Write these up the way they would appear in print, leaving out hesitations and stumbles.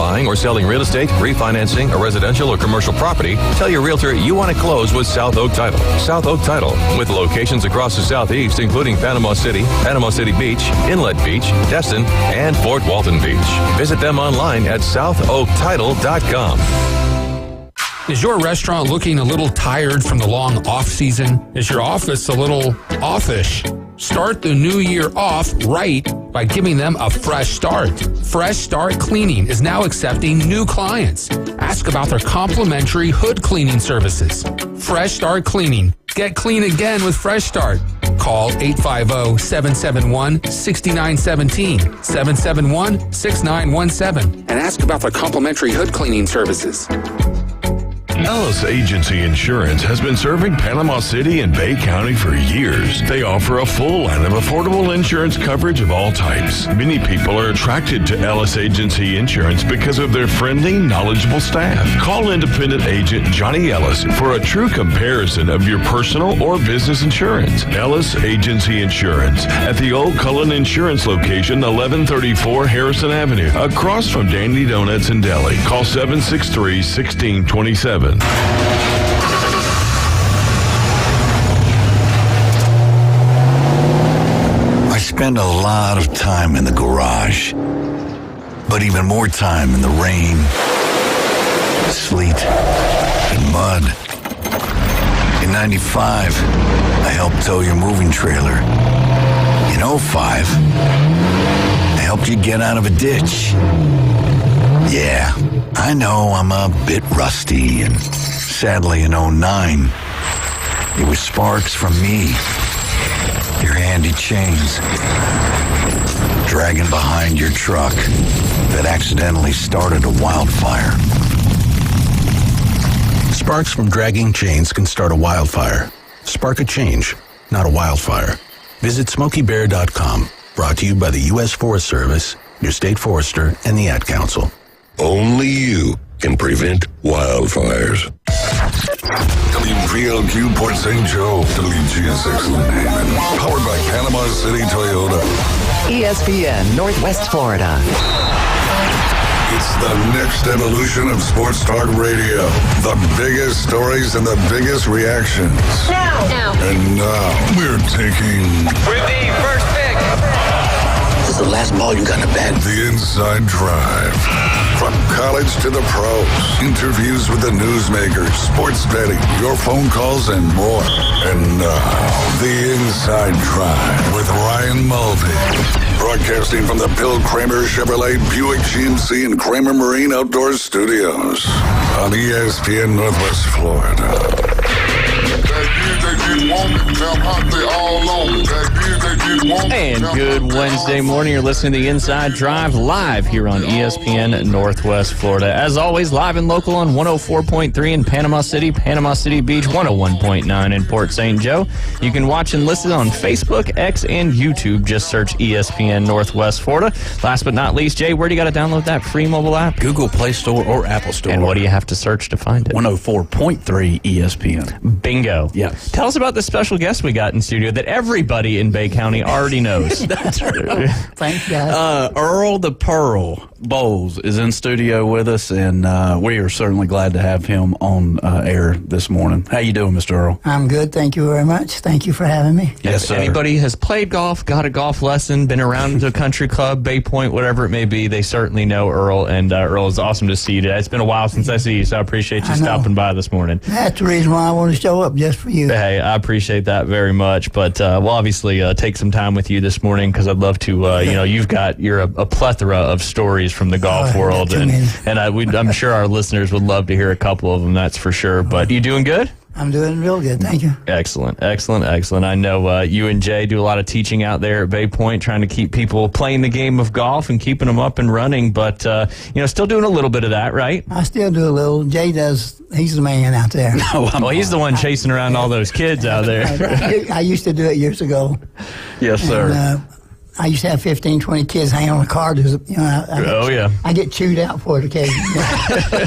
Buying or selling real estate, refinancing a residential or commercial property? Tell your realtor you want to close with South Oak Title. South Oak Title, with locations across the Southeast, including Panama City Beach, Inlet Beach, Destin, and Fort Walton Beach. Visit them online at southoaktitle.com. Is your restaurant looking a little tired from the long off season? Is your office a little offish? Start the new year off right by giving them a fresh start. Fresh Start Cleaning is now accepting new clients. Ask about their complimentary hood cleaning services. Fresh Start Cleaning. Get clean again with Fresh Start. Call 850-771-6917, 771-6917, and ask about their complimentary hood cleaning services. Ellis Agency Insurance has been serving Panama City and Bay County for years. They offer a full line of affordable insurance coverage of all types. Many people are attracted to Ellis Agency Insurance because of their friendly, knowledgeable staff. Call independent agent Johnny Ellis for a true comparison of your personal or business insurance. Ellis Agency Insurance at the Old Cullen Insurance location, 1134 Harrison Avenue, across from Dandy Donuts in Delhi. Call 763-1627. I spend a lot of time in the garage, but even more time in the rain, sleet, and mud. In 95, I helped tow your moving trailer. In 05, I helped you get out of a ditch. Yeah, I know I'm a bit rusty, and sadly in 09, it was sparks from me, your handy chains, dragging behind your truck that accidentally started a wildfire. Sparks from dragging chains can start a wildfire. Spark a change, not a wildfire. Visit SmokeyBear.com, brought to you by the U.S. Forest Service, your state forester, and the Ad Council. Only you can prevent wildfires. WPLQ Port St. Joe, WGSX Lynn, powered by Panama City Toyota. ESPN Northwest Florida. It's the next evolution of sports talk radio. The biggest stories and the biggest reactions. Now. And now we're taking... With the first pick. This is the last ball you got to bet. The Inside Drive. From college to the pros. Interviews with the newsmakers, sports betting, your phone calls, and more. And now, The Inside Drive with Ryan Mulvey. Broadcasting from the Bill Kramer Chevrolet Buick GMC and Kramer Marine Outdoor Studios on ESPN Northwest Florida. And good Wednesday morning. You're listening to The Inside Drive live here on ESPN Northwest Florida. As always, live and local on 104.3 in Panama City Beach, 101.9 in Port St. Joe. You can watch and listen on Facebook, X, and YouTube. Just search ESPN Northwest Florida. Last but not least, Jay, where do you got to download that free mobile app? Google Play Store or Apple Store. And what do you have to search to find it? 104.3 ESPN. Bingo. Yes. Tell us about the special guest we got in studio that everybody in Bay County already knows. That's right. Thanks, guys. Earl the Pearl Bowles is in studio with us, and we are certainly glad to have him on air this morning. How you doing, Mr. Earl? I'm good. Thank you very much. Thank you for having me. Yes, sir. If anybody has played golf, got a golf lesson, been around the country club, Bay Point, whatever it may be, they certainly know Earl, and Earl, it's awesome to see you today. It's been a while since I see you, so I appreciate you stopping by this morning. That's the reason why I want to show up, just for you. Hey, I appreciate that very much, but we'll obviously take some time with you this morning because I'd love to, you're a plethora of stories from the golf world, and I'm sure our listeners would love to hear a couple of them, that's for sure. But you doing good? I'm doing real good, thank you. Excellent. I know you and Jay do a lot of teaching out there at Bay Point, trying to keep people playing the game of golf and keeping them up and running, but, still doing a little bit of that, right? I still do a little. Jay does. He's the man out there. No, he's the one chasing around all those kids out there. I used to do it years ago. Yes, sir. I used to have 15, 20 kids hanging on the car. I get chewed out for it occasionally.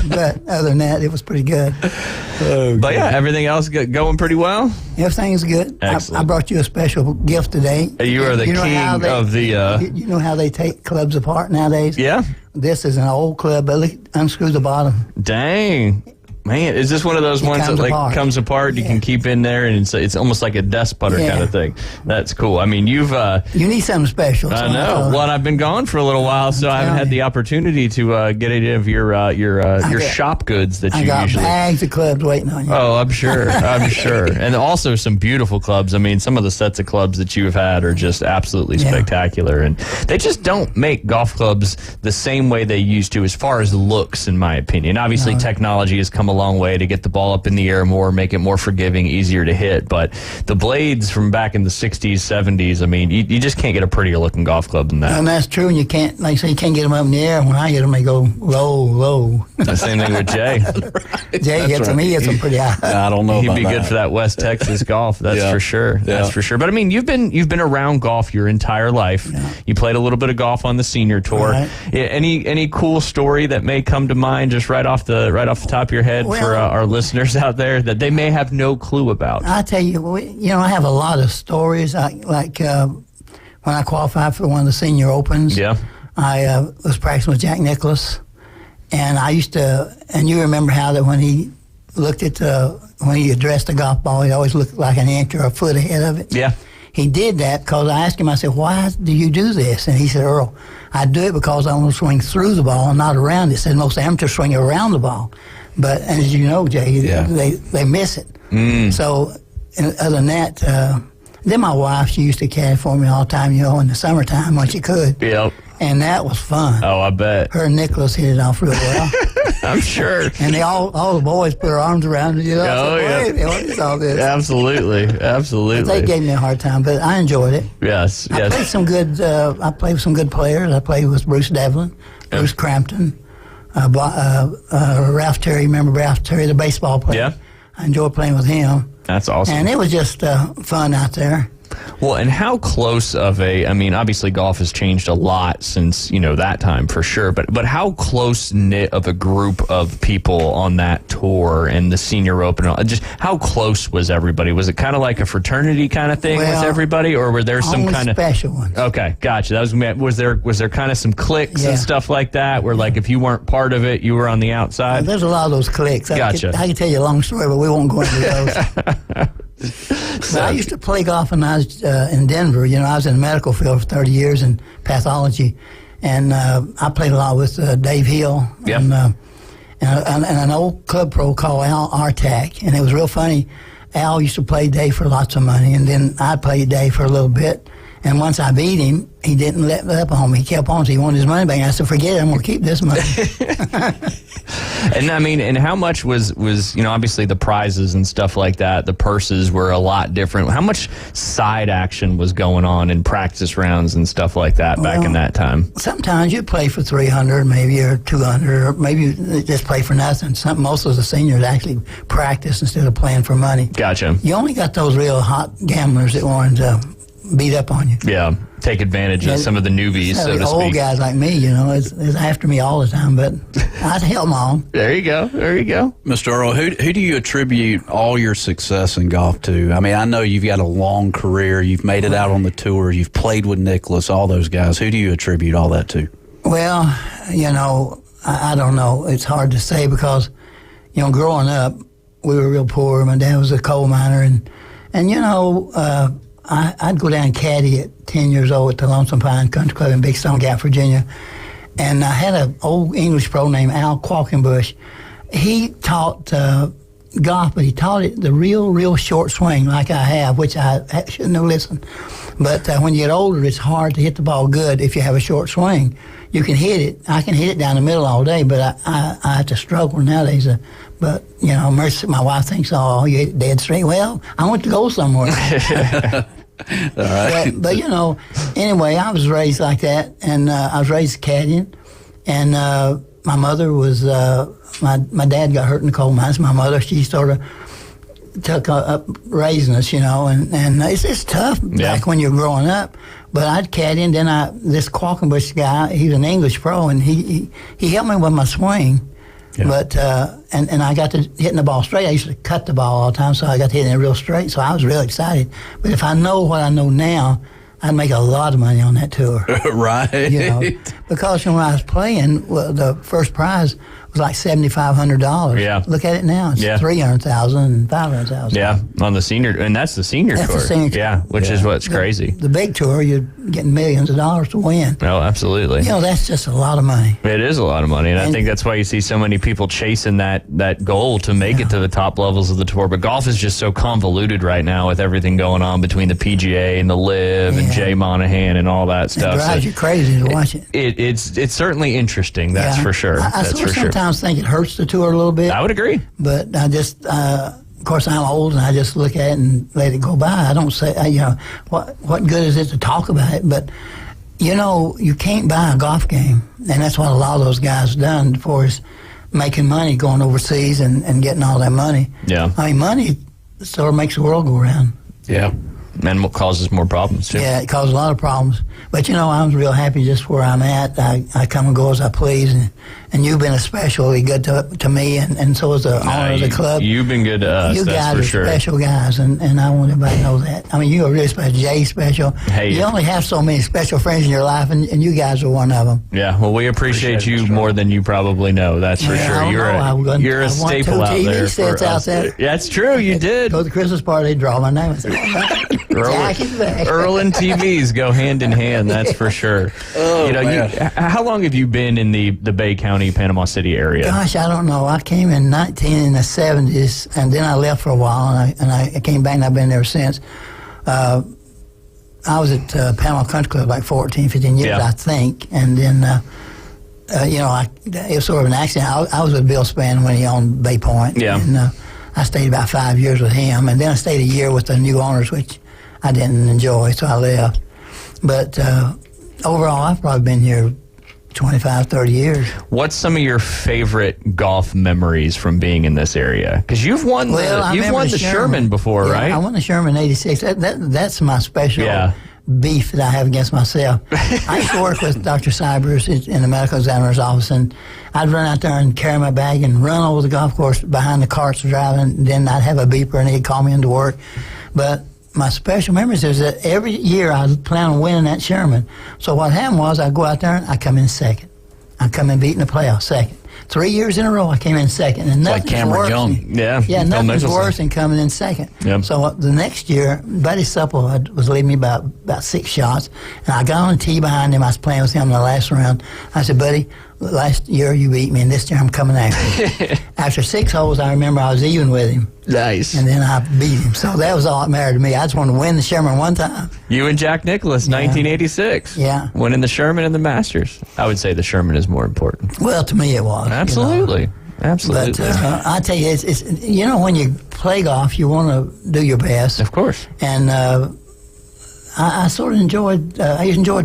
But other than that, it was pretty good. But yeah, everything else going pretty well? Everything's good. I brought you a special gift today. You are the king of the... You know how they take clubs apart nowadays? Yeah. This is an old club, but look, unscrew the bottom. Dang. Man, is this one of those ones that comes apart? You can keep in there, and it's almost like a desk putter kind of thing. That's cool. I mean, you need something special. I know. Well, I've been gone for a little while, so I haven't had the opportunity to get any of your shop goods that you usually. I got bags of clubs waiting on you. Oh, I'm sure. I'm sure, and also some beautiful clubs. I mean, some of the sets of clubs that you've had are just absolutely spectacular, and they just don't make golf clubs the same way they used to, as far as looks, in my opinion. Obviously, technology has come a long way to get the ball up in the air more, make it more forgiving, easier to hit. But the blades from back in the 60s, 70s, I mean, you just can't get a prettier looking golf club than that. And that's true. And you can't, like I say, you can't get them up in the air. When I hit them, they go low, low. The same thing with Jay. Jay gets them. He gets them pretty high. I don't know. He'd be good for that West Texas golf. That's for sure. That's for sure. But I mean, you've been around golf your entire life. Yeah. You played a little bit of golf on the senior tour. Right. Any cool story that may come to mind just right off the top of your head for our listeners out there that they may have no clue about? I tell you, I have a lot of stories. Like when I qualified for one of the senior opens, I was practicing with Jack Nicklaus, and I used to. And you remember how that when he looked at when he addressed the golf ball, he always looked like an inch or a foot ahead of it. Yeah. He did that because I asked him, I said, why do you do this? And he said, Earl, I do it because I want to swing through the ball and not around it. He said most amateurs swing around the ball. But as you know, Jay, they miss it. So other than that, then my wife, she used to caddy for me all the time, in the summertime when she could. Yep. And that was fun. Oh, I bet. Her and Nicholas hit it off real well. I'm sure. And they all the boys put their arms around it. What is all this? Absolutely. But they gave me a hard time, but I enjoyed it. Yes. I played some good. I played with some good players. I played with Bruce Devlin, Bruce Crampton, Ralph Terry. Remember Ralph Terry, the baseball player? Yeah. I enjoyed playing with him. That's awesome. And it was just fun out there. Well, and how close of I mean, obviously golf has changed a lot since, that time for sure, but how close-knit of a group of people on that tour and the Senior Open, just how close was everybody? Was it kind of like a fraternity kind of thing with everybody, or were there some kind of special ones? Okay, gotcha. Was there kind of some cliques and stuff like that, where like if you weren't part of it, you were on the outside? There's a lot of those cliques. Gotcha. I can tell you a long story, but we won't go into those. So I used to play golf when I was in Denver. I was in the medical field for 30 years in pathology, and I played a lot with Dave Hill and an old club pro called Al Artak, and it was real funny. Al used to play Dave for lots of money, and then I played Dave for a little bit. And once I beat him, he didn't let up on me. He kept on, so he wanted his money back. I said, forget it, I'm going to keep this money. And I mean, and how much was obviously the prizes and stuff like that, the purses were a lot different. How much side action was going on in practice rounds and stuff like that back in that time? Sometimes you play for 300 maybe, or 200, or maybe just play for nothing. Most of the seniors actually practice instead of playing for money. Gotcha. You only got those real hot gamblers that wanted to beat up on you. Yeah, take advantage of some of the newbies, so to speak. Old guys like me, is after me all the time, but I'd help them on. There you go. Mr. Earl, who do you attribute all your success in golf to? I mean, I know you've got a long career. You've made it out on the tour. You've played with Nicklaus, all those guys. Who do you attribute all that to? Well, I don't know. It's hard to say because, growing up, we were real poor. My dad was a coal miner, and I'd go down and caddy at 10 years old at the Lonesome Pine Country Club in Big Stone Gap, Virginia. And I had an old English pro named Al Qualkenbush. He taught golf, but he taught it the real short swing like I have, which I shouldn't have listened. But when you get older, it's hard to hit the ball good if you have a short swing. You can hit it. I can hit it down the middle all day, but I have to struggle nowadays. But, Mercy, my wife thinks, oh, you hit it dead straight. Well, I want to go somewhere. All right. But anyway, I was raised like that, and I was raised caddying. And my mother was, my dad got hurt in the coal mines. My mother, she sort of took up raising us, and it's tough back when you're growing up. But I'd caddy, and then this Qualkenbush guy, he's an English pro, and he helped me with my swing. Yeah. But and I got to hitting the ball straight. I used to cut the ball all the time, so I got to hitting it real straight. So I was really excited. But if I know what I know now, I'd make a lot of money on that tour. Right. Because when I was playing, the first prize was like $7,500. Yeah. Look at it now. It's $300,000 and $500,000. Yeah, on the senior, and that's the senior tour. The senior tour. Yeah, which is what's crazy. The big tour, you're getting millions of dollars to win. Oh, absolutely. That's just a lot of money. It is a lot of money, and I think that's why you see so many people chasing that goal to make it to the top levels of the tour. But golf is just so convoluted right now with everything going on between the PGA and the LIV and Jay Monahan and all that stuff. It drives you crazy to watch it. It's certainly interesting, that's for sure. I sometimes think it hurts the tour a little bit. I would agree. But I just, of course, I'm old, and I just look at it and let it go by. I don't say, what good is it to talk about it? But, you can't buy a golf game, and that's what a lot of those guys done for is making money, going overseas and getting all that money. Yeah. I mean, money sort of makes the world go round. Yeah. And what causes more problems, too. Yeah, it causes a lot of problems. But, I'm real happy just where I'm at. I come and go as I please, and you've been especially good to me, and so is the owner of the club. You've been good to us, you that's guys for are sure. special guys, and I want everybody to know that. I mean, you are really special. Jay's special. Hey, you only have so many special friends in your life, and you guys are one of them. Yeah, well, we appreciate you more than you probably know, that's for sure. You're a staple out there for us. Yeah, that's true, you did. Go to the Christmas party, they draw my name. I said, Earl and TVs go hand in hand, that's for sure. How long have you been in the Bay County, Panama City area? Gosh, I don't know. I came in the 70s, and then I left for a while, and I came back, and I've been there since. I was at Panama Country Club like 14, 15 years, I think, and then, it was sort of an accident. I was with Bill Spann when he owned Bay Point, and I stayed about 5 years with him, and then I stayed a year with the new owners, which I didn't enjoy, so I left. But overall, I've probably been here 25, 30 years. What's some of your favorite golf memories from being in this area? Because you've won the Sherman before, right? I won the Sherman in '86. That's my special beef that I have against myself. I used to work with Dr. Cybers in the medical examiner's office, and I'd run out there and carry my bag and run over the golf course behind the carts driving, and then I'd have a beeper, and he'd call me into work. But my special memories is that every year I plan on winning that Sherman. So what happened was I go out there and I come in second. I come in beating the playoffs second. 3 years in a row I came in second. And like Cameron Young. Nothing's worse than coming in second. Yep. So the next year, Buddy Supple was leading me about 6 shots. And I got on the tee behind him. I was playing with him in the last round. I said, Buddy, last year you beat me, and this year I'm coming after you. After 6 holes, I remember I was even with him. Nice. And then I beat him. So that was all that mattered to me. I just wanted to win the Sherman one time. You and Jack Nicklaus, 1986. Yeah. Winning the Sherman and the Masters. I would say the Sherman is more important. Well, to me it was. Absolutely. Absolutely. But I tell you, it's when you play golf, you want to do your best. Of course. And I sort of enjoyed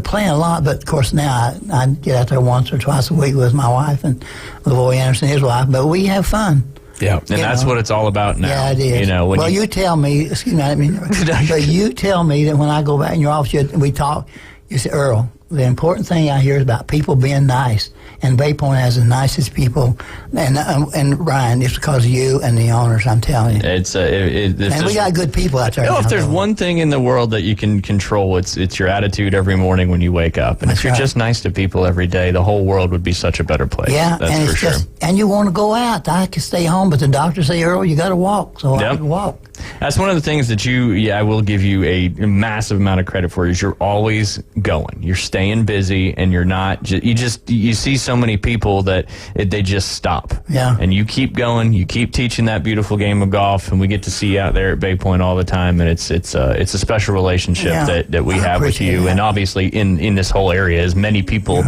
playing a lot, but of course now I get out there once or twice a week with my wife and Lavoy Anderson, his wife, but we have fun. Yeah, and that's what it's all about now. Yeah, it is. You tell me, excuse me, I didn't mean but you tell me that when I go back in your office, we talk, you say, Earl, the important thing I hear is about people being nice. And Bay Point has the nicest people. And Ryan, it's because of you and the owners, I'm telling you. And we got good people out there. If there's one thing in the world that you can control, it's your attitude every morning when you wake up. And if you're just nice to people every day, the whole world would be such a better place. Yeah, that's for sure. And you want to go out. I could stay home, but the doctor say, Earl, you got to walk. So I can walk. That's one of the things that I will give you a massive amount of credit for is you're always going. You're staying busy, and you're not, you see so many people that they just stop. Yeah. And you keep going, you keep teaching that beautiful game of golf, and we get to see you out there at Bay Point all the time, and it's a special relationship that we have with you. And obviously in this whole area, as many people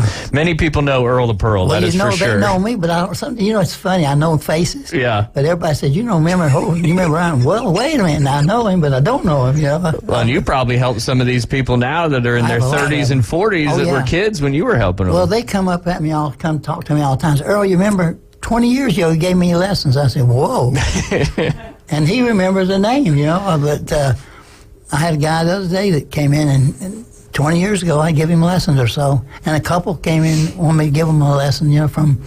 know Earl the Pearl, well, that is for sure. They know me, but it's funny, I know faces. Yeah. But everybody said, you remember Ryan? Well, wait a minute, I know him, but I don't know him, Well, and you probably helped some of these people now that are in their 30s and 40s that were kids when you were helping them. Well, they come up at me come talk to me all the time. Say, Earl, you remember 20 years ago you gave me lessons? I said, whoa. And he remembers the name, but I had a guy the other day that came in and 20 years ago, I gave him lessons or so. And a couple came in, wanted me to give them a lesson, from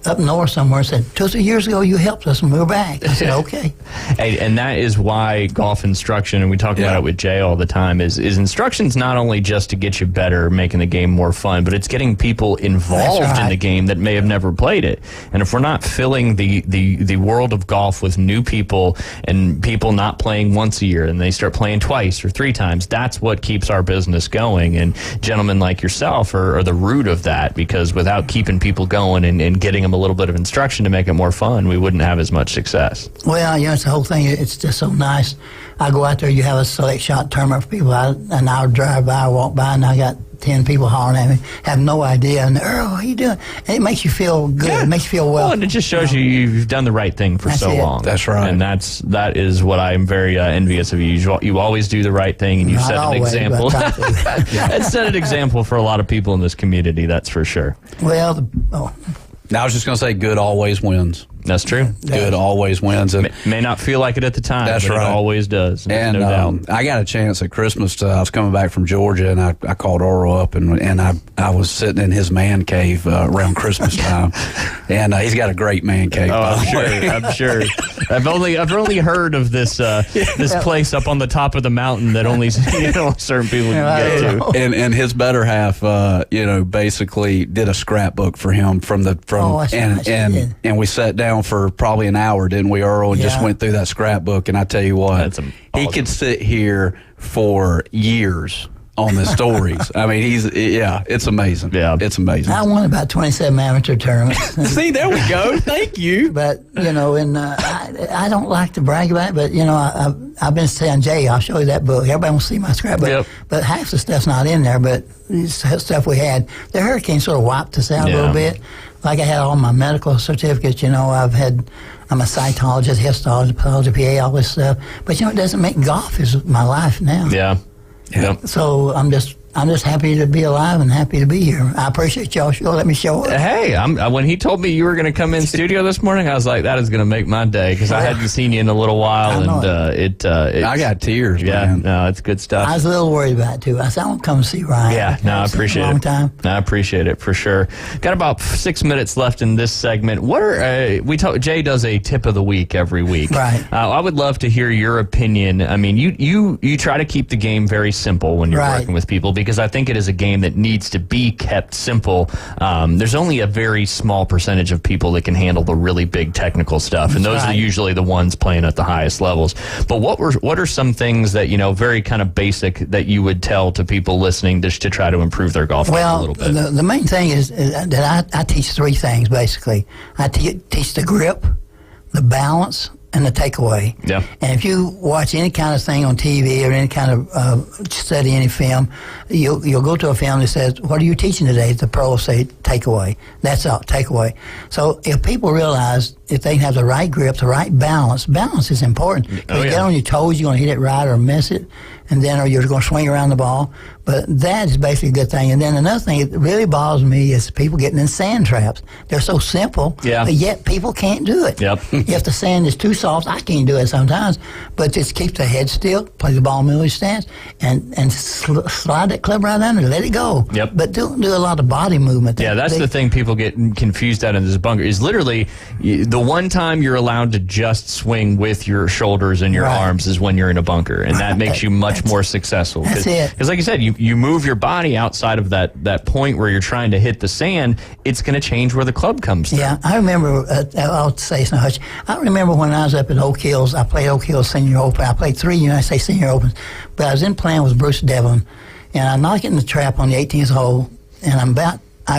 up north somewhere, and said, 2 or 3 years ago, you helped us, and we were back. I said, okay. Hey, and that is why golf instruction, and we talk about it with Jay all the time, is instruction's not only just to get you better, making the game more fun, but it's getting people involved in the game that may have never played it. And if we're not filling the world of golf with new people and people not playing once a year and they start playing twice or 3 times, that's what keeps our business going. And gentlemen like yourself are the root of that, because without keeping people going and getting them a little bit of instruction to make it more fun, we wouldn't have as much success. Well, it's the whole thing. It's just so nice. I go out there, you have a select shot tournament for people. An hour drive by, I walk by, and I got 10 people hollering at me, have no idea. And Earl, how you doing? And it makes you feel good. Yeah. It makes you feel well. And it just shows you've done the right thing for so long. That's right. And that is what I'm very envious of you. You always do the right thing, and you set an example. And set an example for a lot of people in this community. That's for sure. Well, I was just going to say, good always wins. That's true. Good always wins. And may not feel like it at the time, but it always does. And no doubt. I got a chance at Christmas. I was coming back from Georgia, and I called Earl up, and I was sitting in his man cave around Christmas time. And he's got a great man cave. I'm sure. I've only heard of this place up on the top of the mountain that only certain people can get to. And his better half, basically did a scrapbook for him and we sat down for probably an hour, didn't we, Earl? And just went through that scrapbook. And I tell you what, he could sit here for years on the stories. I mean, it's amazing. Yeah, it's amazing. I won about 27 amateur tournaments. See, there we go. Thank you. But I don't like to brag about it. But I've been saying, Jay, I'll show you that book. Everybody wants to see my scrapbook. Yep. But half the stuff's not in there. But stuff we had, the hurricane sort of wiped us out a little bit. Like I had all my medical certificates. I'm a cytologist, histologist, pathology, PA, all this stuff. But it doesn't make golf is my life now. Yeah. Yep. So I'm just happy to be alive and happy to be here. I appreciate y'all. Let me show up. Hey, when he told me you were going to come in studio this morning, I was like, that is going to make my day, because I hadn't seen you in a little while, and I got tears. Yeah, man. No, it's good stuff. I was a little worried about it too. I said, I want to come see Ryan. Yeah, no, I appreciate it. Long time. No, I appreciate it for sure. Got about 6 minutes left in this segment. Jay does a tip of the week every week. Right. I would love to hear your opinion. I mean, you try to keep the game very simple when you're working with people, because I think it is a game that needs to be kept simple. There's only a very small percentage of people that can handle the really big technical stuff, and those are usually the ones playing at the highest levels. But what are some things that, very kind of basic, that you would tell to people listening just to try to improve their golf game a little bit? The main thing is that I teach 3 things, basically. I teach the grip, the balance, and the takeaway. Yeah. And if you watch any kind of thing on TV or any kind of study any film, you'll go to a film that says, "What are you teaching today?" The pro will say, "Takeaway." That's all, takeaway. So if people realize if they have the right grip, the right balance is important. If you get on your toes, you're going to hit it right or miss it, and then or you're going to swing around the ball. But that is basically a good thing. And then another thing that really bothers me is people getting in sand traps. They're so simple, but yet people can't do it. Yep. If the sand is too soft, I can't do it sometimes. But just keep the head still, play the ball middle stance, and slide that club right under, let it go. Yep. But don't do a lot of body movement. Yeah, that's the thing people get confused at in this bunker, is literally the one time you're allowed to just swing with your shoulders and your arms is when you're in a bunker, and that makes you much more successful. That's it. Because like you said, you move your body outside of that point where you're trying to hit the sand, it's going to change where the club comes through. Yeah, I remember, I'll say so much. I remember when I was up at Oak Hills, I played Oak Hills Senior Open. I played 3 United States Senior Opens, but I was in playing with Bruce Devlin, and I'm knocking the trap on the 18th hole, and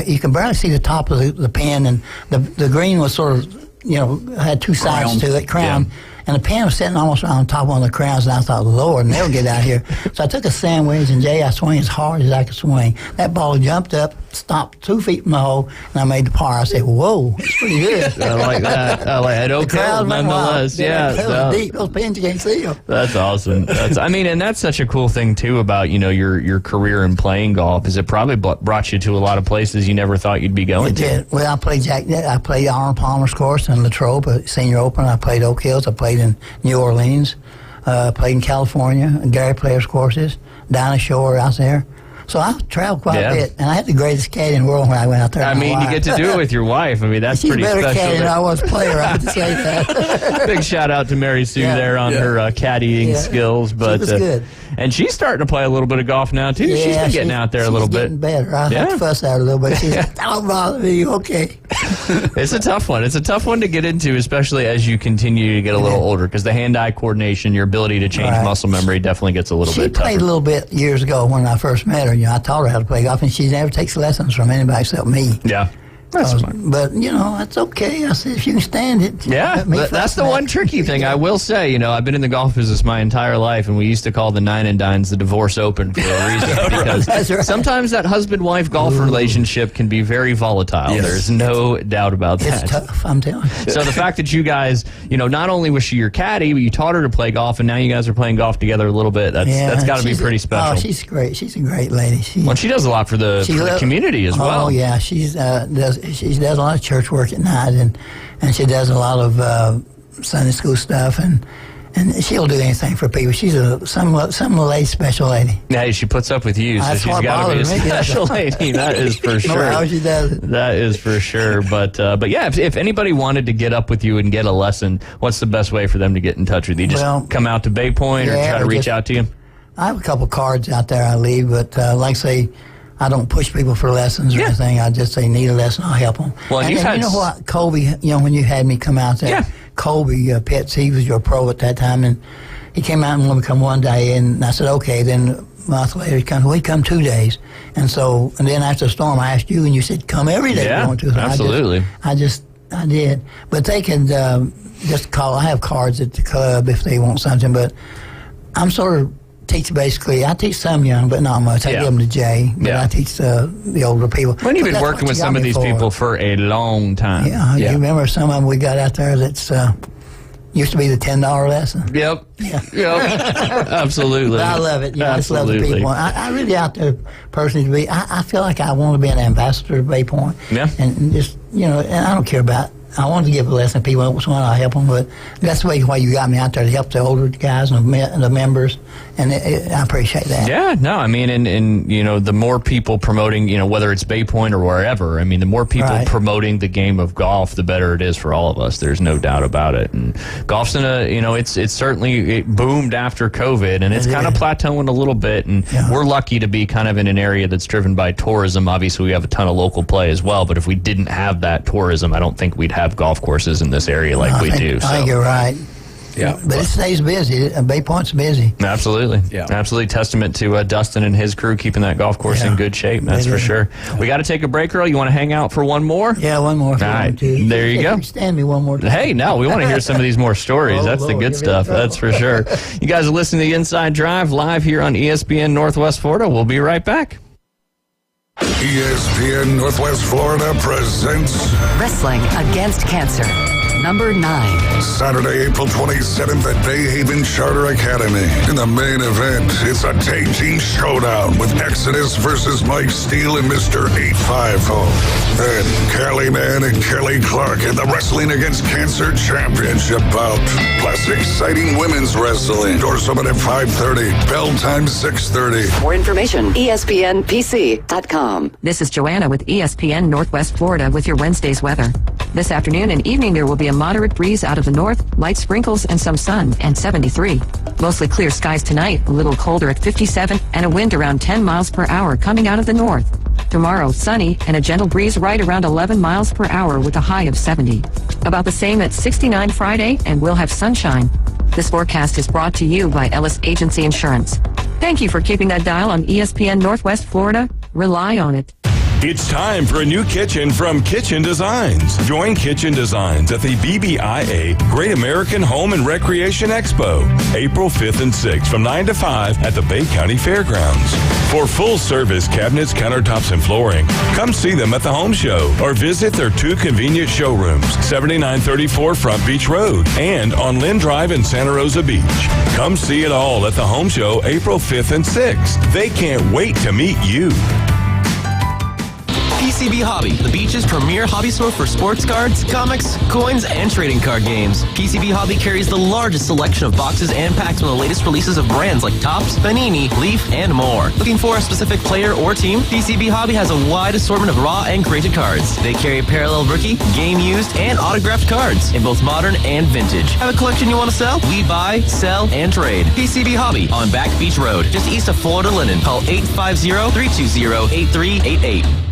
you can barely see the top of the pin, and the green was sort of, had 2 sides to it, crowned. Yeah. And the pin was sitting almost on top of one of the crowns, and I thought, Lord, never get out here. So I took a sand wedge, and I swung as hard as I could swing. That ball jumped up, stopped 2 feet from the hole, and I made the par. I said, whoa, that's pretty good. I like that. I like it. Okay, nonetheless. Yeah. That was deep. Those pins, you can't see them. That's awesome. And that's such a cool thing, too, about, your career in playing golf, is it probably brought you to a lot of places you never thought you'd be going to. It did. Well, I played Arnold Palmer's course in Latrobe, Senior Open. I played Oak Hills. I played played in New Orleans, played in California, Gary Players courses, Dinah Shore out there. So I traveled quite a bit, and I had the greatest caddy in the world when I went out there. I mean, you get to do it with your wife. I mean, that's pretty special. She's a better caddy than I was player, I have to say that. Big shout out to Mary Sue there on her caddying skills. But, she was good. And she's starting to play a little bit of golf now, too. Yeah, she's been getting out there a little bit. She's getting better. I had to fuss out a little bit. She's like, don't bother me, okay. It's a tough one. It's a tough one to get into, especially as you continue to get a little older, because the hand-eye coordination, your ability to change muscle memory definitely gets a little bit tougher. She played a little bit years ago when I first met her. I taught her how to play golf, and she never takes lessons from anybody except me. Yeah. That's fine. But, that's okay. I said, if you can stand it. Yeah, that's the one tricky thing. I will say, I've been in the golf business my entire life, and we used to call the 9 and Dines the divorce open for a reason. Because sometimes that husband-wife golf relationship can be very volatile. Yes. There's no doubt about that. It's tough, I'm telling you. So the fact that you guys, not only was she your caddy, but you taught her to play golf, and now you guys are playing golf together a little bit, that's got to be pretty special. Oh, she's great. She's a great lady. She does a lot for the community as well. Oh, yeah. She does a lot of church work at night, and she does a lot of Sunday school stuff, and she'll do anything for people. She's some lady, special lady. Yeah, she puts up with you, so she's got to be a special lady. That is for sure. No, how she does it. That is for sure. But yeah, if anybody wanted to get up with you and get a lesson, what's the best way for them to get in touch with you? Just come out to Bay Point or try to reach out to you? I have a couple cards out there I leave, but like I say, I don't push people for lessons or anything. I just say, need a lesson, I'll help them. Well, and you know what, Colby, when you had me come out there, Colby Pitts, he was your pro at that time, and he came out and wanted me to come one day, and I said, okay. Then a month later, he comes, we come 2 days. And then after the storm, I asked you, and you said, come every day. Yeah, absolutely. I did. But they can just call. I have cards at the club if they want something, but I'm sort of I teach some young, but not much. I give them to Jay, but I teach the older people. When you've been working with some of these people for a long time. Yeah, you remember some of them we got out there that's used to be the $10 lesson. Yep. Absolutely. But I love it. I just love the people. I really out there personally to be. I feel like I want to be an ambassador of Bay Point. Yeah. And just and I don't care about. I wanted to give a lesson to people. I'll help them, but that's the way why you got me out there to help the older guys and the members, and I appreciate that. Yeah, no, I mean, and the more people promoting, whether it's Bay Point or wherever, I mean, the more people promoting the game of golf, the better it is for all of us. There's no doubt about it. And golf's in it's certainly boomed after COVID, and it's kind of plateauing a little bit. And we're lucky to be kind of in an area that's driven by tourism. Obviously, we have a ton of local play as well. But if we didn't have that tourism, I don't think we'd have golf courses in this area like we do. I think you're right. Yeah, but it stays busy. Bay Point's busy. Absolutely. Yeah. Absolutely. Testament to Dustin and his crew keeping that golf course in good shape. That's for sure. We got to take a break, Earl. You want to hang out for one more? Yeah, one more. All right. There you go. Stand me one more time. Hey, no, we want to hear some of these more stories. That's the good stuff. That's for sure. You guys are listening to the Inside Drive live here on ESPN Northwest Florida. We'll be right back. ESPN Northwest Florida presents Wrestling Against Cancer, number 9. Saturday, April 27th at Bay Haven Charter Academy. In the main event, it's a tag team showdown with Exodus versus Mike Steele and Mr. 850. Then Kelly Mann and Kelly Clark in the Wrestling Against Cancer Championship bout. Plus exciting women's wrestling. Doors open at 5:30. Bell time 6:30. For information, ESPNPC.com. This is Joanna with ESPN Northwest Florida with your Wednesday's weather. This afternoon and evening there will be a moderate breeze out of the north, light sprinkles and some sun, and 73. Mostly clear skies tonight, a little colder at 57, and a wind around 10 miles per hour coming out of the north. Tomorrow, sunny and a gentle breeze right around 11 miles per hour with a high of 70. About the same at 69 Friday, and we'll have sunshine. This forecast is brought to you by Ellis Agency Insurance. Thank you for keeping that dial on ESPN Northwest Florida. Rely on it. It's time for a new kitchen from Kitchen Designs. Join Kitchen Designs at the BBIA Great American Home and Recreation Expo, April 5th and 6th from 9 to 5 at the Bay County Fairgrounds. For full-service cabinets, countertops, and flooring, come see them at the Home Show or visit their 2 convenient showrooms, 7934 Front Beach Road and on Lynn Drive in Santa Rosa Beach. Come see it all at the Home Show, April 5th and 6th. They can't wait to meet you. PCB Hobby, the beach's premier hobby store for sports cards, comics, coins, and trading card games. PCB Hobby carries the largest selection of boxes and packs from the latest releases of brands like Topps, Panini, Leaf, and more. Looking for a specific player or team? PCB Hobby has a wide assortment of raw and graded cards. They carry parallel rookie, game used, and autographed cards in both modern and vintage. Have a collection you want to sell? We buy, sell, and trade. PCB Hobby on Back Beach Road, just east of Florida Linen. Call 850-320-8388.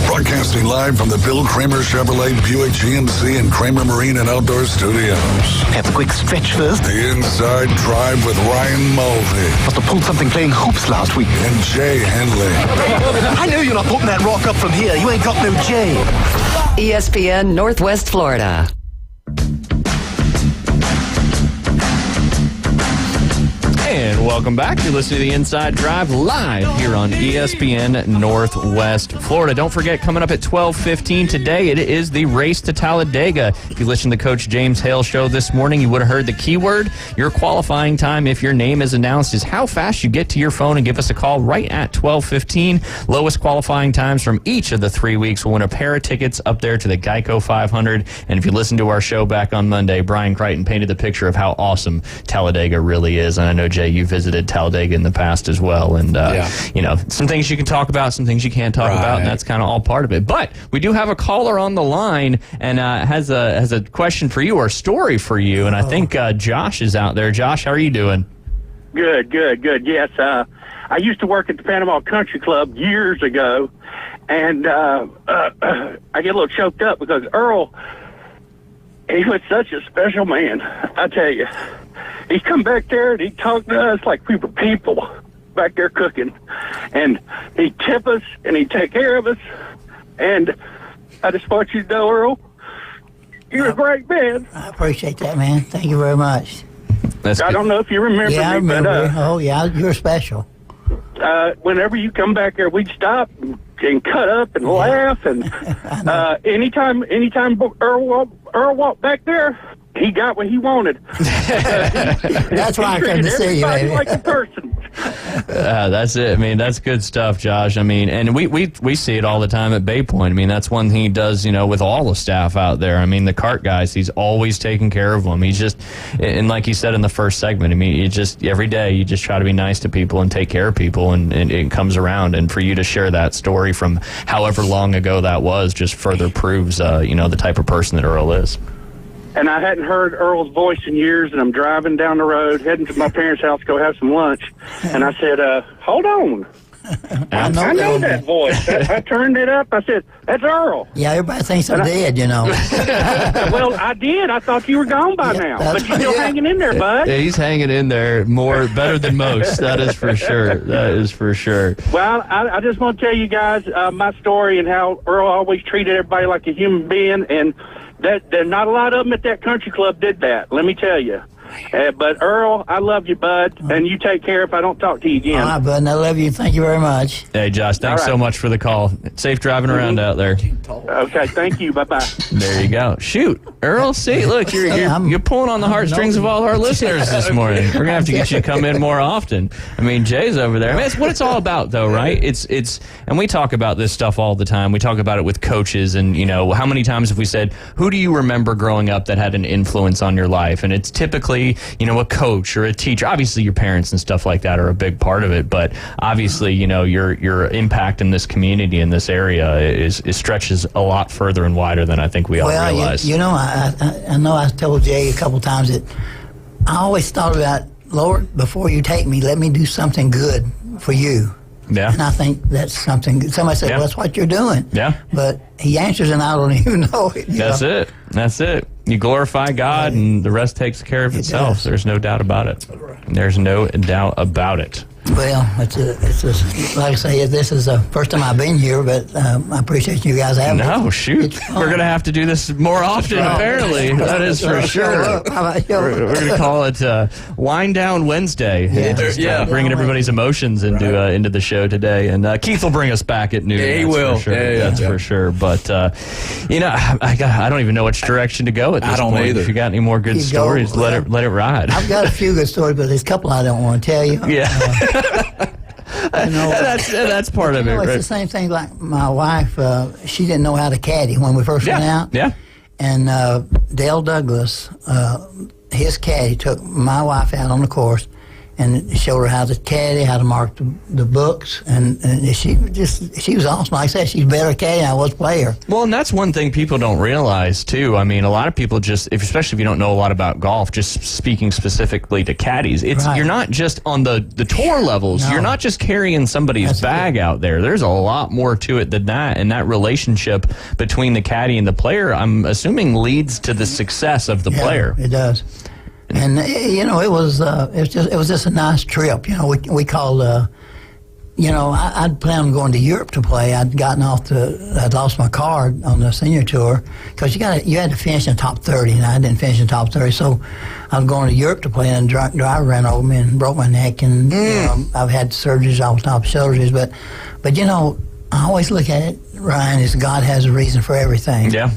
Broadcasting live from the Bill Kramer Chevrolet Buick GMC and Kramer Marine and Outdoor Studios. Have a quick stretch first. The Inside Drive with Ryan Mulvey. Must have pulled something playing hoops last week. And Jay Henley. I know you're not putting that rock up from here. You ain't got no Jay. ESPN Northwest Florida. And welcome back. You're listening to the Inside Drive live here on ESPN Northwest Florida. Don't forget, coming up at 12:15 today, it is the Race to Talladega. If you listened to Coach James Hale show this morning, you would have heard the keyword. Your qualifying time, if your name is announced, is how fast you get to your phone and give us a call right at 12:15. Lowest qualifying times from each of the 3 weeks will win a pair of tickets up there to the Geico 500. And if you listen to our show back on Monday, Brian Crichton painted the picture of how awesome Talladega really is. And I know, Jay, you visited Talladega in the past as well, and you know, some things you can talk about, some things you can't talk about, and that's kind of all part of it. But we do have a caller on the line, and has a question for you or a story for you, and I think Josh is out there. Josh, how are you doing? Good. Yes, I used to work at the Panama Country Club years ago, and I get a little choked up because Earl, he was such a special man, I tell you. He'd come back there and he'd talk to us like we were people back there cooking. And he'd tip us and he'd take care of us. And I just want you to know, Earl, you're a great man. I appreciate that, man. Thank you very much. I don't know if you remember me, I remember. but oh, yeah, you're special. Whenever you come back there, we'd stop and cut up and laugh. And anytime Earl walked back there, he got what he wanted. That's why I come to see you, baby. Like a person. That's it. I mean, that's good stuff, Josh. I mean, and we see it all the time at Bay Point. I mean, that's one thing he does, you know, with all the staff out there. I mean, the cart guys, he's always taking care of them. He's just, and like you said in the first segment, I mean, you just, every day you just try to be nice to people and take care of people, and it comes around. And for you to share that story from however long ago that was just further proves, you know, the type of person that Earl is. And I hadn't heard Earl's voice in years, and I'm driving down the road, heading to my parents' house to go have some lunch. And I said, hold on. I know that voice. I turned it up. I said, that's Earl. Yeah, everybody thinks I'm dead, you know. Well, I did. I thought you were gone by now. But you're still hanging in there, bud. Yeah, he's hanging in there better than most. That is for sure. That is for sure. Well, I just want to tell you guys my story and how Earl always treated everybody like a human being, and there's not a lot of them at that country club did that, let me tell you. But Earl, I love you, bud, and you take care if I don't talk to you again. All right, bud, and I love you. Thank you very much. Hey, Josh, thanks so much for the call. Safe driving around out there. Okay, thank you. Bye-bye. There you go. Shoot, Earl, see, look, you're pulling on the heartstrings of all our listeners this morning. We're going to have to get you to come in more often. I mean, Jay's over there. I mean, it's what it's all about, though, right? It's and we talk about this stuff all the time. We talk about it with coaches, and, you know, how many times have we said, who do you remember growing up that had an influence on your life? And it's typically, you know, a coach or a teacher. Obviously, your parents and stuff like that are a big part of it, but obviously, you know, your impact in this community, in this area, is stretches a lot further and wider than I think we all realize. You know, I know I told Jay a couple times that I always thought about, Lord, before you take me, let me do something good for you. Yeah. And I think that's something. Somebody said, well, that's what you're doing. Yeah. But he answers and I don't even know it. That's it. You glorify God, and the rest takes care of itself. There's no doubt about it. There's no doubt about it. Well, it's like I say, this is the first time I've been here, but I appreciate you guys having me. No, shoot. We're going to have to do this more often, apparently. That is for sure. We're going to call it Wind Down Wednesday. Yeah. Bringing everybody's emotions into the show today. And Keith will bring us back at noon. Yeah, he will. For sure. That's for sure. But, you know, I don't even know which direction to go at this point. Either. If you got any more good stories, let it ride. I've got a few good stories, but there's a couple I don't want to tell you. Yeah. That's part of it. It's right? the same thing like my wife. She didn't know how to caddy when we first went out. Yeah. And Dale Douglas, his caddy, took my wife out on the course and showed her how to caddy, how to mark the books, and she was awesome. Like I said, she's better caddy than I was player. Well, and that's one thing people don't realize too. I mean, a lot of people especially if you don't know a lot about golf, just speaking specifically to caddies, you're not just on the tour levels. No. You're not just carrying somebody's bag out there. There's a lot more to it than that, and that relationship between the caddy and the player, I'm assuming, leads to the success of the player. It does. And it was just a nice trip. We called. I'd planned on going to Europe to play. I'd lost my card on the senior tour because you had to finish in the top 30, and I didn't finish in the top 30. So I was going to Europe to play, and the driver ran over me and broke my neck. And I've had surgeries, all top surgeries, but I always look at it, Ryan, as God has a reason for everything. Yeah.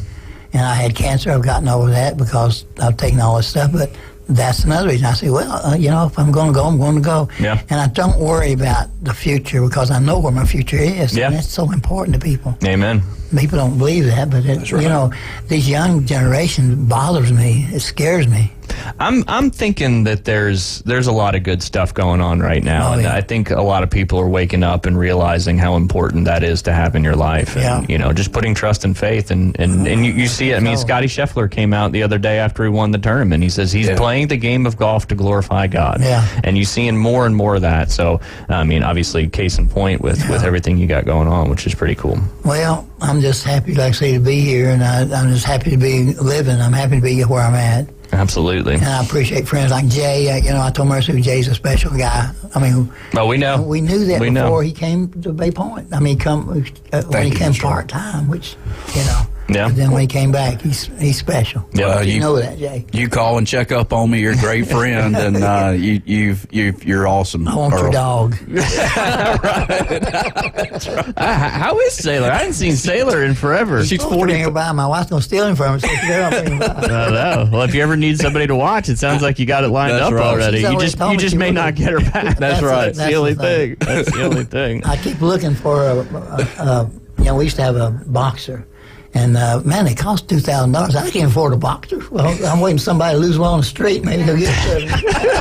And I had cancer. I've gotten over that because I've taken all this stuff, but that's another reason. I say, well, if I'm going to go, I'm going to go. Yeah. And I don't worry about the future because I know where my future is. Yeah. And that's so important to people. Amen. People don't believe that, but this young generation bothers me. It scares me. I'm thinking that there's a lot of good stuff going on right now, and I think a lot of people are waking up and realizing how important that is to have in your life. And, just putting trust and faith, and you see it. I mean, Scotty Scheffler came out the other day after he won the tournament. He says he's playing the game of golf to glorify God. Yeah. And you're seeing more and more of that. So, I mean, obviously, case in point with everything you got going on, which is pretty cool. Well, I'm just happy, like I say, to be here, and I'm just happy to be living. I'm happy to be where I'm at. Absolutely. And I appreciate friends like Jay. I told Mercy Jay's a special guy. I mean, we know. We knew that before he came to Bay Point. I mean, when he came part-time, which, Yeah. But then when he came back, he's special. Yeah, you know that, Jay. You call and check up on me. You're a great friend, and you're awesome. I want your dog. That's right. How is Sailor? I haven't seen Sailor in forever. She's 40. My wife's gonna steal him from her. So no. Well, if you ever need somebody to watch, it sounds like you got it lined up already. You just may not get her back. That's right. That's the only thing. That's the only thing. I keep looking for we used to have a boxer. And, man, they cost $2,000. I can't afford a boxer. Well, I'm waiting for somebody to lose one on the street. Maybe they'll get it.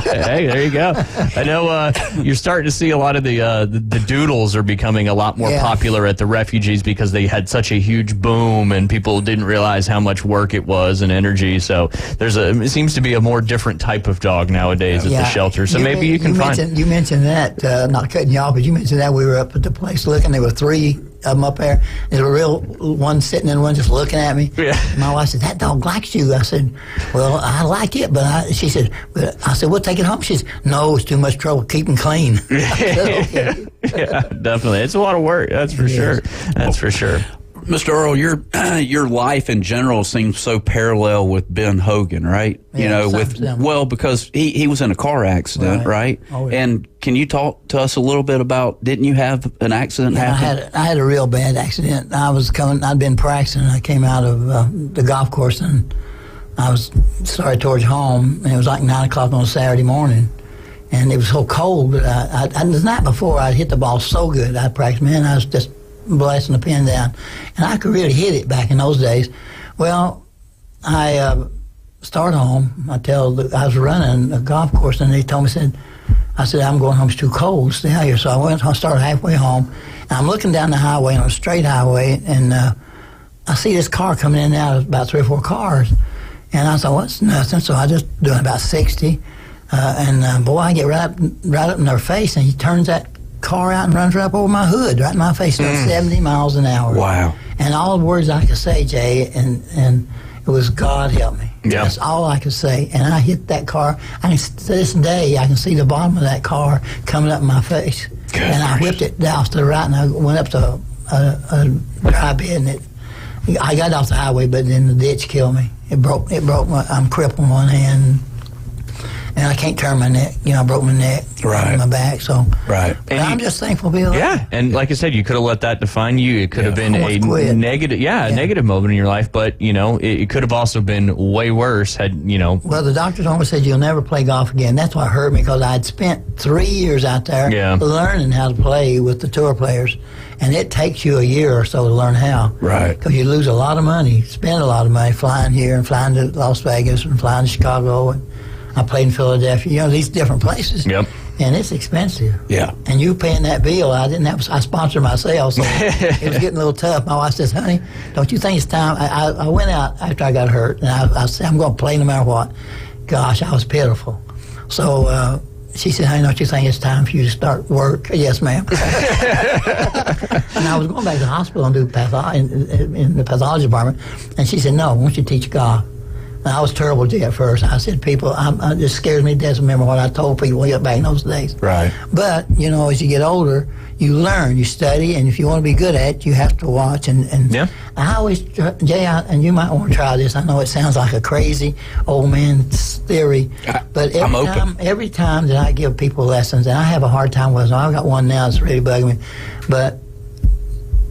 Hey, there you go. I know you're starting to see a lot of the doodles are becoming a lot more popular at the refugees because they had such a huge boom and people didn't realize how much work it was and energy. So it seems to be a more different type of dog nowadays at the shelter. So maybe you can find... You mentioned that, not cutting you off, but you mentioned that we were up at the place looking. There were 3 of them up there. There's a real one sitting and one just looking at me. Yeah. My wife said, "That dog likes you." I said, "Well, I like it," but she said, "I said, we'll take it home." She said, "No, it's too much trouble keeping clean." Said, okay. Yeah, definitely. It's a lot of work. That's for sure. That's for sure. Mr. Earl, your life in general seems so parallel with Ben Hogan, right? Yeah, because he was in a car accident, right? Oh, yeah. And can you talk to us a little bit about? Didn't you have an accident happen? I had a real bad accident. I'd been practicing. I came out of the golf course and I was started towards home, and it was like 9 o'clock on a Saturday morning, and it was so cold. But the night before, I'd hit the ball so good. I practiced, man. I was just blasting the pin down, and I could really hit it back in those days. Well, I start home. I was running a golf course, and they told me, I said, I'm going home. It's too cold. Stay out here. So I started halfway home, and I'm looking down the highway on a straight highway, and I see this car coming in and out, about 3 or 4 cars, and I thought, what's nothing? So I just doing about 60, and boy, I get right up in their face, and he turns that car out and runs right up over my hood, right in my face, about 70 miles an hour. Wow. And all the words I could say, Jay, and it was, God help me. Yeah. That's all I could say. And I hit that car. To this day, I can see the bottom of that car coming up in my face. Good and I whipped it down to the right, and I went up to a dry bed, and I got off the highway, but then the ditch killed me. It broke I'm crippled in one hand. and I can't turn my neck. I broke my neck, right, my back. So, right. But I'm just thankful to be alive. Yeah, and like I said, you could have let that define you. It could have been a negative, a negative moment in your life. But it could have also been way worse had Well, the doctors always said you'll never play golf again. That's what hurt me, because I'd spent 3 years out there learning how to play with the tour players, and it takes you a year or so to learn how. Right. Because you lose a lot of money, spend a lot of money flying here and flying to Las Vegas and flying to Chicago, and I played in Philadelphia. These different places. Yep. And it's expensive. Yeah. And you paying that bill, I sponsored myself, so it was getting a little tough. My wife says, honey, don't you think it's time? I went out after I got hurt, and I said, I'm going to play no matter what. Gosh, I was pitiful. So she said, honey, don't you think it's time for you to start work? Yes, ma'am. And I was going back to the hospital and do in the pathology department, and she said, no, I want you to teach golf. And I was terrible to at first. I said, people, it just scares me to death to remember what I told people back in those days. Right. But, as you get older, you learn, you study, and if you want to be good at it, you have to watch. And I always, Jay, and you might want to try this. I know it sounds like a crazy old man's theory, but every time that I give people lessons, and I have a hard time with them, I've got one now that's really bugging me, but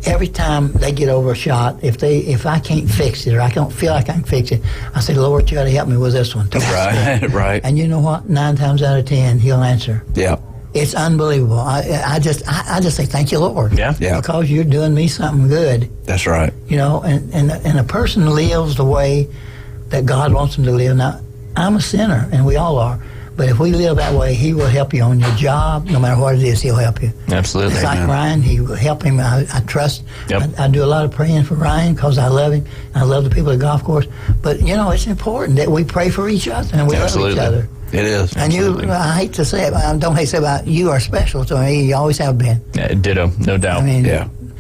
every time they get over a shot, if I can't fix it or I don't feel like I can fix it, I say, Lord, you got to help me with this one. Right, right. And you know what? 9 times out of 10, He'll answer. Yeah. It's unbelievable. I just say, thank you, Lord. Yeah. Because you're doing me something good. That's right. And a person lives the way that God wants them to live. Now, I'm a sinner, and we all are. But if we live that way, He will help you on your job. No matter what it is, He'll help you. Absolutely. It's like Ryan. He will help him. I trust. Yep. I do a lot of praying for Ryan because I love him. I love the people at the golf course. But, it's important that we pray for each other and we love each other. It is. And I hate to say it, but I don't hate to say about you are special to me. You always have been. Ditto. No doubt.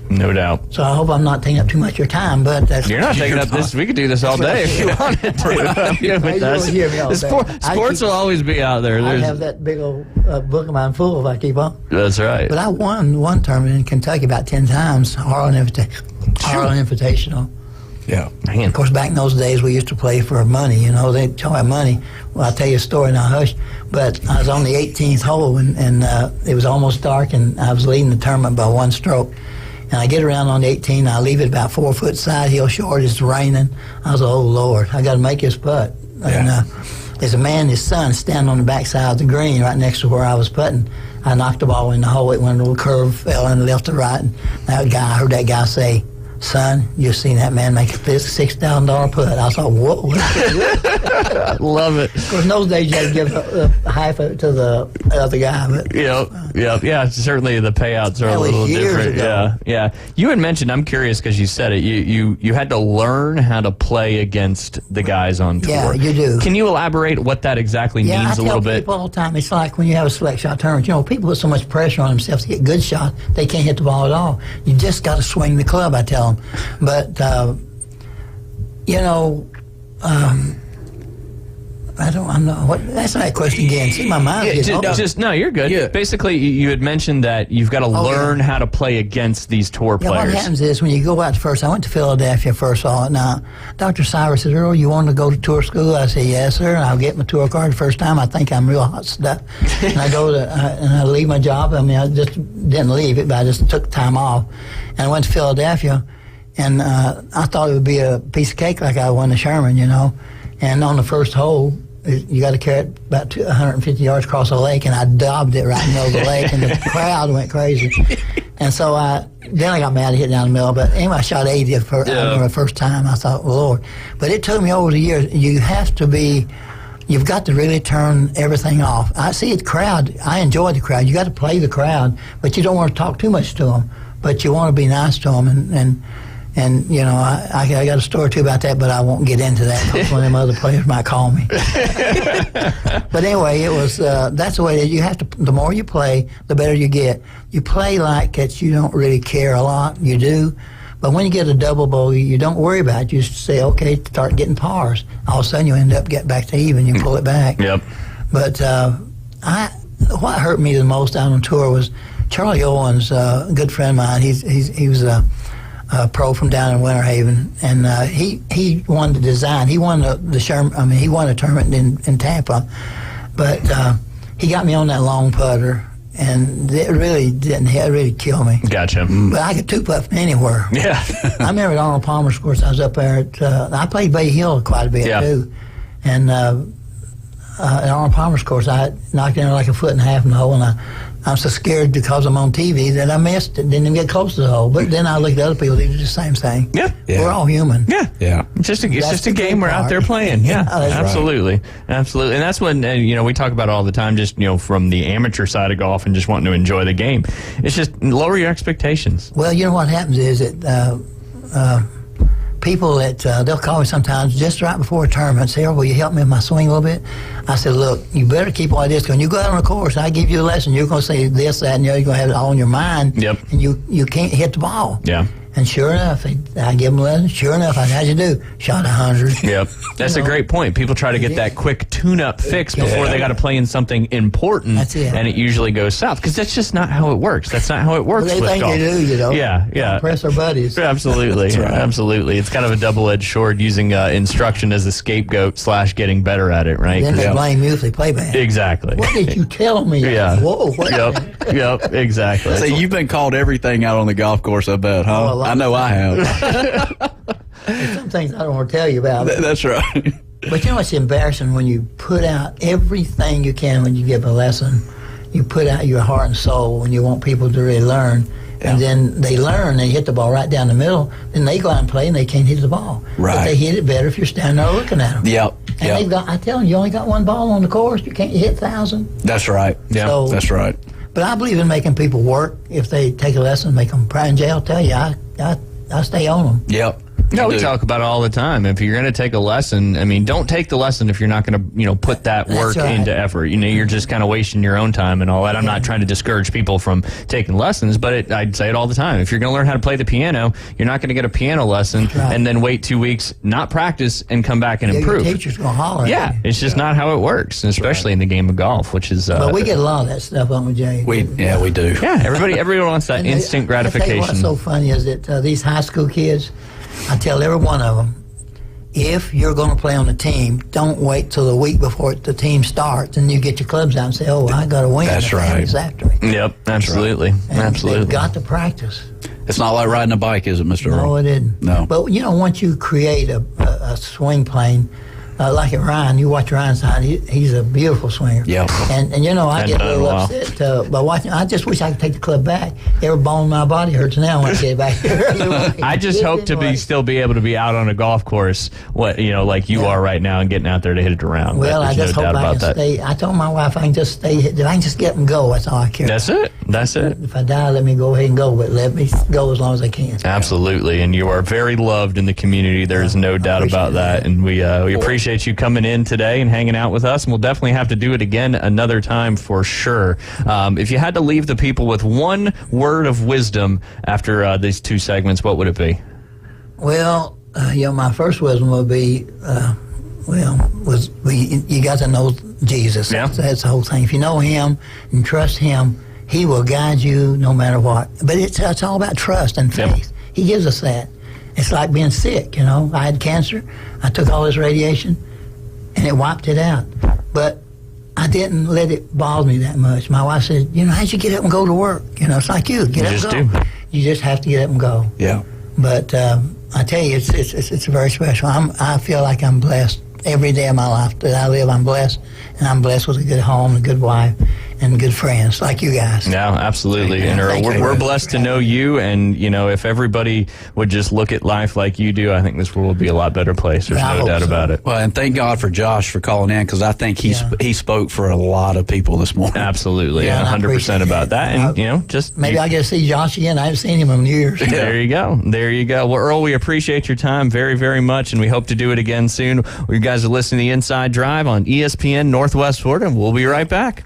No doubt. So I hope I'm not taking up too much of your time, but you're not taking up this. We could do this all day if you wanted to. Sports will always be out there. I have that big old book of mine full if I keep on. That's right. But I won one tournament in Kentucky about 10 times, Harlan Invitational. Yeah. Of course, back in those days, we used to play for money. They talk about money. Well, I'll tell you a story now, hush. But I was on the 18th hole, and it was almost dark, and I was leading the tournament by 1 stroke. And I get around on the 18, I leave it about 4 foot side hill short. It's raining. I was like, oh, Lord, I got to make this putt. Yeah. And there's a man, his son, standing on the backside of the green right next to where I was putting. I knocked the ball in the hole. It went a little curve, fell in the left to right. And I heard that guy say, son, you've seen that man make a $6,000 putt. I thought, what? I love it. Of course, in those days, you had to give half of it to the other guy. But, yeah. Certainly, the payouts are a little different. Ago. Yeah. You had mentioned. I'm curious because you said it. You had to learn how to play against the guys on tour. Yeah, you do. Can you elaborate what that exactly means a little bit? I tell people all the time. It's like when you have a select shot tournament. People put so much pressure on themselves to get good shots, they can't hit the ball at all. You just got to swing the club. I tell them. But, I'm not, that's not a question again. See, my mind is no, you're good. Yeah. Basically, you had mentioned that you've got to learn how to play against these tour players. What happens is when you go out first, I went to Philadelphia first of all. Now, Dr. Cyrus said, Earl, you want to go to tour school? I said, yes, sir. And I'll get my tour card the first time. I think I'm real hot stuff. And I go and I leave my job. I mean, I just didn't leave it, but I just took time off. And I went to Philadelphia. And I thought it would be a piece of cake like I won the Sherman, And on the first hole, you got to carry it about 150 yards across the lake, and I dobbed it right in the middle of the lake, and the crowd went crazy. And so then I got mad at hit down the middle. But anyway, I shot 80 I remember the first time. I thought, well, Lord. But it took me over the years. You've got to really turn everything off. I see the crowd. I enjoy the crowd. You got to play the crowd, but you don't want to talk too much to them. But you want to be nice to them, and I got a story too about that, but I won't get into that because one of them other players might call me. But anyway, it was that's the way that you have to. The more you play, the better you get. You play like it. You don't really care a lot. You do, but when you get a double bogey, you don't worry about it. You just say, okay, start getting pars. All of a sudden, you end up getting back to even. You pull it back. Yep. But what hurt me the most out on tour was Charlie Owens, a good friend of mine. He was a pro from down in Winter Haven, and he won the design. He won the Sherman. I mean, he won a tournament in Tampa, But he got me on that long putter, and it really didn't. It really killed me. Gotcha. But I could two-putt from anywhere. Yeah. I remember at Arnold Palmer's course, I was up there at, I played Bay Hill quite a bit, too. And at Arnold Palmer's course, I knocked in like a foot and a half in the hole, and I'm so scared because I'm on TV that I missed it, didn't even get close to the hole. But then I looked at other people, they did the same thing. Yeah. We're all human. Yeah. It's just a game we're out there playing. Yeah, absolutely. Right. Absolutely. And that's when, we talk about it all the time, just, from the amateur side of golf and just wanting to enjoy the game. It's just lower your expectations. Well, you know what happens is that people that they'll call me sometimes just right before a tournament and say, will you help me with my swing a little bit? I said, look, you better keep all this. When you go out on the course, I give you a lesson. You're going to say this, that, and the other. You're going to have it all in your mind. Yep. And you can't hit the ball. Yeah. And sure enough, I give them a lesson. Sure enough, how'd you do? Shot 100. Yep. That's a great point. People try to get that quick tune-up fix before they got to play in something important. That's it. And it usually goes south because that's just not how it works. That's not how it works Well, they with think golf. they do, Yeah. Impress their buddies. Absolutely. Right. Absolutely. It's kind of a double-edged sword using instruction as a scapegoat / getting better at it, right? Then they blame you if they play bad. Exactly. What did you tell me? Yeah. Whoa. What? Yep. Exactly. So you've been called everything out on the golf course, I bet, huh? I know I have. There's some things I don't want to tell you about. That's right. But you know what's embarrassing? When you put out everything you can when you give a lesson, you put out your heart and soul when you want people to really learn. Yeah. And then they learn, they hit the ball right down the middle, then they go out and play and they can't hit the ball. Right. But they hit it better if you're standing there looking at them. Yep. And they've got, I tell them, you only got one ball on the course, you can't hit 1,000. That's right. Yeah, so, that's right. But I believe in making people work. If they take a lesson, make them cry in jail, tell you, I stay on them. Yep. No, we talk about it all the time. If you're going to take a lesson, don't take the lesson if you're not going to, put that work into effort. You're just kind of wasting your own time and all that. I'm not trying to discourage people from taking lessons, but I'd say it all the time. If you're going to learn how to play the piano, you're not going to get a piano lesson and then wait 2 weeks, not practice, and come back and improve. Your teacher's going to holler. Yeah, it's just not how it works, especially in the game of golf, which is... but we get a lot of that stuff, don't we, Jay? We do. Yeah, everybody wants that instant gratification. I tell you what's so funny is that these high school kids... I tell every one of them, if you're going to play on the team, don't wait till the week before the team starts and you get your clubs out and say, I got to win. That's right. It's after me. Yep, absolutely. And absolutely. They've got to practice. It's not like riding a bike, is it, Mr. Earl? No, it isn't. No. But, once you create a swing plane, like at Ryan, you watch Ryan's side, he's a beautiful swinger. Yeah. And I get a little upset by watching. I just wish I could take the club back. Every bone in my body hurts now when I get it back here. I just hope to still be able to be out on a golf course, like you are right now, and getting out there to hit it around. Well, I just hope I can stay. I told my wife I can just stay. If I can just get them go, that's all I care. That's it. That's it. If I die, let me go ahead and go, but let me go as long as I can. Absolutely, and you are very loved in the community. There is no doubt about that, and we appreciate you coming in today and hanging out with us, and we'll definitely have to do it again another time for sure. If you had to leave the people with one word of wisdom after these two segments, what would it be? Well, my first wisdom would be, you got to know Jesus. Yeah. That's the whole thing. If you know Him and trust Him, He will guide you no matter what. But it's all about trust and faith. Yep. He gives us that. It's like being sick, I had cancer. I took all this radiation, and it wiped it out. But I didn't let it bother me that much. My wife said, how'd you get up and go to work? It's like you. Get up and go. You just have to get up and go. Yeah. But I tell you, it's very special. I feel like I'm blessed. Every day of my life that I live, I'm blessed. And I'm blessed with a good home, a good wife, and good friends like you guys. Yeah, absolutely. And we're blessed to know you. And, if everybody would just look at life like you do, I think this world would be a lot better place. There's no doubt about it. Well, and thank God for Josh for calling in, because I think he spoke for a lot of people this morning. Absolutely. 100% about that. And, just... Maybe I get to see Josh again. I haven't seen him in years. There you go. There you go. Well, Earl, we appreciate your time very, very much, and we hope to do it again soon. You guys are listening to The Inside Drive on ESPN Northwest Florida, and we'll be right back.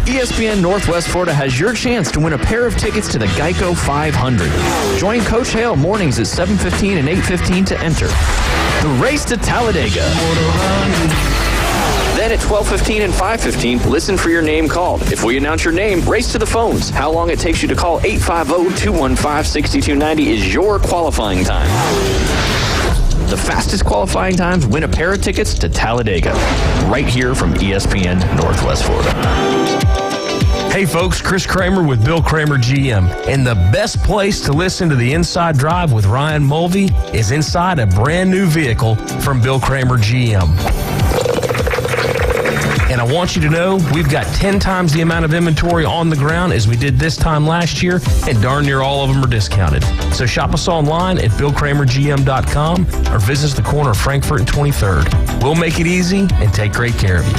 ESPN Northwest Florida has your chance to win a pair of tickets to the Geico 500. Join Coach Hale mornings at 7:15 and 8:15 to enter. The Race to Talladega. Then at 12:15 and 5:15, listen for your name called. If we announce your name, race to the phones. How long it takes you to call 850-215-6290 is your qualifying time. the fastest qualifying times win a pair of tickets to Talladega, right here from ESPN Northwest Florida. Hey folks, Chris Kramer with Bill Kramer GM. And the best place to listen to the Inside Drive with Ryan Mulvey is inside a brand new vehicle from Bill Kramer GM. And I want you to know we've got 10 times the amount of inventory on the ground as we did this time last year, and darn near all of them are discounted. So shop us online at BillKramerGM.com or visit us at the corner of Frankfurt and 23rd. We'll make it easy and take great care of you.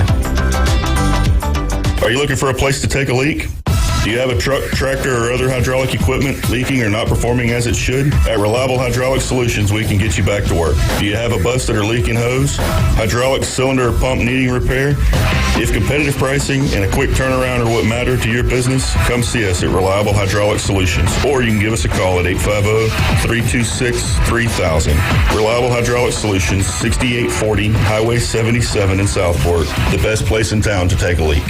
Are you looking for a place to take a leak? Do you have a truck, tractor, or other hydraulic equipment leaking or not performing as it should? At Reliable Hydraulic Solutions, we can get you back to work. Do you have a busted or leaking hose? Hydraulic cylinder or pump needing repair? If competitive pricing and a quick turnaround are what matter to your business, come see us at Reliable Hydraulic Solutions. Or you can give us a call at 850-326-3000. Reliable Hydraulic Solutions, 6840 Highway 77 in Southport. The best place in town to take a leak.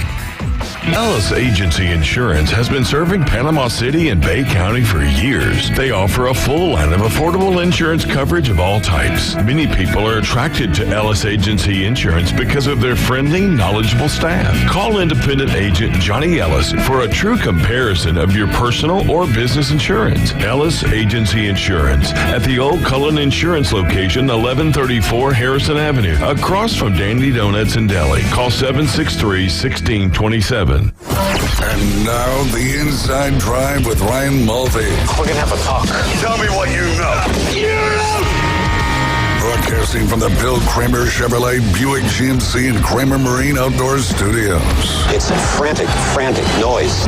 Ellis Agency Insurance has been serving Panama City and Bay County for years. They offer a full line of affordable insurance coverage of all types. Many people are attracted to Ellis Agency Insurance because of their friendly, knowledgeable staff. Call independent agent Johnny Ellis for a true comparison of your personal or business insurance. Ellis Agency Insurance at the Old Cullen Insurance location, 1134 Harrison Avenue, across from Dandy Donuts and Deli. Call 763-1627. And now the Inside Drive with Ryan Mulvey. We're going to have a talk. Tell me what you know. Broadcasting from the Bill Kramer Chevrolet Buick GMC and Kramer Marine Outdoor Studios. It's a frantic noise.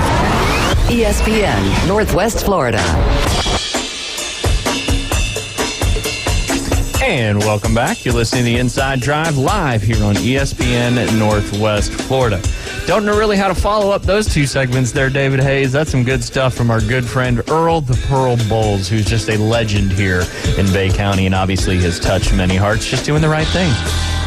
ESPN Northwest Florida. And welcome back. You're listening to the Inside Drive live here on ESPN Northwest Florida. Don't know really how to follow up those two segments there, David Hayes. That's some good stuff from our good friend Earl the Pearl Bowles, who's just a legend here in Bay County and obviously has touched many hearts just doing the right thing.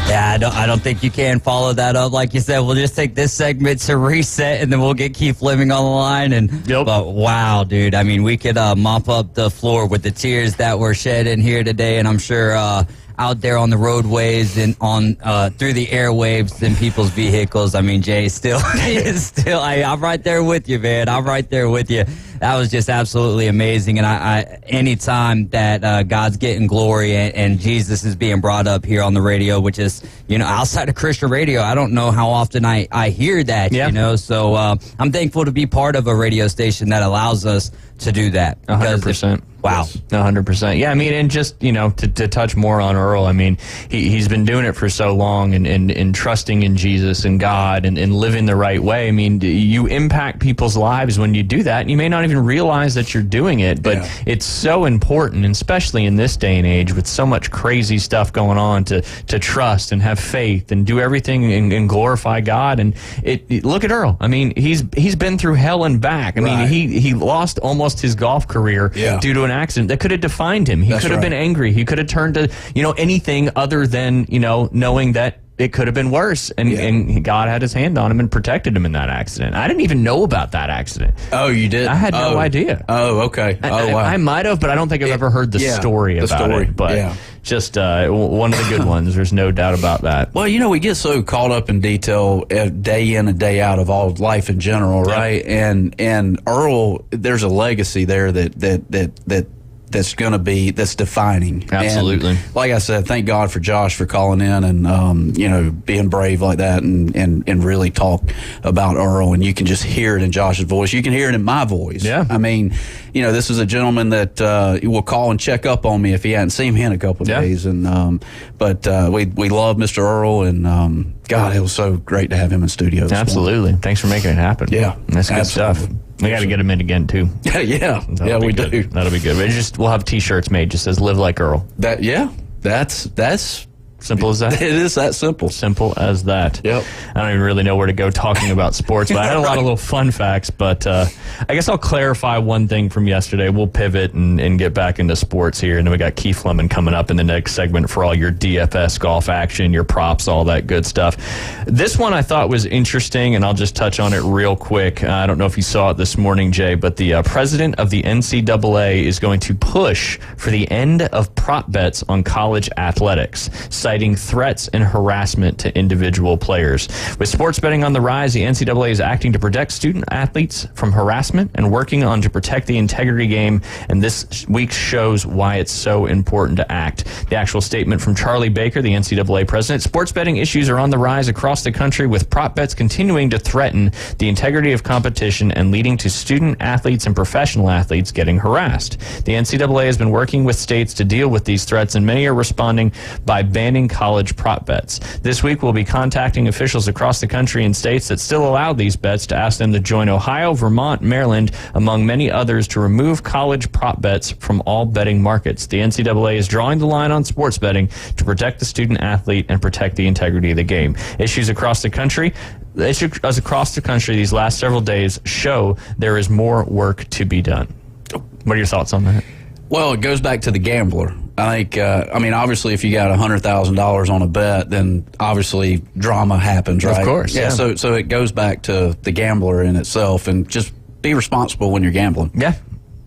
Yeah, I don't think you can follow that up. Like you said, we'll just take this segment to reset, and then we'll get Keith Fleming on the line. But wow, dude, I mean, we could mop up the floor with the tears that were shed in here today, and I'm sure out there on the roadways and on through the airwaves in people's vehicles. I mean, Jay I'm right there with you, man. I'm right there with you. That was just absolutely amazing. And I anytime that God's getting glory and Jesus is being brought up here on the radio, which is, outside of Christian radio, I don't know how often I hear that, So I'm thankful to be part of a radio station that allows us to do that. 100%. Wow. 100%. Yeah, I mean, and just, to touch more on Earl, I mean, he's been doing it for so long and trusting in Jesus and God and living the right way. I mean, you impact people's lives when you do that. And you may not even realize that you're doing it, but it's so important, and especially in this day and age with so much crazy stuff going on, to trust and have faith and do everything and glorify God. And look at Earl. I mean, he's been through hell and back. I mean, he lost almost his golf career due to an accident that could have defined him. He could have been angry. He could have turned to, anything other than, knowing that it could have been worse. And God had his hand on him and protected him in that accident. I didn't even know about that accident. Oh, you did? I had no idea. Oh, okay. Wow. I might have, but I don't think I've ever heard the story about it. But just one of the good ones. There's no doubt about that. Well, we get so caught up in detail day in and day out of all life in general, right? And Earl, there's a legacy there that's going to be, that's defining. Absolutely. And like I said, thank God for Josh for calling in and, being brave like that and really talk about Earl. And you can just hear it in Josh's voice. You can hear it in my voice. Yeah. I mean, this is a gentleman that will call and check up on me if he hadn't seen me in a couple of days. And but we love Mr. Earl, and God, it was so great to have him in studio. Absolutely. Thanks for making it happen. Yeah. That's good stuff. We got to get him in again too. Yeah, we good. do. That'll be good. We'll have T-shirts made just says "Live like Earl." That's Simple as that? It is that simple. Simple as that. Yep. I don't even really know where to go talking about sports, but I had a lot of little fun facts. But I guess I'll clarify one thing from yesterday. We'll pivot and get back into sports here. And then we got Keith Lemon coming up in the next segment for all your DFS golf action, your props, all that good stuff. This one I thought was interesting, and I'll just touch on it real quick. I don't know if you saw it this morning, Jay, but the president of the NCAA is going to push for the end of prop bets on college athletics, citing threats and harassment to individual players. With sports betting on the rise, the NCAA is acting to protect student athletes from harassment and working on to protect the integrity game, and this week shows why it's so important to act. The actual statement from Charlie Baker, the NCAA president: sports betting issues are on the rise across the country, with prop bets continuing to threaten the integrity of competition and leading to student athletes and professional athletes getting harassed. The NCAA has been working with states to deal with these threats, and many are responding by banning college prop bets. This week, we'll be contacting officials across the country in states that still allow these bets to ask them to join Ohio, Vermont, Maryland, among many others, to remove college prop bets from all betting markets. The NCAA is drawing the line on sports betting to protect the student athlete and protect the integrity of the game. Issues across the country these last several days show there is more work to be done. What are your thoughts on that? Well, it goes back to the gambler. I think, obviously, if you got $100,000 on a bet, then obviously drama happens, right? Of course. Yeah. So it goes back to the gambler in itself, and just be responsible when you're gambling. Yeah.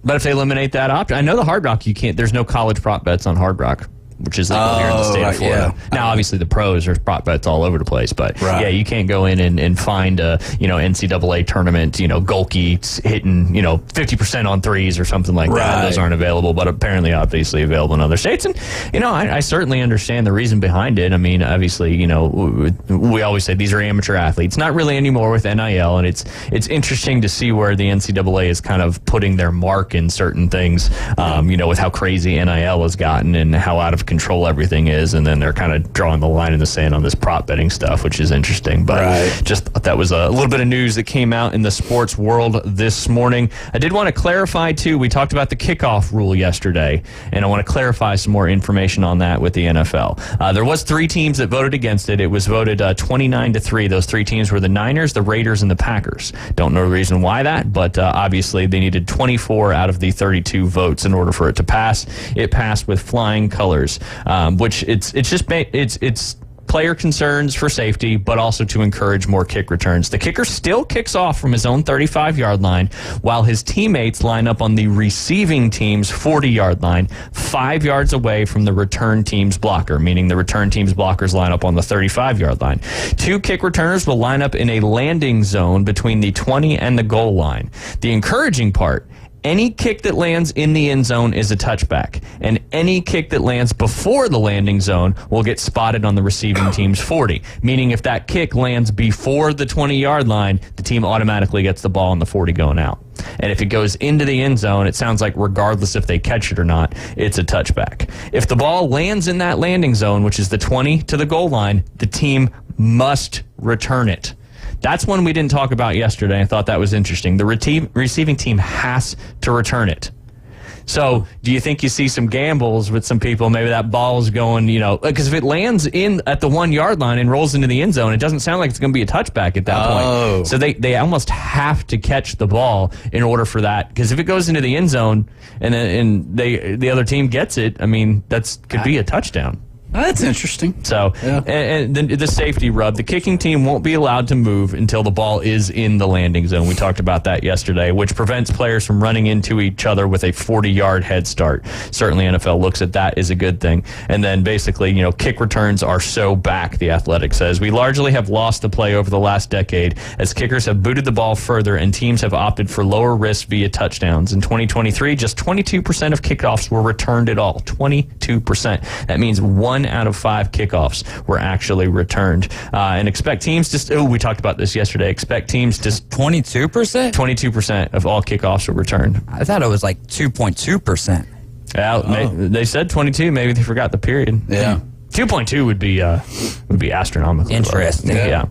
But if they eliminate that option, I know the Hard Rock, you can't, there's no college prop bets on Hard Rock, which is legal here in the state of Florida. Yeah. Now, obviously, the pros are prop bets all over the place, but yeah, you can't go in and find a NCAA tournament, Golke hitting 50% on threes or something like that. Those aren't available, but apparently, obviously, available in other states. And I certainly understand the reason behind it. I mean, obviously, we always say these are amateur athletes, not really anymore with NIL, and it's interesting to see where the NCAA is kind of putting their mark in certain things. With how crazy NIL has gotten and how out of control everything is, and then they're kind of drawing the line in the sand on this prop betting stuff, which is interesting. But just thought that was a little bit of news that came out in the sports world this morning. I did want to clarify too, we talked about the kickoff rule yesterday, and I want to clarify some more information on that with the NFL. There was 3 teams that voted against it. It was voted 29-3. Those 3 teams were the Niners, the Raiders, and the Packers. Don't know the reason why that, but obviously they needed 24 out of the 32 votes in order for it to pass. It passed with flying colors. Which it's player concerns for safety, but also to encourage more kick returns. The kicker still kicks off from his own 35-yard line, while his teammates line up on the receiving team's 40-yard line, 5 yards away from the return team's blocker, meaning the return team's blockers line up on the 35-yard line. 2 kick returners will line up in a landing zone between the 20 and the goal line. The encouraging part: any kick that lands in the end zone is a touchback, and any kick that lands before the landing zone will get spotted on the receiving team's 40, meaning if that kick lands before the 20-yard line, the team automatically gets the ball on the 40 going out. And if it goes into the end zone, it sounds like regardless if they catch it or not, it's a touchback. If the ball lands in that landing zone, which is the 20 to the goal line, the team must return it. That's one we didn't talk about yesterday. I thought that was interesting. The receiving team has to return it. So do you think you see some gambles with some people? Maybe that ball's going, because if it lands in at the 1-yard line and rolls into the end zone, it doesn't sound like it's going to be a touchback at that point. So they almost have to catch the ball in order for that. Because if it goes into the end zone and the other team gets it, I mean, could be a touchdown. That's interesting. So, and the safety rub, the kicking team won't be allowed to move until the ball is in the landing zone. We talked about that yesterday, which prevents players from running into each other with a 40-yard head start. Certainly NFL looks at that as a good thing. And then basically, kick returns are so back, the Athletic says. We largely have lost the play over the last decade as kickers have booted the ball further and teams have opted for lower risk via touchdowns. In 2023, just 22% of kickoffs were returned at all. 22%. That means 1 out of 5 kickoffs were actually returned. And expect teams to... we talked about this yesterday. Expect teams to... 22%? 22% of all kickoffs were returned. I thought it was like 2.2%. They said 22. Maybe they forgot the period. Yeah. 2.2 would be astronomical. Interesting. Yeah.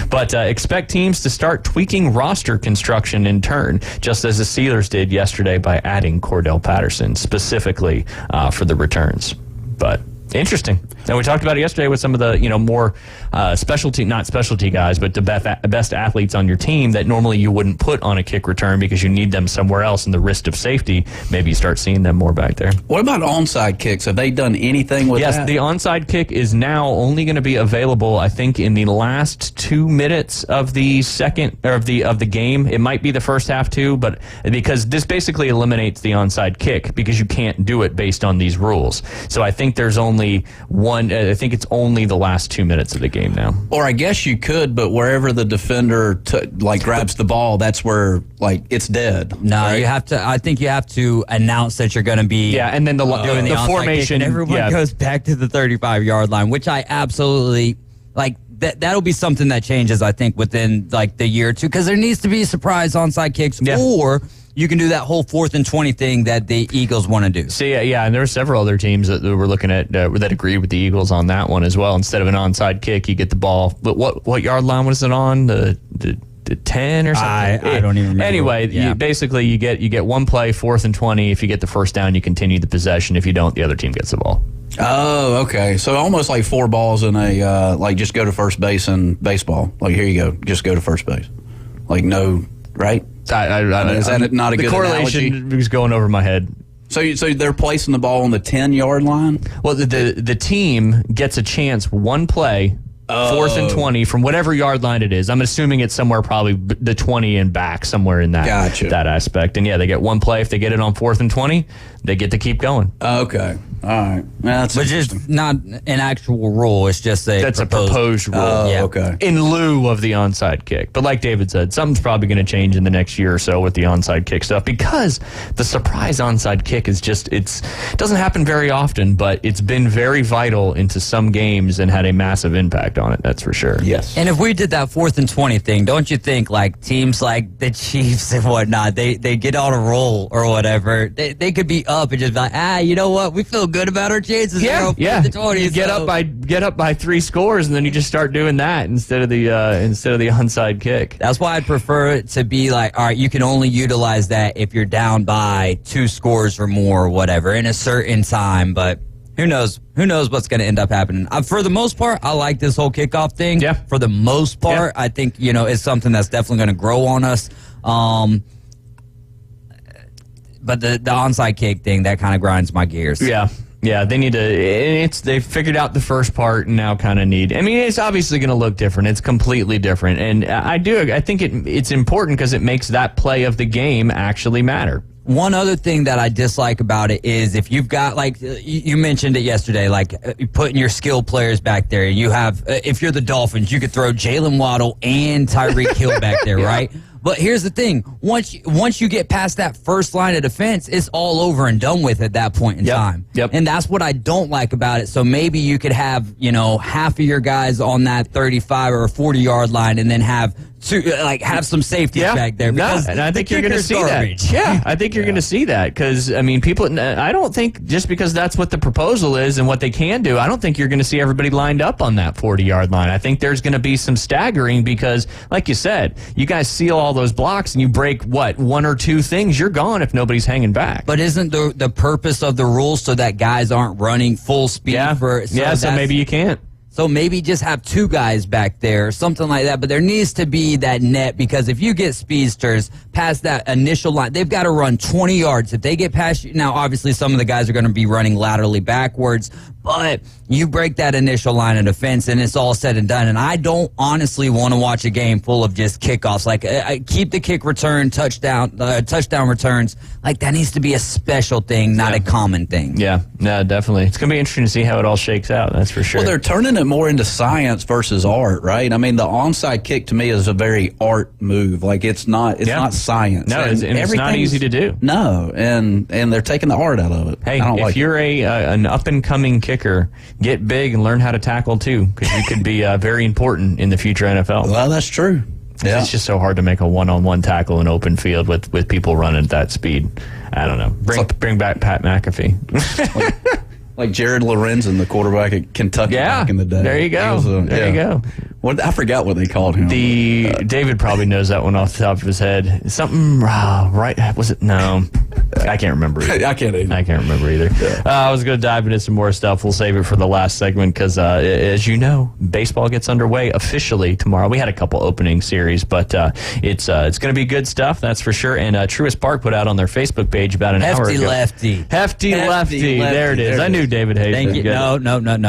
But expect teams to start tweaking roster construction in turn, just as the Steelers did yesterday by adding Cordell Patterson specifically for the returns. But Interesting. And we talked about it yesterday with some of the, more not specialty guys, but the best athletes on your team that normally you wouldn't put on a kick return because you need them somewhere else in the risk of safety. Maybe you start seeing them more back there. What about onside kicks? Have they done anything with that? Yes, the onside kick is now only going to be available, I think, in the last 2 minutes of the second or of the game. It might be the first half too, but because this basically eliminates the onside kick because you can't do it based on these rules. So I think there's only one. I think it's only the last 2 minutes of the game now. Or I guess you could, but wherever the defender grabs the ball, that's where it's dead. No, right? you have to. I think you have to announce that you're going to be. Yeah, and then doing the formation. Kick, and everyone goes back to the 35-yard line, which I absolutely like. That'll be something that changes, I think, within the year or two, because there needs to be surprise onside kicks, or you can do that whole 4th and 20 thing that the Eagles want to do. See, and there were several other teams that were looking at that agreed with the Eagles on that one as well. Instead of an onside kick, you get the ball. But what yard line was it on? The 10 or something? I don't even remember. Anyway, you get one play, 4th and 20. If you get the first down, you continue the possession. If you don't, the other team gets the ball. Oh, okay. So almost like 4 balls in a just go to first base in baseball. Here you go, just go to first base. No, right? Is that not a good correlation? Analogy? Was going over my head. So they're placing the ball on the 10-yard line? Well, the team gets a chance, one play, 4th and 20 from whatever yard line it is. I'm assuming it's somewhere probably the 20 and back, somewhere in that aspect. And they get one play. If they get it on 4th and 20, they get to keep going. Okay. All right. That's but just not an actual rule. It's just a proposed rule. Okay. In lieu of the onside kick. But like David said, something's probably going to change in the next year or so with the onside kick stuff, because the surprise onside kick is it doesn't happen very often, but it's been very vital into some games and had a massive impact on it. That's for sure. Yes. And if we did that 4th and 20 thing, don't you think teams like the Chiefs and whatnot, they get on a roll or whatever, they could be up and just be like, you know what, we feel good about our chances. Yeah. You get up by 3 scores, and then you just start doing that instead of the onside kick. That's why I'd prefer it to be all right, you can only utilize that if you're down by 2 scores or more or whatever in a certain time. But who knows what's going to end up happening. For the most part, I like this whole kickoff thing. Yeah. For the most part, I think it's something that's definitely going to grow on us. But the onside kick thing, that kind of grinds my gears. Yeah, they need to. They figured out the first part, and now kind of need. I mean, it's obviously going to look different. It's completely different, and I think it's important because it makes that play of the game actually matter. One other thing that I dislike about it is if you've got, you mentioned it yesterday, putting your skill players back there. You have, if you're the Dolphins, you could throw Jalen Waddle and Tyreek Hill back there, right? But here's the thing. Once you get past that first line of defense, it's all over and done with at that point in time. Yep. And that's what I don't like about it. So maybe you could have, half of your guys on that 35 or 40-yard line and then have some safety back there. Because and I think you're going to see that. Yeah, I think you're going to see that because, people, I don't think just because that's what the proposal is and what they can do, I don't think you're going to see everybody lined up on that 40-yard line. I think there's going to be some staggering because, like you said, you guys seal all those blocks and you break, 1 or 2 things, you're gone if nobody's hanging back. But isn't the purpose of the rules so that guys aren't running full speed? So maybe you can't. So maybe just have 2 guys back there or something like that. But there needs to be that net because if you get speedsters past that initial line, they've got to run 20 yards. If they get past you, now obviously some of the guys are going to be running laterally backwards, but you break that initial line of defense and it's all said and done. And I don't honestly want to watch a game full of just kickoffs. Keep the kick return, touchdown returns. That needs to be a special thing, not a common thing. Yeah, definitely. It's going to be interesting to see how it all shakes out. That's for sure. Well, they're turning it more into science versus art, right? I mean, the onside kick to me is a very art move. It's not science. No, it's not easy to do. No, and they're taking the art out of it. Hey, if you're an up-and-coming kicker, get big and learn how to tackle too, because you could be very important in the future NFL. Well, that's true. Yeah. It's just so hard to make a one-on-one tackle in open field with people running at that speed. I don't know. Bring back Pat McAfee. like Jared Lorenzen, the quarterback at Kentucky back in the day. There you go. There you go. I forgot what they called him. David probably knows that one off the top of his head. Something right? Was it? No. I can't remember either. I can't either. I can't remember either. Yeah. I was going to dive into some more stuff. We'll save it for the last segment because, as you know, baseball gets underway officially tomorrow. We had a couple opening series, but it's going to be good stuff, that's for sure. And Truist Park put out on their Facebook page about an hour ago. Hefty lefty. There it is. I knew David Hayes. Thank you. No.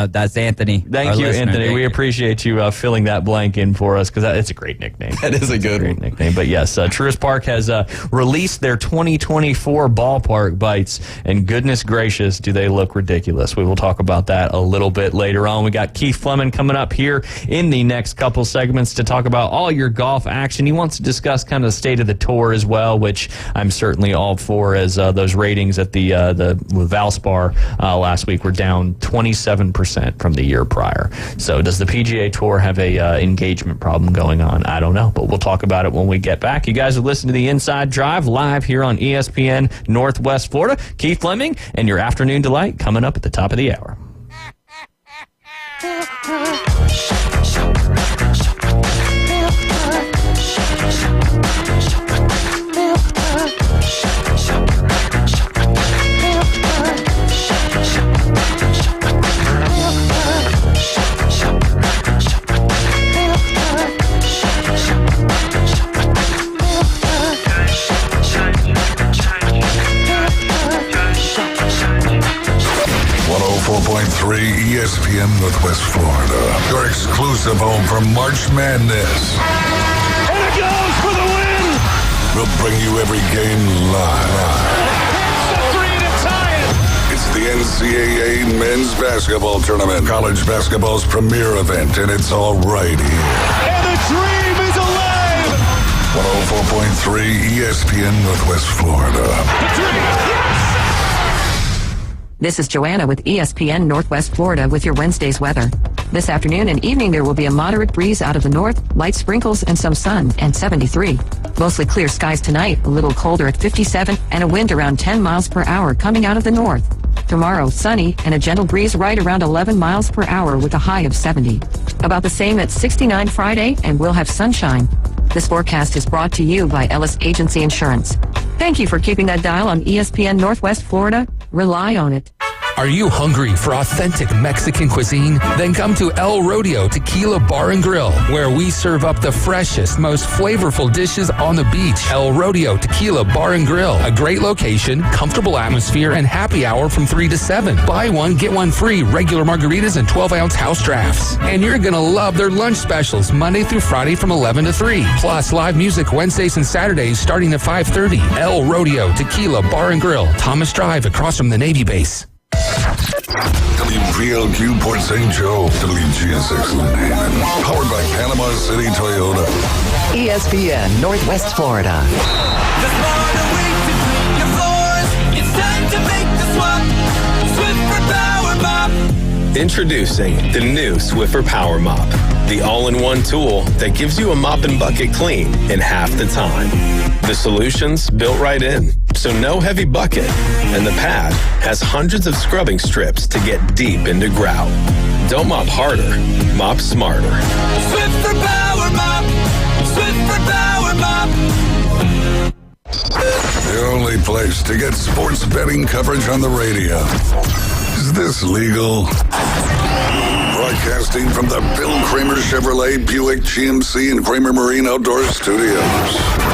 That's Anthony. Thank you, Anthony. We appreciate you filling that blank in for us because it's a great nickname. That is a good one. Nickname. But yes, Truist Park has released their 2024 ballpark bites, and goodness gracious, do they look ridiculous. We will talk about that a little bit later on. We got Keith Fleming coming up here in the next couple segments to talk about all your golf action. He wants to discuss kind of the state of the tour as well, which I'm certainly all for, as those ratings at the Valspar last week were down 27% from the year prior. So does the PGA Tour have a engagement problem going on? I don't know, but we'll talk about it when we get back. You guys are listening to the Inside Drive live here on ESPN Northwest Florida. Keith Fleming and your afternoon delight coming up at the top of the hour. ESPN Northwest Florida, your exclusive home for March Madness. And it goes for the win! We'll bring you every game live. It's the three to tie it! It's the NCAA Men's Basketball Tournament, college basketball's premier event, and it's all right here. And the dream is alive! 104.3 ESPN Northwest Florida. The dream, yes! This is Joanna with ESPN Northwest Florida with your Wednesday's weather. This afternoon and evening there will be a moderate breeze out of the north, light sprinkles and some sun, and 73. Mostly clear skies tonight, a little colder at 57, and a wind around 10 miles per hour coming out of the north. Tomorrow, sunny and a gentle breeze right around 11 miles per hour with a high of 70. About the same at 69 Friday, and we'll have sunshine. This forecast is brought to you by Ellis Agency Insurance. Thank you for keeping that dial on ESPN Northwest Florida. Rely on it. Are you hungry for authentic Mexican cuisine? Then come to El Rodeo Tequila Bar and Grill, where we serve up the freshest, most flavorful dishes on the beach. El Rodeo Tequila Bar and Grill, a great location, comfortable atmosphere, and happy hour from 3 to 7. Buy one, get one free, regular margaritas and 12-ounce house drafts. And you're going to love their lunch specials Monday through Friday from 11 to 3. Plus, live music Wednesdays and Saturdays starting at 5:30. El Rodeo Tequila Bar and Grill, Thomas Drive across from the Navy base. WPLQ Port St. Joe, WGSX Lynn, powered by Panama City Toyota. ESPN Northwest Florida. There's more than we can clean your floors. It's time to make the swap. Swiffer Power Mop. Introducing the new Swiffer Power Mop, the all-in-one tool that gives you a mop and bucket clean in half the time. The solution's built right in, so no heavy bucket, and the pad has hundreds of scrubbing strips to get deep into grout. Don't mop harder, mop smarter. Swiffer Power Mop. Swiffer Power Mop. The only place to get sports betting coverage on the radio. Is this legal? Broadcasting from the Bill Kramer Chevrolet Buick GMC and Kramer Marine Outdoor Studios.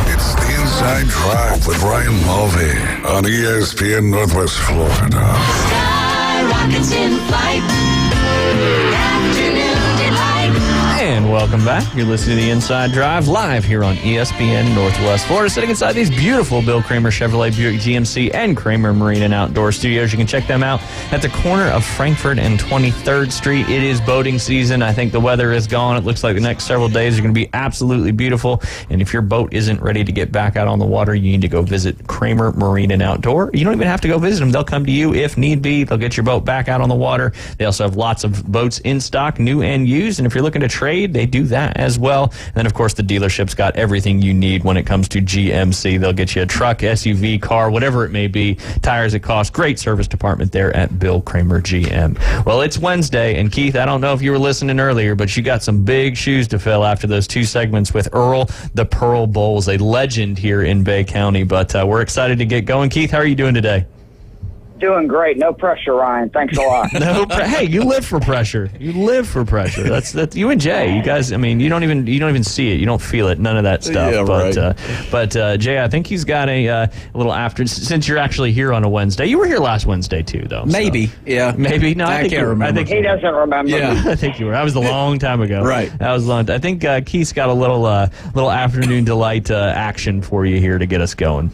It's the Inside Drive with Ryan Mulvey on ESPN Northwest Florida. Sky rockets in flight. Afternoon delight. And welcome back. You're listening to the Inside Drive live here on ESPN Northwest Florida, sitting inside these beautiful Bill Kramer Chevrolet Buick GMC and Kramer Marine and Outdoor Studios. You can check them out at the corner of Frankfurt and 23rd Street. It is boating season. I think the weather is gone. It looks like the next several days are going to be absolutely beautiful. And if your boat isn't ready to get back out on the water, you need to go visit Kramer Marine and Outdoor. You don't even have to go visit them. They'll come to you if need be. They'll get your boat back out on the water. They also have lots of boats in stock, new and used. And if you're looking to trade, they do that as well. And then, of course, the dealership's got everything you need when it comes to GMC. They'll get you a truck, SUV, car, whatever it may be, tires at cost. Great service department there at Bill Kramer GM. Well, it's Wednesday, and Keith, I don't know if you were listening earlier, but you got some big shoes to fill after those 2 segments with Earl the Pearl Bowles, a legend here in Bay County. But we're excited to get going. Keith, how are you doing today? Doing great. No pressure, Ryan. Thanks a lot. Hey, you live for pressure. You live for pressure. That's you and Jay. You guys. I mean, you don't even see it. You don't feel it. None of that stuff. Yeah, but Jay, I think he's got a little after. Since you're actually here on a Wednesday, you were here last Wednesday too, though. Maybe. So. Yeah. Maybe. No, I can't remember. I think he doesn't remember. Yeah. I think you were. That was a long time ago. Right. That was long. I think Keith's got a little afternoon delight action for you here to get us going.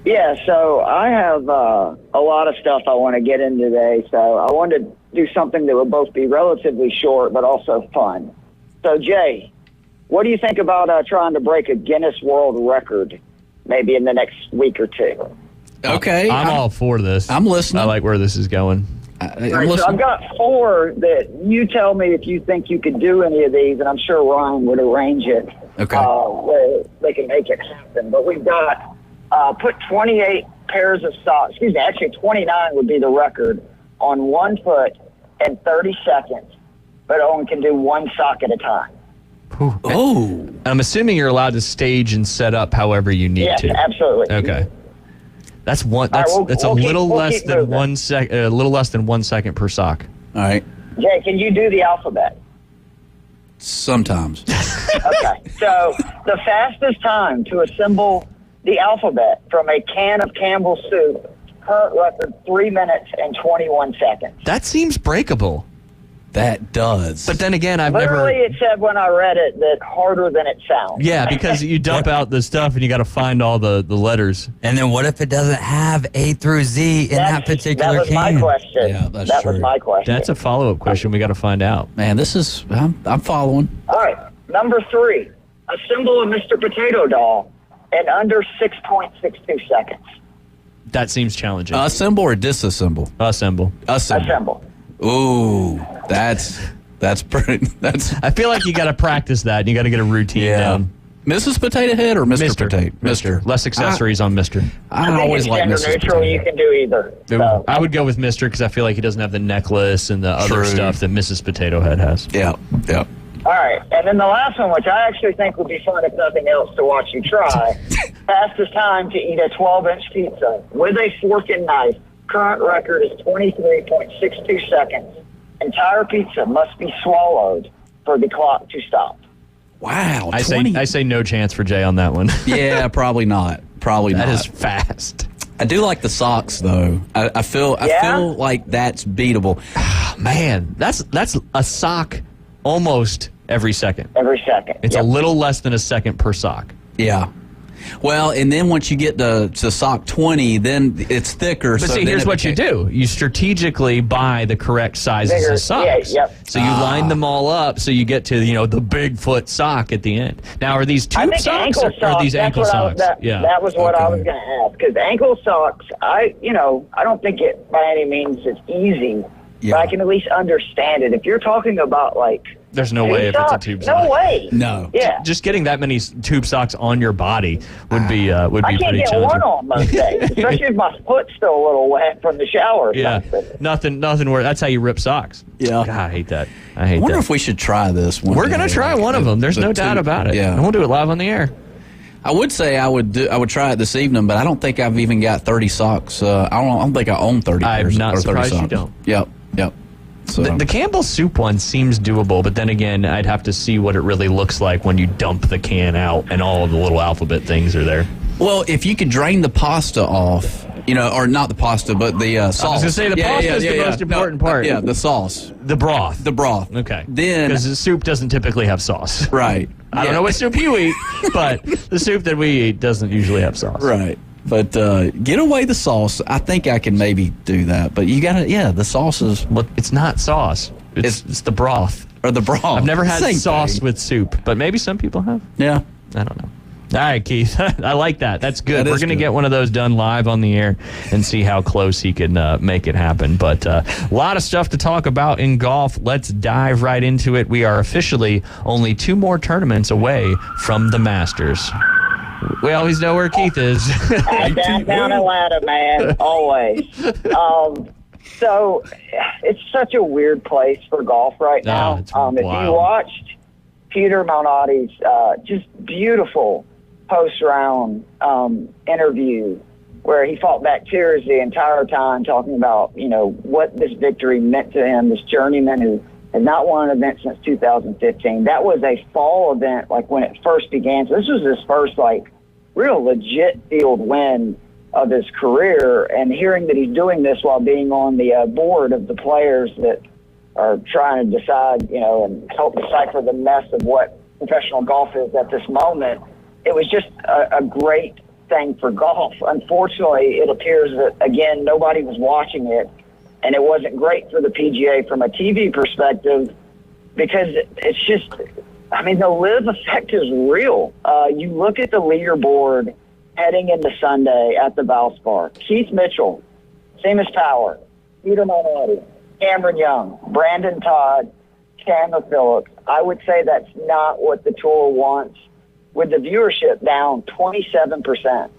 Yeah, so I have a lot of stuff I want to get in today, so I wanted to do something that would both be relatively short but also fun. So, Jay, what do you think about trying to break a Guinness World Record maybe in the next week or two? Okay. I'm all for this. I'm listening. I like where this is going. So I've got 4 that you tell me if you think you could do any of these, and I'm sure Ryan would arrange it where they can make it happen. But we've got... put 28 pairs of socks, actually 29 would be the record, on 1 foot in 30 seconds, but only can do 1 sock at a time. Oh. I'm assuming you're allowed to stage and set up however you need to. Yes, absolutely. Okay. That's one. That's a little less than 1 second. A little less than 1 second per sock. All right. Jay, can you do the alphabet? Sometimes. Okay. So the fastest time to assemble the alphabet from a can of Campbell's soup, current record 3 minutes and 21 seconds. That seems breakable. That does. But then again, Literally, it said when I read it that harder than it sounds. Yeah, because you dump out the stuff and you got to find all the letters. And then what if it doesn't have A through Z in that particular That was can? my question. Yeah, that's that true. was my question. That's a follow-up question we got to find out. Man, this is, I'm following. All right, number 3. Assemble a Mr. Potato Doll in under 6.62 seconds. That seems challenging. Assemble or disassemble? Assemble. Assemble. Ooh, that's pretty. I feel like you got to practice that. And you got to get a routine down. Mrs. Potato Head or Mr. Potato? Mr. Less accessories on Mr. I always think like it's Mrs. gender neutral. Potato. You can do either. So. I would go with Mr. because I feel like he doesn't have the necklace and the other stuff that Mrs. Potato Head has. Yeah. All right, and then the last one, which I actually think would be fun if nothing else to watch you try. Fastest time to eat a 12-inch pizza with a fork and knife. Current record is 23.62 seconds. Entire pizza must be swallowed for the clock to stop. Wow. I say no chance for Jay on that one. Yeah, probably not. Probably not. That is fast. I do like the socks though. I feel like that's beatable. Man, that's a sock almost every second. Every second. It's a little less than a second per sock. Yeah. Well, and then once you get to sock 20, then it's thicker. But see, here's what you do. You strategically buy the correct sizes of socks. Yeah, So you line them all up so you get to, the Bigfoot sock at the end. Now, are these tube socks or are these ankle socks? That was what I was going to ask. Because ankle socks, I don't think it by any means is easy. Yeah. But I can at least understand it. If you're talking about there's no way if it's a tube sock. No way. No. Yeah. Just getting that many tube socks on your body would be I pretty can't get challenging. one on most days, especially if my foot's still a little wet from the shower. Yeah. Nothing worse. That's how you rip socks. Yeah. God, I hate that. I wonder if we should try this one. We're going to try one of them. There's no doubt about it. Yeah. And we'll do it live on the air. I would say I would try it this evening, but I don't think I've even got 30 socks. I don't think I own 30 pairs I'm not or 30 surprised socks. you don't. Yep. So. The Campbell soup one seems doable, but then again, I'd have to see what it really looks like when you dump the can out and all of the little alphabet things are there. Well, if you could drain the pasta off, or not the pasta, but the sauce. I was going to say the pasta is the most important part. Yeah, the sauce. The broth. The broth. Okay. Then because the soup doesn't typically have sauce. Right. I don't know what soup you eat, but the soup that we eat doesn't usually have sauce. Right. But get away the sauce. I think I can maybe do that. But you got to, the sauce is... Well, it's not sauce. It's the broth. Or the broth. I've never had Same sauce thing. with soup, but maybe some people have. Yeah. I don't know. All right, Keith. I like that. That's good. We're going to get one of those done live on the air and see how close he can make it happen. But a lot of stuff to talk about in golf. Let's dive right into it. We are officially only 2 more tournaments away from the Masters. We always know where Keith is. Downtown Atlanta, man. Always. So it's such a weird place for golf right now. If you watched Peter Malnati's just beautiful post-round interview where he fought back tears the entire time talking about, what this victory meant to him, this journeyman who has not won an event since 2015. That was a fall event, like when it first began. So this was his first, real legit field win of his career, and hearing that he's doing this while being on the board of the players that are trying to decide, and help decipher the mess of what professional golf is at this moment, it was just a great thing for golf. Unfortunately, it appears that, again, nobody was watching it, and it wasn't great for the PGA from a TV perspective because it's just, the live effect is real. You look at the leaderboard heading into Sunday at the Valspar. Keith Mitchell, Seamus Power, Peter Malnati, Cameron Young, Brandon Todd, Chandler Phillips. I would say that's not what the tour wants, with the viewership down 27%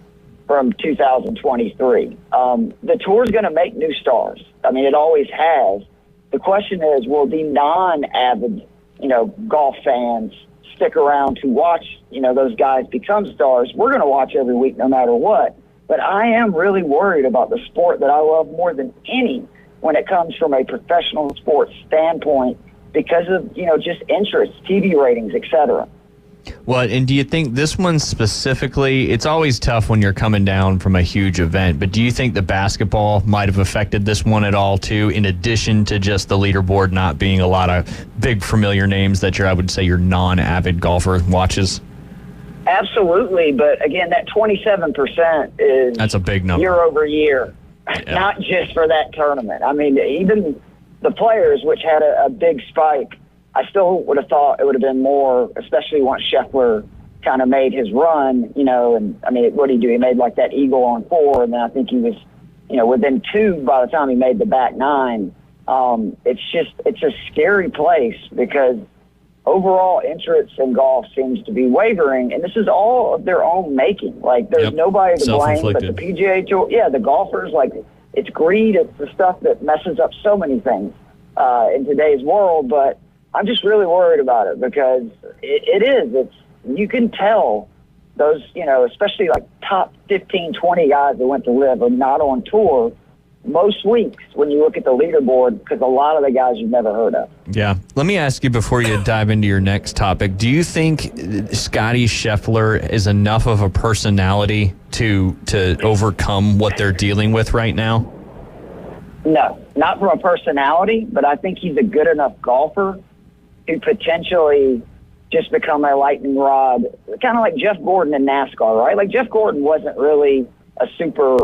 from 2023. The tour's going to make new stars. It always has. The question is, will the non-avid, golf fans stick around to watch, those guys become stars? We're going to watch every week no matter what. But I am really worried about the sport that I love more than any when it comes from a professional sports standpoint because of, just interest, TV ratings, etc. Well, and do you think this one specifically, it's always tough when you're coming down from a huge event, but do you think the basketball might have affected this one at all too, in addition to just the leaderboard not being a lot of big familiar names that I would say your non-avid golfer watches? Absolutely, but again, that 27% is... That's a big number. Year over year, not just for that tournament. Even the players, which had a big spike, I still would have thought it would have been more, especially once Scheffler kind of made his run, what did he do? He made that eagle on 4, and then I think he was, within 2 by the time he made the back 9. It's a scary place because overall interest in golf seems to be wavering, and this is all of their own making. There's nobody to blame but the PGA Tour. Yeah, the golfers, it's greed. It's the stuff that messes up so many things in today's world, but I'm just really worried about it because you can tell those, especially top 15, 20 guys that went to live are not on tour most weeks when you look at the leaderboard because a lot of the guys you've never heard of. Yeah. Let me ask you before you dive into your next topic, do you think Scottie Scheffler is enough of a personality to overcome what they're dealing with right now? No, not from a personality, but I think he's a good enough golfer to potentially just become a lightning rod, kind of like Jeff Gordon in NASCAR, right? Jeff Gordon wasn't really a super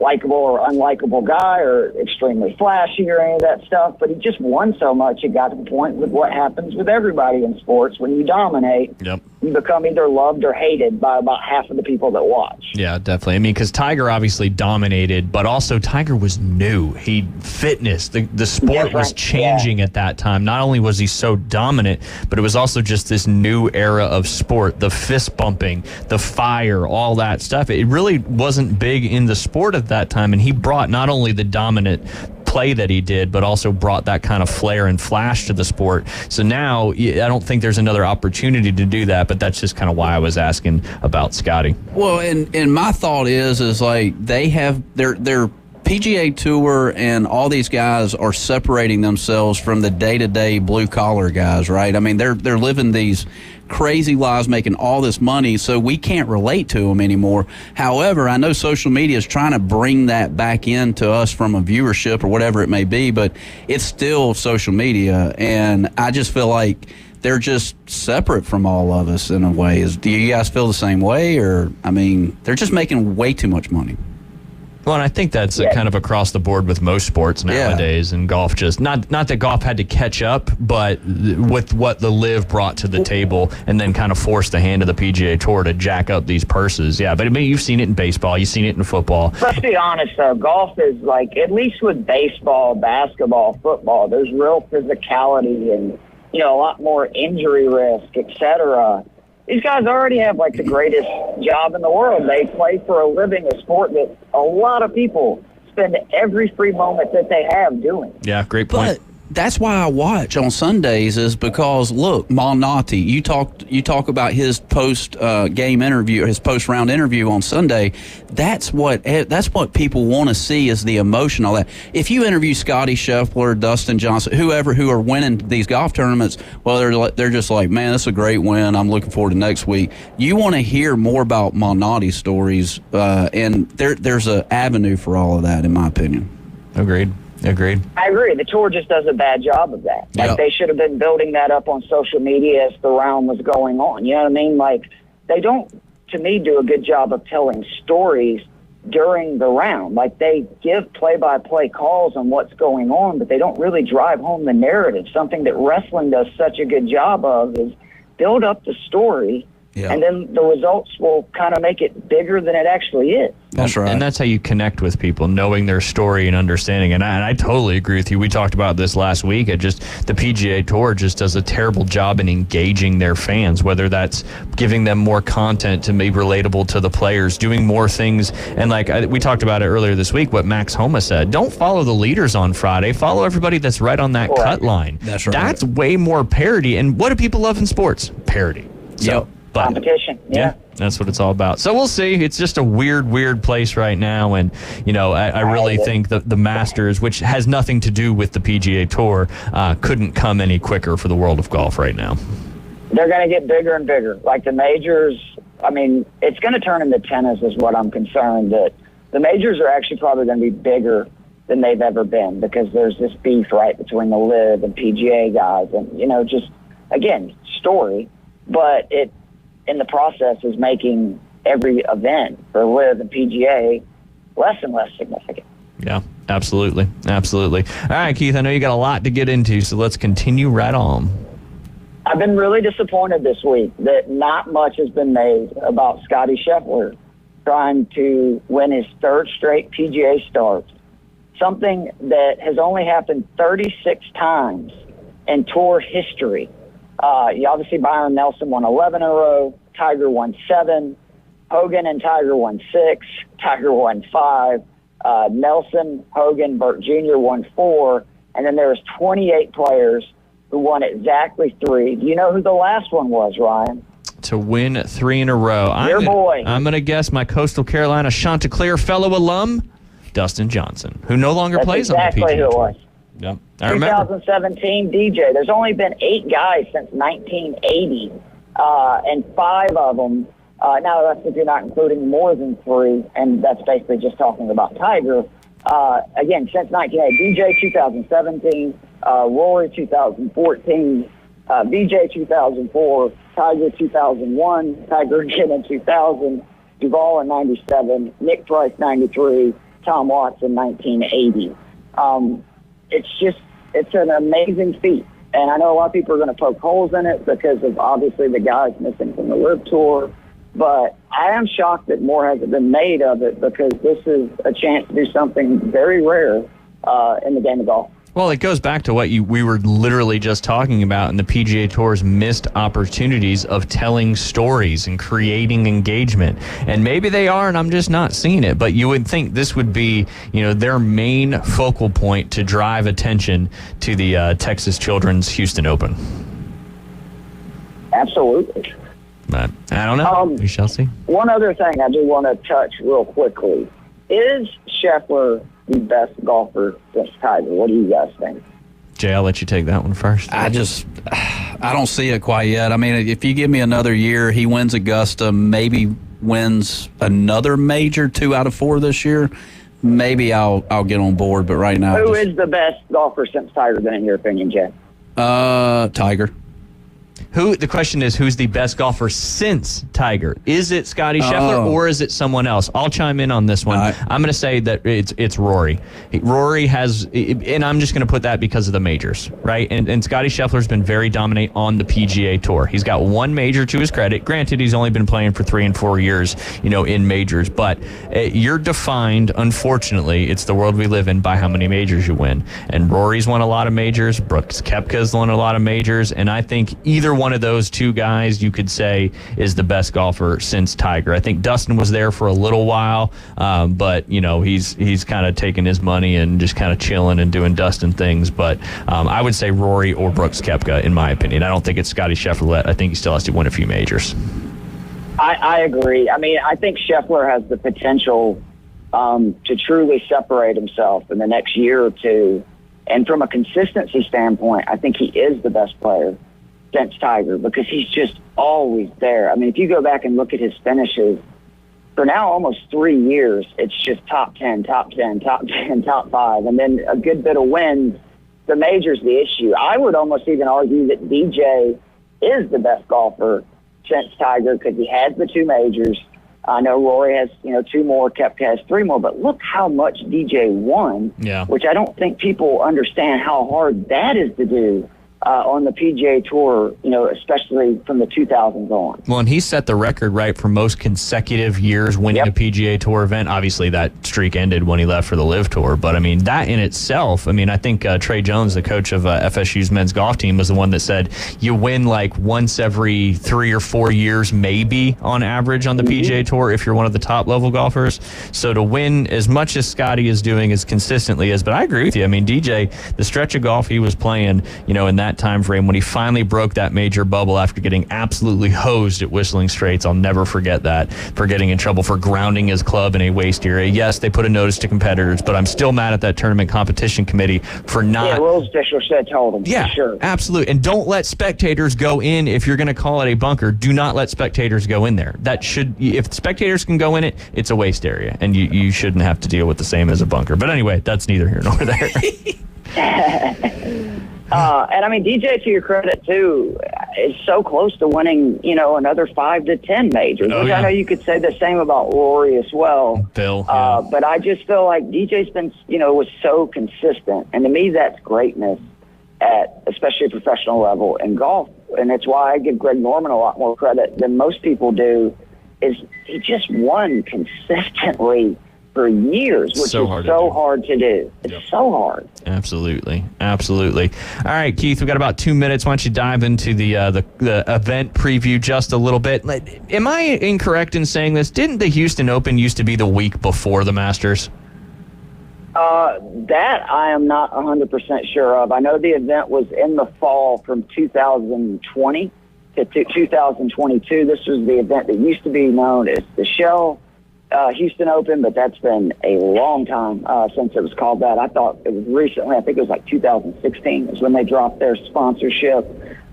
likable or unlikable guy or extremely flashy or any of that stuff, but he just won so much it got to the point with what happens with everybody in sports. When you dominate, you become either loved or hated by about half of the people that watch. Yeah, definitely. Because Tiger obviously dominated, but also Tiger was new. The sport was changing at that time. Not only was he so dominant, but it was also just this new era of sport, the fist bumping, the fire, all that stuff. It really wasn't big in the sport at that time, and he brought not only the dominant play that he did, but also brought that kind of flair and flash to the sport. So now I don't think there's another opportunity to do that, but that's just kind of why I was asking about Scottie. Well, and my thought is they have their PGA Tour and all these guys are separating themselves from the day-to-day blue-collar guys, right? They're living these crazy lives, making all this money, so we can't relate to them anymore. However, I know social media is trying to bring that back into us from a viewership or whatever it may be, but it's still social media, and I just feel like they're just separate from all of us in a way. Do you guys feel the same way? Or, they're just making way too much money. Well, and I think that's kind of across the board with most sports nowadays, and golf just not that golf had to catch up, but with what the LIV brought to the table, and then kind of forced the hand of the PGA Tour to jack up these purses. Yeah, but I mean, you've seen it in baseball, you've seen it in football. Let's be honest, though, golf is like, at least with baseball, basketball, football, there's real physicality and a lot more injury risk, etc. These guys already have, like, the greatest job in the world. They play for a living, a sport that a lot of people spend every free moment that they have doing. Yeah, great point. But that's why I watch on Sundays, is because, look, Malnati, you talk about his post-game interview, his post-round interview on Sunday. That's what people want to see, is the emotion, all that. If you interview Scotty Scheffler, Dustin Johnson, whoever who are winning these golf tournaments, well, they're just like, man, that's a great win. I'm looking forward to next week. You want to hear more about Malnati's stories, and there's an avenue for all of that, in my opinion. Agreed. I agree. The Tour just does a bad job of that. Like, they should have been building that up on social media as the round was going on. You know what I mean? Like, they don't, to me, do a good job of telling stories during the round. Like, they give play-by-play calls on what's going on, but they don't really drive home the narrative. Something that wrestling does such a good job of is build up the story, and then the results will kind of make it bigger than it actually is. That's right. And that's how you connect with people, knowing their story and understanding. And I totally agree with you. We talked about this last week. The PGA Tour just does a terrible job in engaging their fans, whether that's giving them more content to be relatable to the players, doing more things. And we talked about it earlier this week, what Max Homa said. Don't follow the leaders on Friday. Follow everybody that's right on that cut line. That's right. That's way more parity. And what do people love in sports? Parity. So, competition. Yeah. That's what it's all about. So we'll see. It's just a weird place right now. And, I really think the Masters, which has nothing to do with the PGA Tour, couldn't come any quicker for the world of golf right now. They're going to get bigger and bigger. Like the majors, I mean, it's going to turn into tennis is what I'm concerned. That the majors are actually probably going to be bigger than they've ever been, because there's this beef, right, between the LIV and PGA guys. And, just, again, story. But it, in the process, is making every event for LIV and PGA less and less significant. Yeah, absolutely. All right, Keith, I know you got a lot to get into, so let's continue right on. I've been really disappointed this week that not much has been made about Scotty Scheffler trying to win his third straight PGA start, something that has only happened 36 times in Tour history. Obviously, Byron Nelson won 11 in a row. Tiger won 7. Hogan and Tiger won 6. Tiger won 5. Nelson, Hogan, Burt Jr. won 4. And then there was 28 players who won exactly 3. Do you know who the last one was, Ryan? To win 3 in a row. Your boy. I'm going to guess my Coastal Carolina Chanticleer fellow alum, Dustin Johnson, who no longer plays on the PGA. Exactly who it was. Yep. I remember. 2017 DJ. There's only been 8 guys since 1980, and 5 of them. Now that's if you're not including more than 3, and that's basically just talking about Tiger. Again, since 1980, DJ 2017, Rory 2014, VJ 2004, Tiger 2001, Tiger again in 2000, Duval in 97, Nick Price 93, Tom Watson 1980. It's an amazing feat. And I know a lot of people are going to poke holes in it because of obviously the guys missing from the LIV Tour. But I am shocked that more hasn't been made of it, because this is a chance to do something very rare in the game of golf. Well, it goes back to what we were literally just talking about in the PGA Tour's missed opportunities of telling stories and creating engagement. And maybe they are, and I'm just not seeing it. But you would think this would be, their main focal point to drive attention to the Texas Children's Houston Open. Absolutely. But I don't know. We shall see. One other thing I do want to touch real quickly. Is Scheffler the best golfer since Tiger? What do you guys think? Jay, I'll let you take that one first. I don't see it quite yet. I mean, if you give me another year, he wins Augusta, maybe wins another major 2 out of 4 this year, maybe I'll get on board. But right now, who is the best golfer since Tiger, then, in your opinion, Jay? Tiger. The question is, who's the best golfer since Tiger? Is it Scotty Scheffler or is it someone else? I'll chime in on this one. I'm going to say that it's Rory. Rory has, and I'm just going to put that because of the majors, right? And Scotty Scheffler's been very dominant on the PGA Tour. He's got one major to his credit. Granted, he's only been playing for 3 and 4 years, in majors. But you're defined, unfortunately, it's the world we live in, by how many majors you win. And Rory's won a lot of majors. Brooks Koepka's won a lot of majors. And I think either one of those two guys, you could say, is the best golfer since Tiger. I think Dustin was there for a little while, but he's kind of taking his money and just kind of chilling and doing Dustin things. But I would say Rory or Brooks Koepka, in my opinion. I don't think it's Scotty Scheffler. I think he still has to win a few majors. I agree. I mean, I think Scheffler has the potential to truly separate himself in the next year or two. And from a consistency standpoint, I think he is the best player since Tiger, because he's just always there. I mean, if you go back and look at his finishes, for now almost 3 years, it's just top 10, top 10, top 10, top 5, and then a good bit of wins. The major's the issue. I would almost even argue that DJ is the best golfer since Tiger, because he has the 2 majors. I know Rory has, 2 more, Koepka has 3 more, but look how much DJ won, which I don't think people understand how hard that is to do on the PGA Tour, especially from the 2000s on. Well, and he set the record, right, for most consecutive years winning a PGA Tour event. Obviously, that streak ended when he left for the LIV Tour. But, I mean, that in itself, I think Trey Jones, the coach of FSU's men's golf team, was the one that said you win like once every 3 or 4 years, maybe, on average on the PGA Tour if you're one of the top-level golfers. So to win as much as Scotty is doing as consistently as, but I agree with you. I mean, DJ, the stretch of golf he was playing, in that time frame when he finally broke that major bubble after getting absolutely hosed at Whistling Straits. I'll never forget that, for getting in trouble for grounding his club in a waste area. Yes, they put a notice to competitors, but I'm still mad at that tournament competition committee for not... Yeah, rules official said told him. Yeah, sure. Absolutely. And don't let spectators go in. If you're going to call it a bunker, do not let spectators go in there. That should... If spectators can go in it, it's a waste area, and you shouldn't have to deal with the same as a bunker. But anyway, that's neither here nor there. And I mean, DJ, to your credit too, is so close to winning, another 5 to 10 majors. Which I know you could say the same about Rory as well. Bill. But I just feel like DJ's been, was so consistent, and to me, that's greatness at especially a professional level in golf. And it's why I give Greg Norman a lot more credit than most people do. Is he just won consistently for years, which is so hard to do. It's so hard. Absolutely. All right, Keith, we've got about 2 minutes. Why don't you dive into the event preview just a little bit? Am I incorrect in saying this? Didn't the Houston Open used to be the week before the Masters? That I am not 100% sure of. I know the event was in the fall from 2020 to 2022. This was the event that used to be known as the Shell Houston Open, but that's been a long time since it was called that. I thought it was recently. I think it was like 2016 is when they dropped their sponsorship.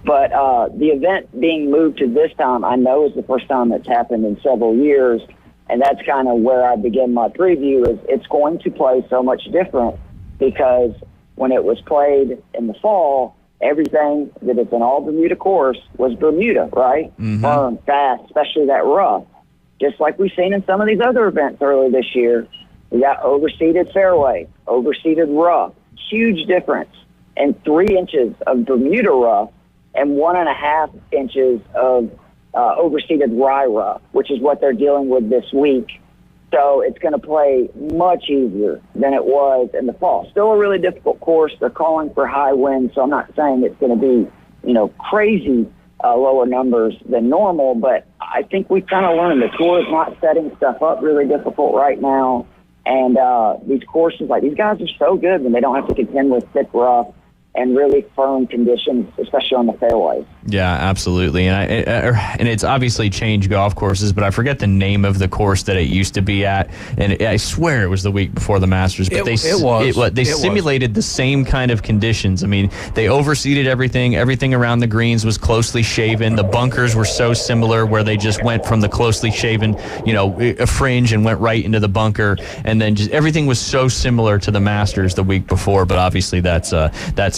But the event being moved to this time, I know is the first time that's happened in several years, and that's kind of where I begin my preview. Is it's going to play so much different, because when it was played in the fall, everything that is an all Bermuda course was Bermuda, right? Firm, fast, especially that rough. Just like we've seen in some of these other events earlier this year, we got overseeded fairway, overseeded rough. Huge difference in 3 inches of Bermuda rough and 1.5 inches of overseeded rye rough, which is what they're dealing with this week. So it's going to play much easier than it was in the fall. Still a really difficult course. They're calling for high winds, so I'm not saying it's going to be, crazy lower numbers than normal, but I think we've kind of learned the tour is not setting stuff up really difficult right now. And these courses, these guys are so good when they don't have to contend with thick rough and really firm conditions, especially on the fairways. Yeah, absolutely. And it's obviously changed golf courses, but I forget the name of the course that it used to be at. And I swear it was the week before the Masters. But they simulated the same kind of conditions. I mean, they overseeded everything. Everything around the greens was closely shaven. The bunkers were so similar, where they just went from the closely shaven, a fringe and went right into the bunker. And then just everything was so similar to the Masters the week before. But obviously that's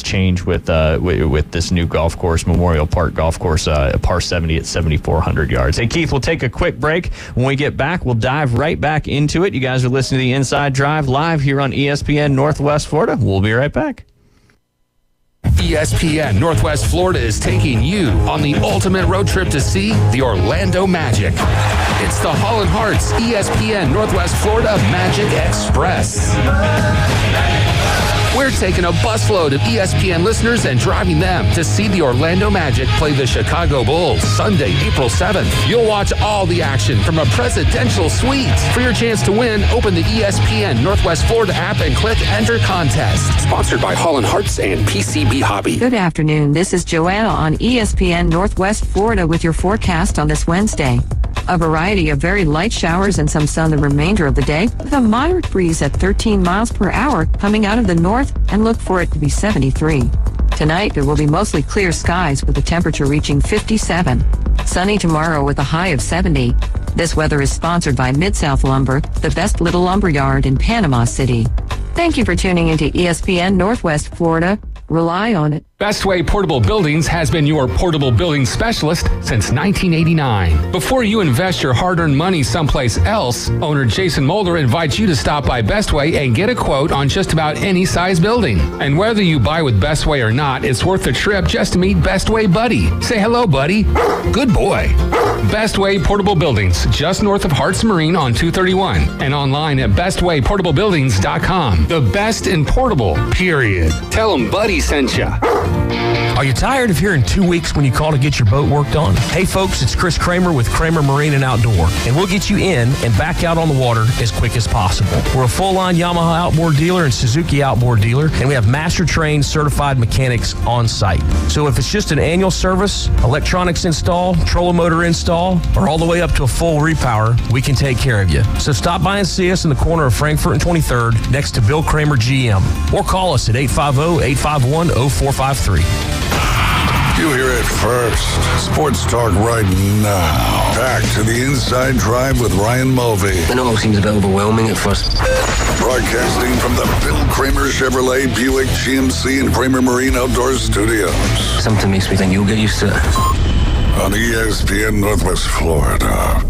change with this new golf course, Memorial Park Golf Course, par 70 at 7,400 yards. Hey, Keith, we'll take a quick break. When we get back, we'll dive right back into it. You guys are listening to the Inside Drive live here on ESPN Northwest Florida. We'll be right back. ESPN Northwest Florida is taking you on the ultimate road trip to see the Orlando Magic. It's the Holland Hearts ESPN Northwest Florida Magic Express. We're taking a busload of ESPN listeners and driving them to see the Orlando Magic play the Chicago Bulls Sunday, April 7th. You'll watch all the action from a presidential suite. For your chance to win, open the ESPN Northwest Florida app and click Enter Contest. Sponsored by Holland Hearts and PCB Hobby. Good afternoon. This is Joanna on ESPN Northwest Florida with your forecast on this Wednesday. A variety of very light showers and some sun the remainder of the day, with a moderate breeze at 13 miles per hour coming out of the north, and look for it to be 73. Tonight, there will be mostly clear skies with the temperature reaching 57. Sunny tomorrow with a high of 70. This weather is sponsored by Mid-South Lumber, the best little lumber yard in Panama City. Thank you for tuning into ESPN Northwest Florida. Rely on it. Bestway Portable Buildings has been your portable building specialist since 1989. Before you invest your hard-earned money someplace else, owner Jason Mulder invites you to stop by Bestway and get a quote on just about any size building. And whether you buy with Bestway or not, it's worth the trip just to meet Bestway Buddy. Say hello, buddy. Good boy. Bestway Portable Buildings, just north of Harts Marine on 231, and online at bestwayportablebuildings.com. The best in portable, period. Tell them Buddy sent ya. Are you tired of hearing 2 weeks when you call to get your boat worked on? Hey folks, it's Chris Kramer with Kramer Marine and Outdoor, and we'll get you in and back out on the water as quick as possible. We're a full-line Yamaha outboard dealer and Suzuki outboard dealer, and we have master-trained certified mechanics on site. So if it's just an annual service, electronics install, trolling motor install, or all the way up to a full repower, we can take care of you. So stop by and see us in the corner of Frankfurt and 23rd next to Bill Kramer GM, or call us at 850-851-0453. You hear it first. Sports talk right now. Back to the Inside Drive with Ryan Mulvey. I know it seems a bit overwhelming at first. Broadcasting from the Bill Kramer Chevrolet Buick GMC and Kramer Marine Outdoor Studios. Something makes me think you'll get used to it. On ESPN Northwest Florida.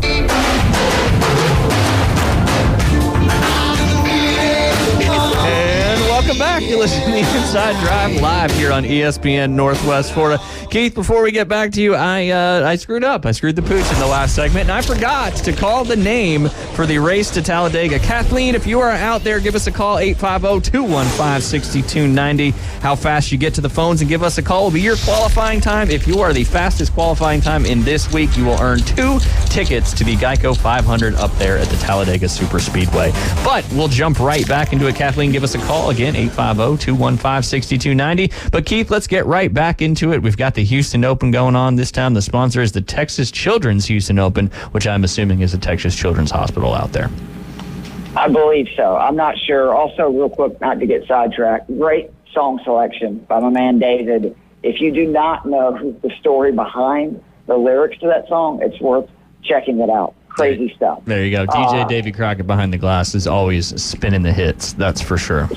Welcome back. You're listening to the Inside Drive live here on ESPN Northwest Florida. Keith, before we get back to you, I screwed up. I screwed the pooch in the last segment, and I forgot to call the name for the race to Talladega. Kathleen, if you are out there, give us a call, 850-215-6290. How fast you get to the phones and give us a call will be your qualifying time. If you are the fastest qualifying time in this week, you will earn 2 tickets to the Geico 500 up there at the Talladega Super Speedway. But we'll jump right back into it. Kathleen, give us a call again, 850-215-6290. But Keith, let's get right back into it. We've got the Houston Open going on. This time the sponsor is the Texas Children's Houston Open, which I'm assuming is the Texas Children's Hospital out there. I believe so. I'm not sure. Also, real quick, not to get sidetracked, great song selection by my man David. If you do not know the story behind the lyrics to that song, it's worth checking it out. Crazy stuff. There you go. DJ Davy Crockett behind the glass is always spinning the hits. That's for sure.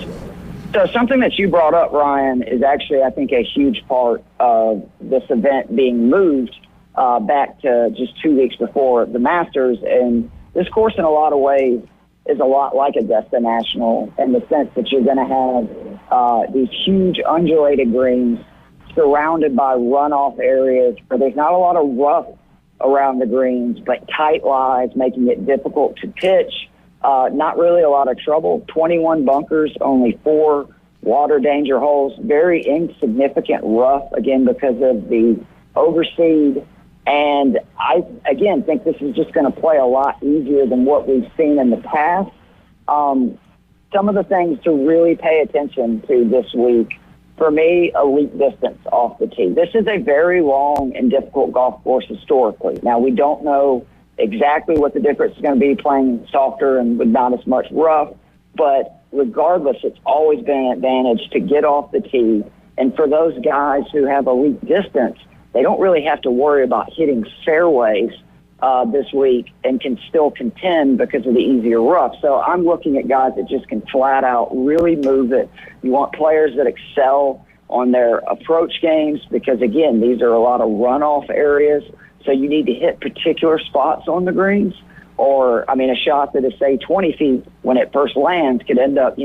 So something that you brought up, Ryan, is actually, I think, a huge part of this event being moved back to just 2 weeks before the Masters. And this course, in a lot of ways, is a lot like Augusta National in the sense that you're going to have these huge undulated greens surrounded by runoff areas where there's not a lot of rough around the greens, but tight lies, making it difficult to pitch. Not really a lot of trouble. 21 bunkers, only 4 water danger holes. Very insignificant rough, again, because of the overseed. And I, again, think this is just going to play a lot easier than what we've seen in the past. Some of the things to really pay attention to this week, for me, elite distance off the tee. This is a very long and difficult golf course historically. Now, we don't know exactly what the difference is going to be playing softer and with not as much rough, but regardless, it's always been an advantage to get off the tee. And for those guys who have elite distance, they don't really have to worry about hitting fairways this week and can still contend because of the easier rough. So I'm looking at guys that just can flat out really move it. You want players that excel on their approach games because, again, these are a lot of runoff areas. So you need to hit particular spots on the greens. Or, I mean, a shot that is, say, 20 feet when it first lands could end up,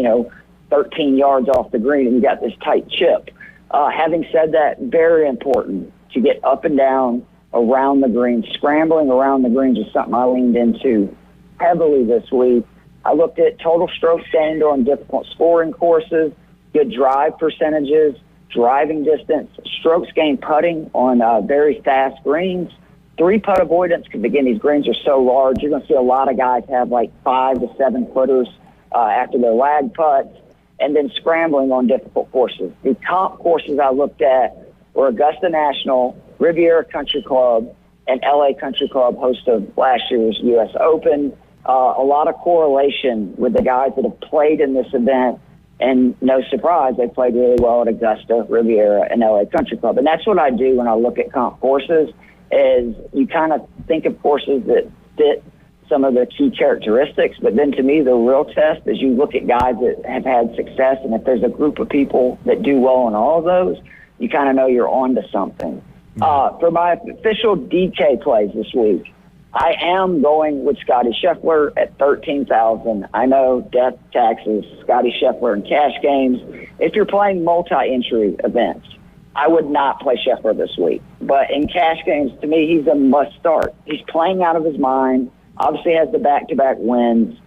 13 yards off the green and you got this tight chip. Having said that, very important to get up and down around the greens. Scrambling around the greens is something I leaned into heavily this week. I looked at total strokes gained on difficult scoring courses, good drive percentages, driving distance, strokes gained putting on very fast greens, 3-putt avoidance, because, again, these greens are so large. You're going to see a lot of guys have like 5 to 7 footers after their lag putts, and then scrambling on difficult courses. The comp courses I looked at were Augusta National, Riviera Country Club, and LA Country Club, host of last year's U.S. Open. A lot of correlation with the guys that have played in this event, and no surprise, they played really well at Augusta, Riviera, and LA Country Club. And that's what I do when I look at comp courses, is you kind of think of courses that fit some of the key characteristics, but then to me the real test is you look at guys that have had success, and if there's a group of people that do well in all of those, you kind of know you're on to something. For my official DK plays this week, I am going with Scotty Scheffler at $13,000. I know death taxes, Scotty Scheffler in cash games. If you're playing multi-entry events, I would not play Scheffler this week. But in cash games, to me, he's a must start. He's playing out of his mind, obviously has the back-to-back wins.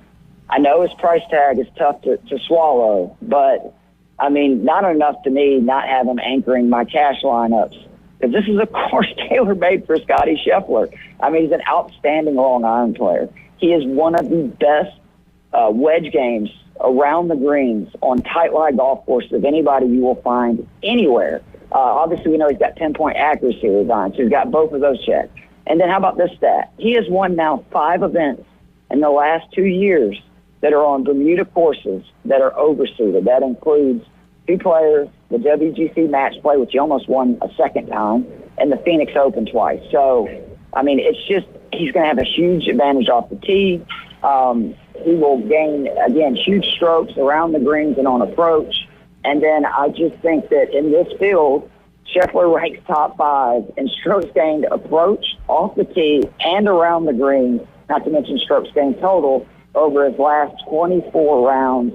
I know his price tag is tough to swallow, but, I mean, not enough to me not have him anchoring my cash lineups. Because this is a course tailor-made for Scotty Scheffler. I mean, he's an outstanding long iron player. He is one of the best wedge games around the greens on tight lie golf courses of anybody you will find anywhere. Obviously, we know he's got 10-point accuracy design, so he's got both of those checked. And then how about this stat? He has won now 5 events in the last 2 years that are on Bermuda courses that are overseeded. That includes 2 players, the WGC match play, which he almost won a second time, and the Phoenix Open twice. So, I mean, it's just he's going to have a huge advantage off the tee. He will gain, again, huge strokes around the greens and on approach. And then I just think that in this field, Scheffler ranks top 5 in strokes gained approach, off the tee, and around the green, not to mention strokes gained total, over his last 24 rounds.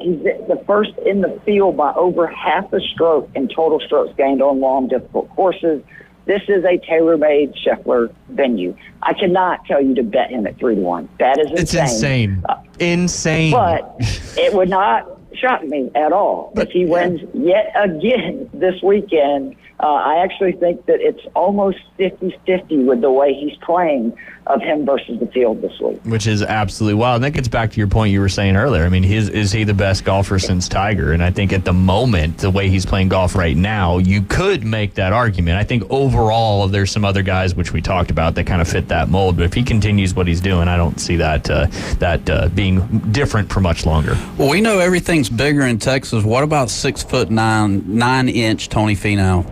He's the first in the field by over half a stroke in total strokes gained on long, difficult courses. This is a tailor-made Scheffler venue. I cannot tell you to bet him at 3-1. That is insane. It's insane. Insane. But it would not shock me at all if he wins yet again this weekend. I actually think that it's almost 50-50 with the way he's playing of him versus the field this week. Which is absolutely wild. And that gets back to your point you were saying earlier. I mean, is he the best golfer since Tiger? And I think at the moment, the way he's playing golf right now, you could make that argument. I think overall, there's some other guys, which we talked about, that kind of fit that mold. But if he continues what he's doing, I don't see that being different for much longer. Well, we know everything's bigger in Texas. What about 6'9", 9-inch Tony Finau?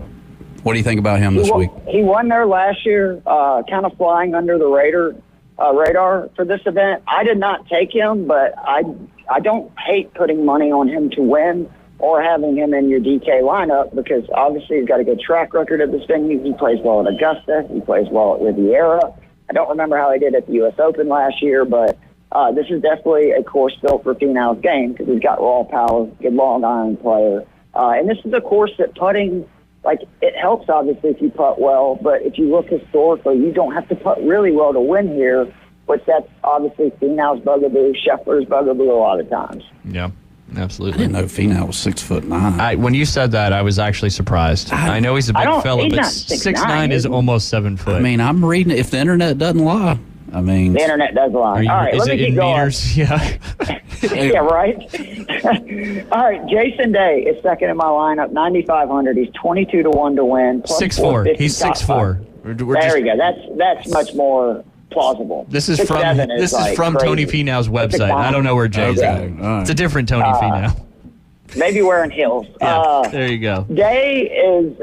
What do you think about him this week? He won there last year, kind of flying under the radar for this event. I did not take him, but I don't hate putting money on him to win or having him in your DK lineup because obviously he's got a good track record at this venue. He plays well at Augusta. He plays well at Riviera. I don't remember how he did at the U.S. Open last year, but this is definitely a course built for Finau's game because he's got raw power, good long iron player. And this is a course that putting, like, it helps, obviously, if you putt well, but if you look historically, you don't have to putt really well to win here, which that's obviously Finau's bugaboo, Scheffler's bugaboo a lot of times. Yeah, absolutely. I didn't know Finau was 6'9". When you said that, I was actually surprised. I know he's a big fella, but 6'9" is almost 7 foot. I mean, I'm reading it. If the internet doesn't lie, I mean, the internet does lie. All right, let me keep going. Meters? Yeah. Yeah, right. All right, Jason Day is second in my lineup, 9,500. He's 22-1 to win. 6'4". He's 6'4". There we go. That's much more plausible. This is from Tony Finau's website. I don't know where Jay's at. Right. It's a different Tony Finau. Maybe wearing heels. Yeah, there you go. Day is,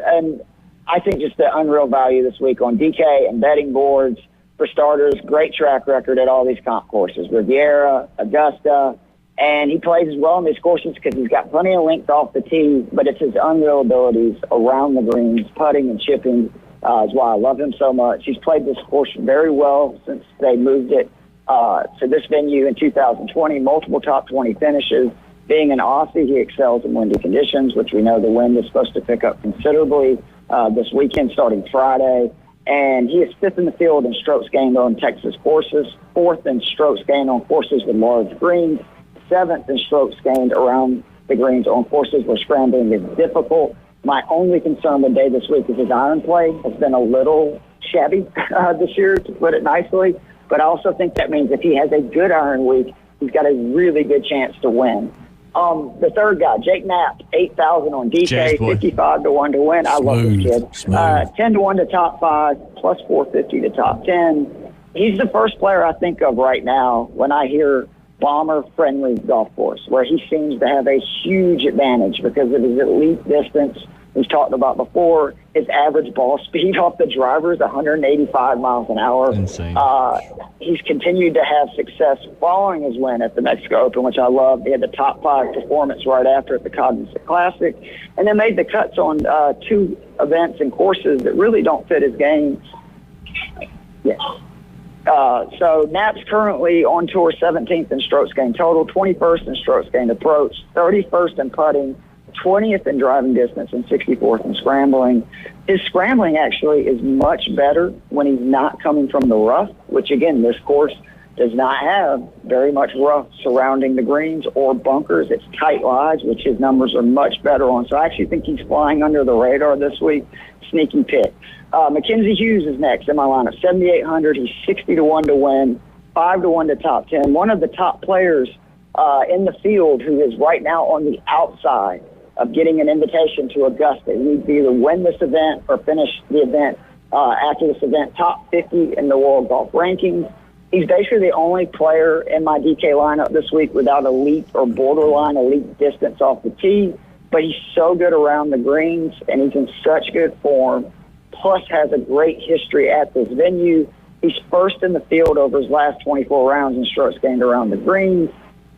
I think, just the unreal value this week on DK and betting boards. For starters, great track record at all these comp courses. Riviera, Augusta, And he plays as well on these courses because he's got plenty of length off the tee, but it's his unreal abilities around the greens, putting and chipping, is why I love him so much. He's played this course very well since they moved it to this venue in 2020, multiple top 20 finishes. Being an Aussie, he excels in windy conditions, which we know the wind is supposed to pick up considerably this weekend starting Friday. And he is fifth in the field in strokes gained on Texas courses, fourth in strokes gained on courses with large greens, seventh in strokes gained around the greens on courses where scrambling is difficult. My only concern with Day this week is his iron play has been a little shabby this year, to put it nicely. But I also think that means if he has a good iron week, he's got a really good chance to win. The third guy, Jake Knapp, 8,000 on DK, 55 to 1 to win. I love this kid. 10 to 1 to top 5, plus 450 to top 10. He's the first player I think of right now when I hear bomber-friendly golf course, where he seems to have a huge advantage because of his elite distance. We've talked about before, his average ball speed off the driver is 185 miles an hour. Insane. He's continued to have success following his win at the Mexico Open, which I love. He had the top 5 performance right after at the Cognizant Classic, and then made the cuts on 2 events and courses that really don't fit his game. Yeah. So Knapp's currently on tour 17th in strokes gained total, 21st in strokes gained approach, 31st in putting, 20th in driving distance, and 64th in scrambling. His scrambling actually is much better when he's not coming from the rough, which again, this course does not have very much rough surrounding the greens or bunkers. It's tight lies, which his numbers are much better on. So I actually think he's flying under the radar this week. Sneaky pick. Mackenzie Hughes is next in my lineup, 7,800. He's 60 to 1 to win, 5 to 1 to top 10. One of the top players in the field who is right now on the outside of getting an invitation to Augusta. He needs to either win this event or finish the event after this event, top 50 in the world golf rankings. He's basically the only player in my DK lineup this week without elite or borderline elite distance off the tee, but he's so good around the greens, and he's in such good form, plus has a great history at this venue. He's first in the field over his last 24 rounds in strokes gained around the greens.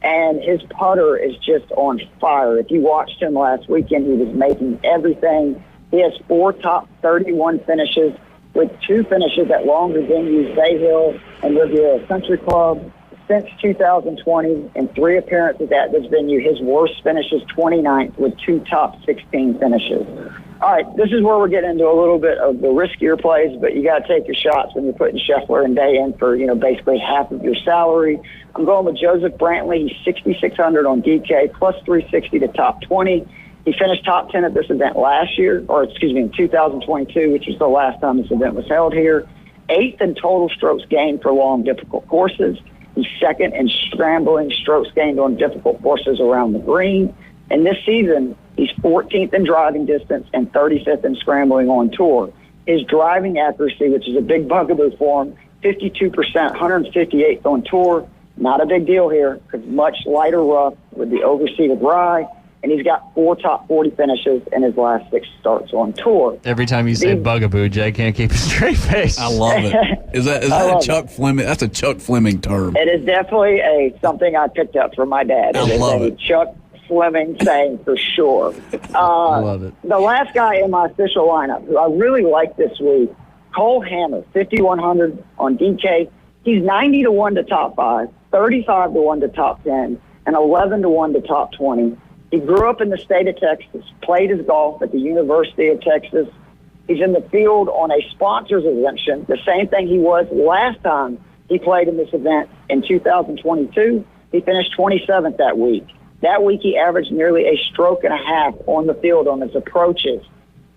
And his putter is just on fire. If you watched him last weekend, he was making everything. He has 4 top 31 finishes with 2 finishes at longer venues, Bay Hill and Riviera Country Club. Since 2020, in 3 appearances at this venue, his worst finish is 29th with 2 top 16 finishes. All right, this is where we're getting into a little bit of the riskier plays, but you got to take your shots when you're putting Scheffler and Day in for, basically half of your salary. I'm going with Joseph Brantley. He's 6,600 on DK, plus 360 to top 20. He finished top 10 at this event last year, in 2022, which was the last time this event was held here. 8th in total strokes gained for long, difficult courses. He's 2nd in scrambling strokes gained on difficult courses around the green. And this season, he's 14th in driving distance and 35th in scrambling on tour. His driving accuracy, which is a big bugaboo for him, 52%, 158th on tour. Not a big deal here because much lighter rough with the overseeded rye. And he's got 4 top 40 finishes in his last 6 starts on tour. Every time you say bugaboo, Jay can't keep a straight face. I love it. Is that a Chuck Fleming? That's a Chuck Fleming term. It is definitely something I picked up from my dad. I love it. Chuck Fleming saying for sure. I love it. The last guy in my official lineup who I really like this week, Cole Hammer, 5,100 on DK. He's 90 to 1 to top 5, 35 to 1 to top 10, and 11 to 1 to top 20. He grew up in the state of Texas, played his golf at the University of Texas. He's in the field on a sponsor's exemption, the same thing he was last time he played in this event in 2022. He finished 27th that week. That week he averaged nearly a stroke and a half on the field on his approaches.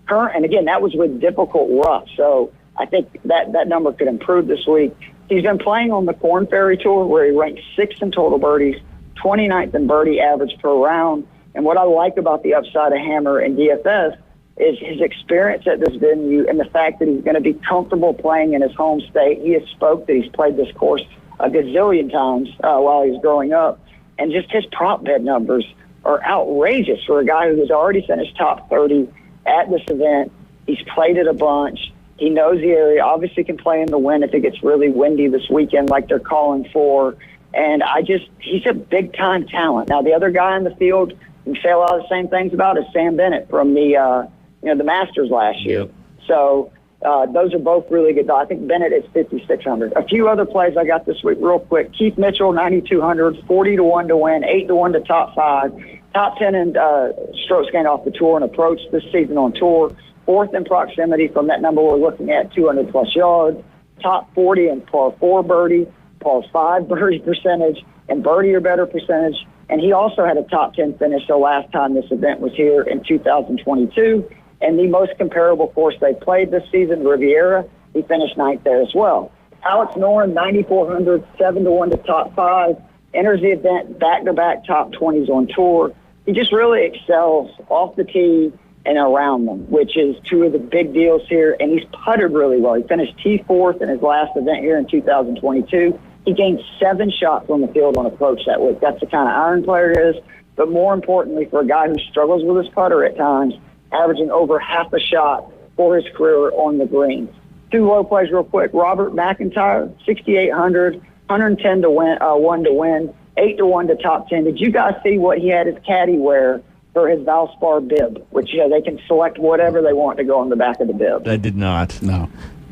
And again, that was with difficult rough. So I think that number could improve this week. He's been playing on the Korn Ferry Tour where he ranked 6th in total birdies, 29th in birdie average per round. And what I like about the upside of Hammer and DFS is his experience at this venue and the fact that he's going to be comfortable playing in his home state. He has spoke that he's played this course a gazillion times while he was growing up. And just his prop bet numbers are outrageous for a guy who has already finished top 30 at this event. He's played it a bunch. He knows the area, obviously can play in the wind if it gets really windy this weekend like they're calling for. And he's a big-time talent. Now, the other guy in the field you can say a lot of the same things about is Sam Bennett from the Masters last year. Yep. So those are both really good. I think Bennett is 5,600. A few other plays I got this week real quick. Keith Mitchell, 9,200, 40-1 to win, 8-1 to top 5, top 10 in strokes gained off the tour and approach this season on tour. 4th in proximity from that number we're looking at, 200-plus yards. Top 40 in par 4 birdie, par 5 birdie percentage, and birdie or better percentage. And he also had a top 10 finish the last time this event was here in 2022. And the most comparable course they played this season, Riviera, he finished 9th there as well. Alex Noren, 9,400, 7-1 to top 5, enters the event back-to-back top 20s on tour. He just really excels off the tee and around them, which is two of the big deals here. And he's putted really well. He finished T4th in his last event here in 2022. He gained 7 shots on the field on approach that week. That's the kind of iron player he is. But more importantly, for a guy who struggles with his putter at times, averaging over half a shot for his career on the greens. 2 low plays real quick. Robert McIntyre, 6,800, 110 to win, 1 to win, 8-1 to top 10. Did you guys see what he had his caddy wear for his Valspar bib, which they can select whatever they want to go on the back of the bib? I did not. No.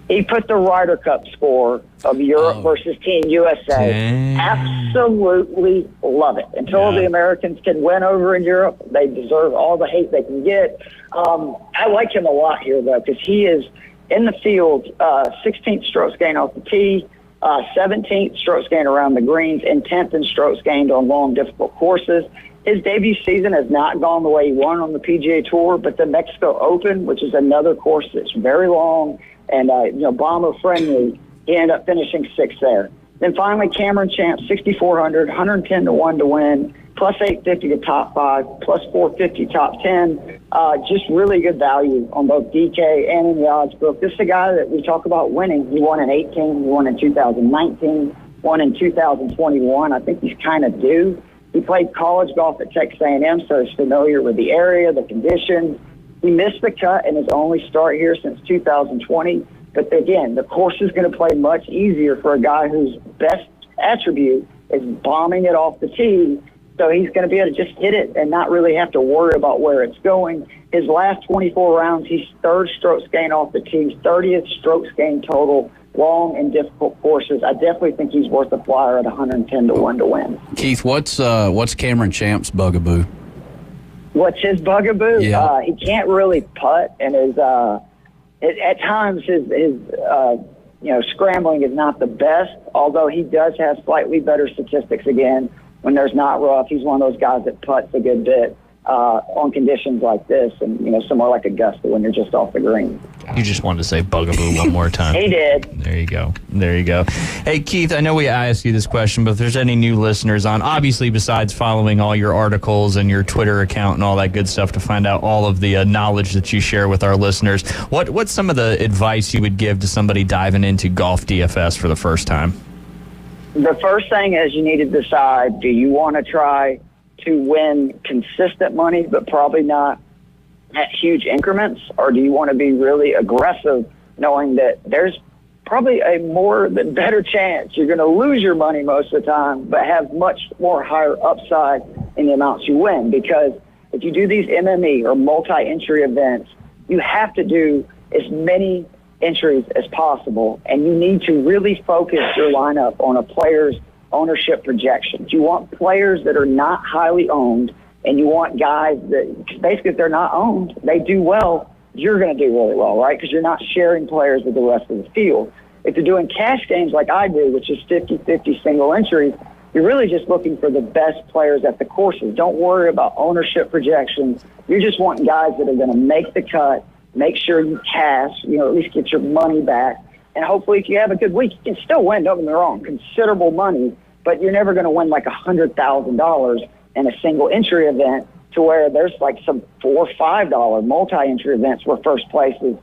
He put the Ryder Cup score of Europe versus Team USA. Dang. Absolutely love it. Until the Americans can win over in Europe, they deserve all the hate they can get. I like him a lot here, though, because he is in the field, 16th strokes gained off the tee, 17th strokes gained around the greens, and 10th in strokes gained on long, difficult courses. His debut season has not gone the way he won on the PGA Tour, but the Mexico Open, which is another course that's very long and bomber friendly, he ended up finishing 6th there. Then finally, Cameron Champ, 6,400, 110 to 1 to win, plus 850 to top 5, plus 450 top 10. Just really good value on both DK and in the odds book. This is a guy that we talk about winning. He won in 18, he won in 2019, won in 2021. I think he's kind of due. He played college golf at Texas A&M, so he's familiar with the area, the conditions. He missed the cut in his only start here since 2020. But again, the course is going to play much easier for a guy whose best attribute is bombing it off the tee. So he's going to be able to just hit it and not really have to worry about where it's going. His last 24 rounds, he's 3rd strokes gained off the tee, 30th strokes gained total, long and difficult courses. I definitely think he's worth a flyer at 110 to 1 to win. Keith, what's Cameron Champ's bugaboo? What's his bugaboo? Yeah. He can't really putt, and at times his scrambling is not the best, although he does have slightly better statistics again when there's not rough. He's one of those guys that putts a good bit on conditions like this and, somewhere like Augusta when you're just off the green. You just wanted to say bugaboo one more time. He did. There you go. Hey, Keith, I know I asked you this question, but if there's any new listeners on, obviously besides following all your articles and your Twitter account and all that good stuff to find out all of the knowledge that you share with our listeners, what's some of the advice you would give to somebody diving into golf DFS for the first time? The first thing is you need to decide, do you want to try to win consistent money, but probably not at huge increments, or do you want to be really aggressive knowing that there's probably a more than better chance you're going to lose your money most of the time, but have much more higher upside in the amounts you win? Because if you do these MME or multi-entry events, you have to do as many entries as possible, and you need to really focus your lineup on a player's ownership projections. You want players that are not highly owned, and you want guys that basically if they're not owned, they do well, you're going to do really well, right? Because you're not sharing players with the rest of the field. If you're doing cash games like I do, which is 50-50 single entries, you're really just looking for the best players at the courses. Don't worry about ownership projections. You just want guys that are going to make the cut, make sure you cash, at least get your money back. And hopefully if you have a good week, you can still win, don't get me wrong, considerable money, but you're never going to win like $100,000 in a single entry event to where there's like some $4 or $5 multi-entry events where first place is,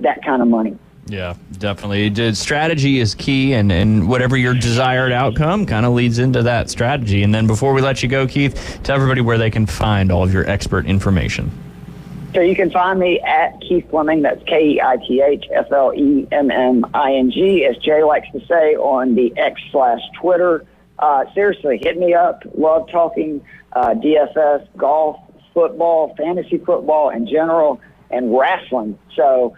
that kind of money. Yeah, definitely. Strategy is key, and whatever your desired outcome kind of leads into that strategy. And then before we let you go, Keith, tell everybody where they can find all of your expert information. So you can find me at Keith Fleming. That's KeithFleming, as Jay likes to say, on the X/Twitter. seriously, hit me up. Love talking DFS, golf, football, fantasy football in general, and wrestling. So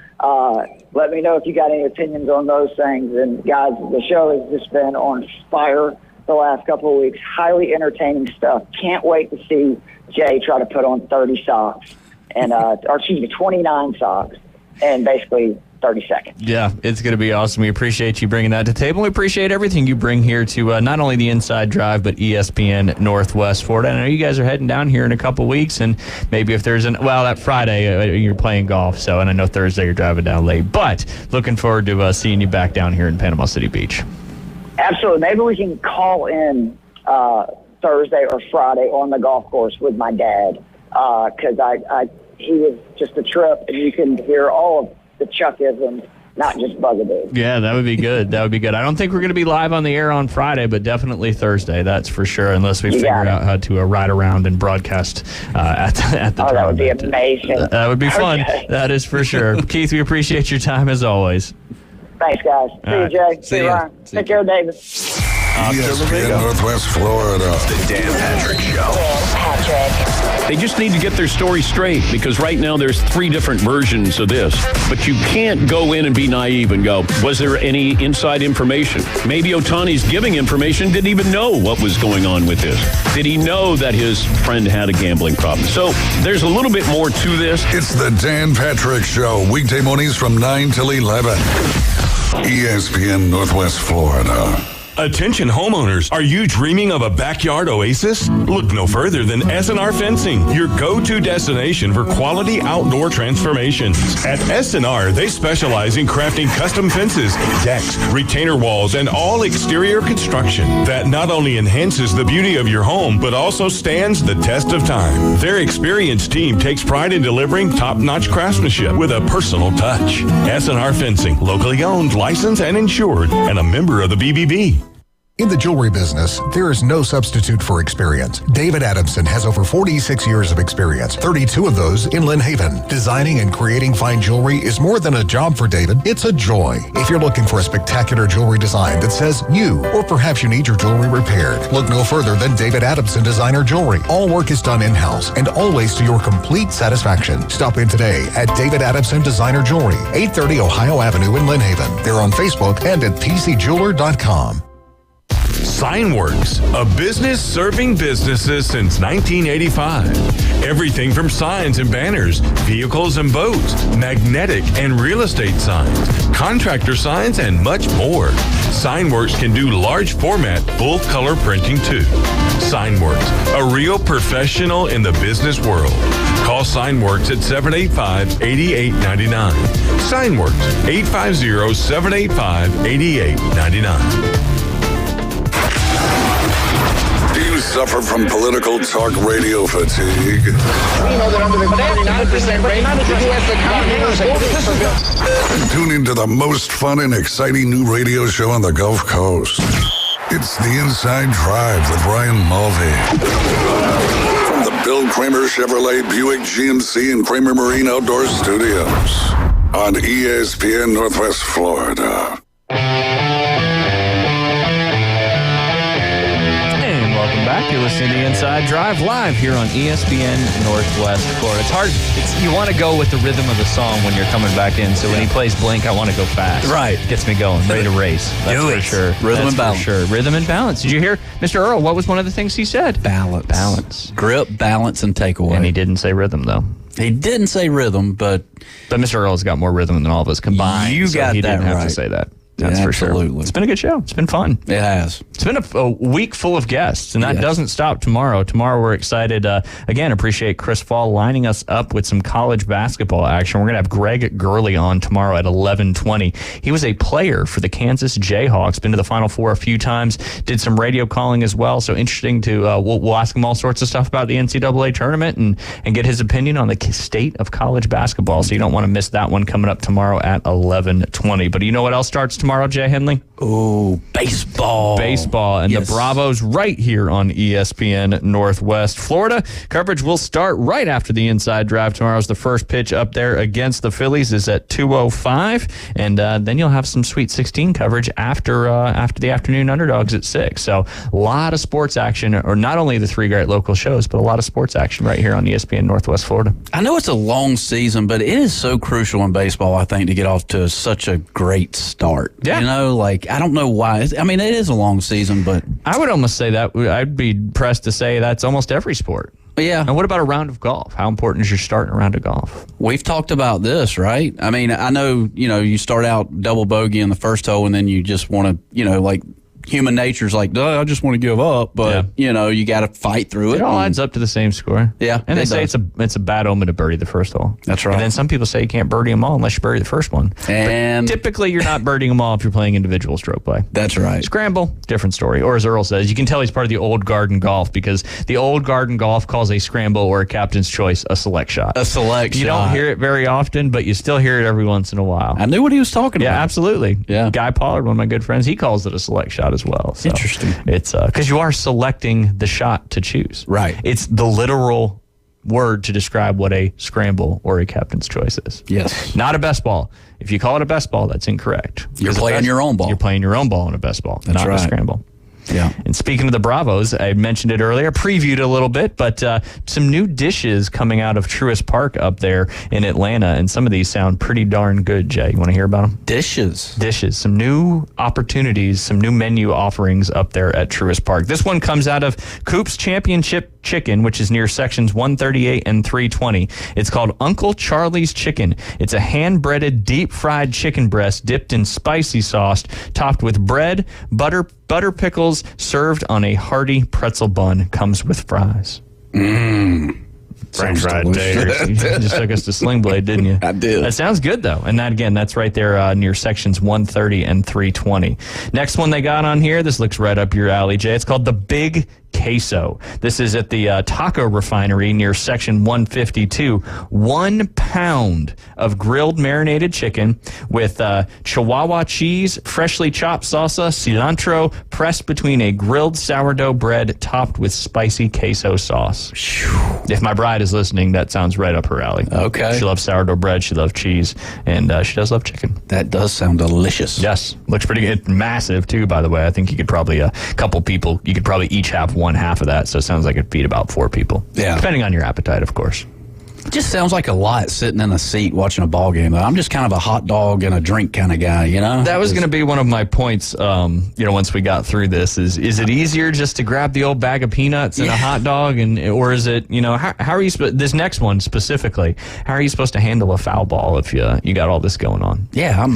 let me know if you got any opinions on those things. And, guys, the show has just been on fire the last couple of weeks. Highly entertaining stuff. Can't wait to see Jay try to put on 30 socks, and or 29 socks, and basically 30 seconds. Yeah, it's going to be awesome. We appreciate you bringing that to the table. We appreciate everything you bring here to not only the Inside Drive, but ESPN Northwest Florida. I know you guys are heading down here in a couple weeks, and maybe if there's that Friday you're playing golf, and I know Thursday you're driving down late, but looking forward to seeing you back down here in Panama City Beach. Absolutely. Maybe we can call in Thursday or Friday on the golf course with my dad, because he was just a trip, and you can hear all of the Chuckisms, not just Bugaboo. Yeah, that would be good. That would be good. I don't think we're going to be live on the air on Friday, but definitely Thursday, that's for sure, unless we figure out how to ride around and broadcast at the that would be amazing. That would be fun. Okay. That is for sure. Keith, we appreciate your time as always. Thanks, guys. See you, Jay. See you, Ryan. Take care, David. ESPN Northwest Florida. The Dan Patrick Show. Dan Patrick. They just need to get their story straight, because right now there's 3 different versions of this. But you can't go in and be naive and go, was there any inside information? Maybe Ohtani's giving information, didn't even know what was going on with this. Did he know that his friend had a gambling problem? So there's a little bit more to this. It's the Dan Patrick Show, weekday mornings from 9 till 11. ESPN Northwest Florida. Attention homeowners, are you dreaming of a backyard oasis? Look no further than S&R Fencing, your go-to destination for quality outdoor transformations. At S&R, they specialize in crafting custom fences, decks, retainer walls, and all exterior construction that not only enhances the beauty of your home, but also stands the test of time. Their experienced team takes pride in delivering top-notch craftsmanship with a personal touch. S&R Fencing, locally owned, licensed, and insured, and a member of the BBB. In the jewelry business, there is no substitute for experience. David Adamson has over 46 years of experience, 32 of those in Lynn Haven. Designing and creating fine jewelry is more than a job for David, it's a joy. If you're looking for a spectacular jewelry design that says you, or perhaps you need your jewelry repaired, look no further than David Adamson Designer Jewelry. All work is done in-house and always to your complete satisfaction. Stop in today at David Adamson Designer Jewelry, 830 Ohio Avenue in Lynn Haven. They're on Facebook and at tcjeweler.com. Signworks, a business serving businesses since 1985. Everything from signs and banners, vehicles and boats, magnetic and real estate signs, contractor signs, and much more. Signworks can do large format, full color printing too. Signworks, a real professional in the business world. Call Signworks at 785-8899. Signworks, 850-785-8899. Do you suffer from political talk radio fatigue? We know that under the 39% rate, the U.S. economy is Tune into the most fun and exciting new radio show on the Gulf Coast. It's The Inside Drive with Ryan Mulvey. From the Bill Kramer Chevrolet Buick GMC and Kramer Marine Outdoor Studios on ESPN Northwest Florida. You're listening to The Inside Drive live here on ESPN Northwest Florida. It's hard. You want to go with the rhythm of the song when you're coming back in. So when he plays Blink, I want to go fast. Right. Gets me going. Ready to race. That's for sure. Rhythm and balance. For sure. Rhythm and balance. Did you hear Mr. Earl? What was one of the things he said? Balance. Balance. Grip, balance, and takeaway. And he didn't say rhythm, though. He didn't say rhythm, but Mr. Earl's got more rhythm than all of us combined. You got he that didn't have right. to say that. That's for sure. Absolutely. It's been a good show. It's been fun. It has. It's been a week full of guests, and that doesn't stop tomorrow. Tomorrow we're excited. Again, appreciate Chris Fall lining us up with some college basketball action. We're going to have Greg Gurley on tomorrow at 11:20. He was a player for the Kansas Jayhawks, been to the Final Four a few times, did some radio calling as well. So interesting to, we'll ask him all sorts of stuff about the NCAA tournament and get his opinion on the state of college basketball. So you don't want to miss that one coming up tomorrow at 11:20. But you know what else starts tomorrow? tomorrow, Jay Henley? Oh, baseball. Baseball. And the Bravos right here on ESPN Northwest Florida. Coverage will start right after the Inside Drive. Tomorrow's the first pitch up there against the Phillies is at 2:05. And then you'll have some Sweet 16 coverage after the afternoon underdogs at 6. So a lot of sports action, or not only the 3 great local shows, but a lot of sports action right here on ESPN Northwest Florida. I know it's a long season, but it is so crucial in baseball, I think, to get off to such a great start. Yeah. You know, like, I don't know why. I mean, it is a long season, but I would almost say that. I'd be pressed to say that's almost every sport. Yeah. And what about a round of golf? How important is your start in a round of golf? We've talked about this, right? I mean, I know, you start out double bogey in the first hole and then you just want to, like, human nature's like, I just want to give up, but you got to fight through it. It all adds up to the same score. Yeah, and they say it's a bad omen to birdie the first hole. That's right. And then some people say you can't birdie them all unless you birdie the first one. And but typically, you're not birdieing them all if you're playing individual stroke play. That's right. Scramble, different story. Or as Earl says, you can tell he's part of the old garden golf because the old garden golf calls a scramble or a captain's choice a select shot. A select shot. You don't hear it very often, but you still hear it every once in a while. I knew what he was talking about. Yeah, absolutely. Yeah. Guy Pollard, one of my good friends, he calls it a select shot as well. So. Interesting. It's because you are selecting the shot to choose. Right. It's the literal word to describe what a scramble or a captain's choice is. Yes. Not a best ball. If you call it a best ball, that's incorrect. You're playing your own ball. You're playing your own ball in a best ball, That's not right. a scramble. Yeah. And speaking of the Bravos, I mentioned it earlier, previewed a little bit, but some new dishes coming out of Truist Park up there in Atlanta, and some of these sound pretty darn good, Jay. You want to hear about them? Dishes. Some new opportunities, some new menu offerings up there at Truist Park. This one comes out of Coop's Championship Chicken, which is near sections 138 and 320. It's called Uncle Charlie's Chicken. It's a hand-breaded, deep-fried chicken breast dipped in spicy sauce, topped with bread, butter pickles, served on a hearty pretzel bun. Comes with fries. French fried taters. You just took us to Sling Blade, didn't you? I did. That sounds good, though. And that, again, that's right there near sections 130 and 320. Next one they got on here, this looks right up your alley, Jay. It's called the Big Queso. This is at the Taco Refinery near section 152. 1 pound of grilled marinated chicken with Chihuahua cheese, freshly chopped salsa, cilantro, pressed between a grilled sourdough bread topped with spicy queso sauce. If my bride is listening, that sounds right up her alley. Okay. She loves sourdough bread, she loves cheese, and she does love chicken. That does sound delicious. Yes. Looks pretty good. Massive, too, by the way. I think you could probably, a couple people, you could probably each have one half of that, so it sounds like it'd feed about 4 people. Yeah. Depending on your appetite, of course. It just sounds like a lot sitting in a seat watching a ball game. I'm just kind of a hot dog and a drink kind of guy, That was going to be one of my points, once we got through this, is it easier just to grab the old bag of peanuts and a hot dog, or is it, how are you, this next one specifically, how are you supposed to handle a foul ball if you got all this going on? Yeah.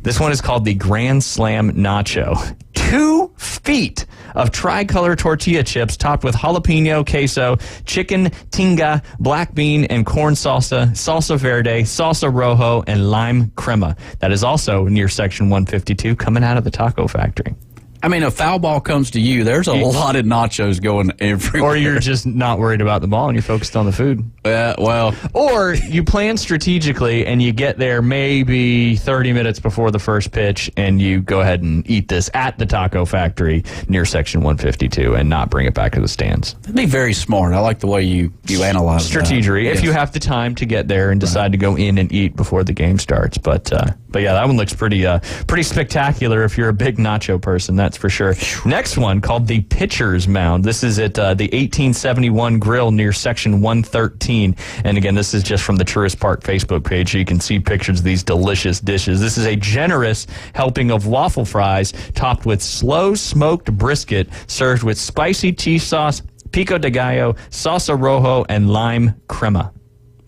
This one is called the Grand Slam Nacho. 2 feet of tricolor tortilla chips topped with jalapeno, queso, chicken, tinga, black bean, and corn salsa, salsa verde, salsa rojo, and lime crema. That is also near section 152 coming out of the Taco Factory. I mean, a foul ball comes to you, there's a lot of nachos going everywhere. Or you're just not worried about the ball and you're focused on the food. Or you plan strategically and you get there maybe 30 minutes before the first pitch and you go ahead and eat this at the Taco Factory near section 152 and not bring it back to the stands. That'd be very smart. I like the way you analyze strategery. That. If you have the time to get there and decide to go in and eat before the game starts. But yeah, that one looks pretty spectacular if you're a big nacho person, that's for sure. Next one called the Pitcher's Mound. This is at the 1871 Grill near section 113. And again, this is just from the Truist Park Facebook page, so you can see pictures of these delicious dishes. This is a generous helping of waffle fries topped with slow smoked brisket served with spicy cheese sauce, pico de gallo, salsa rojo, and lime crema.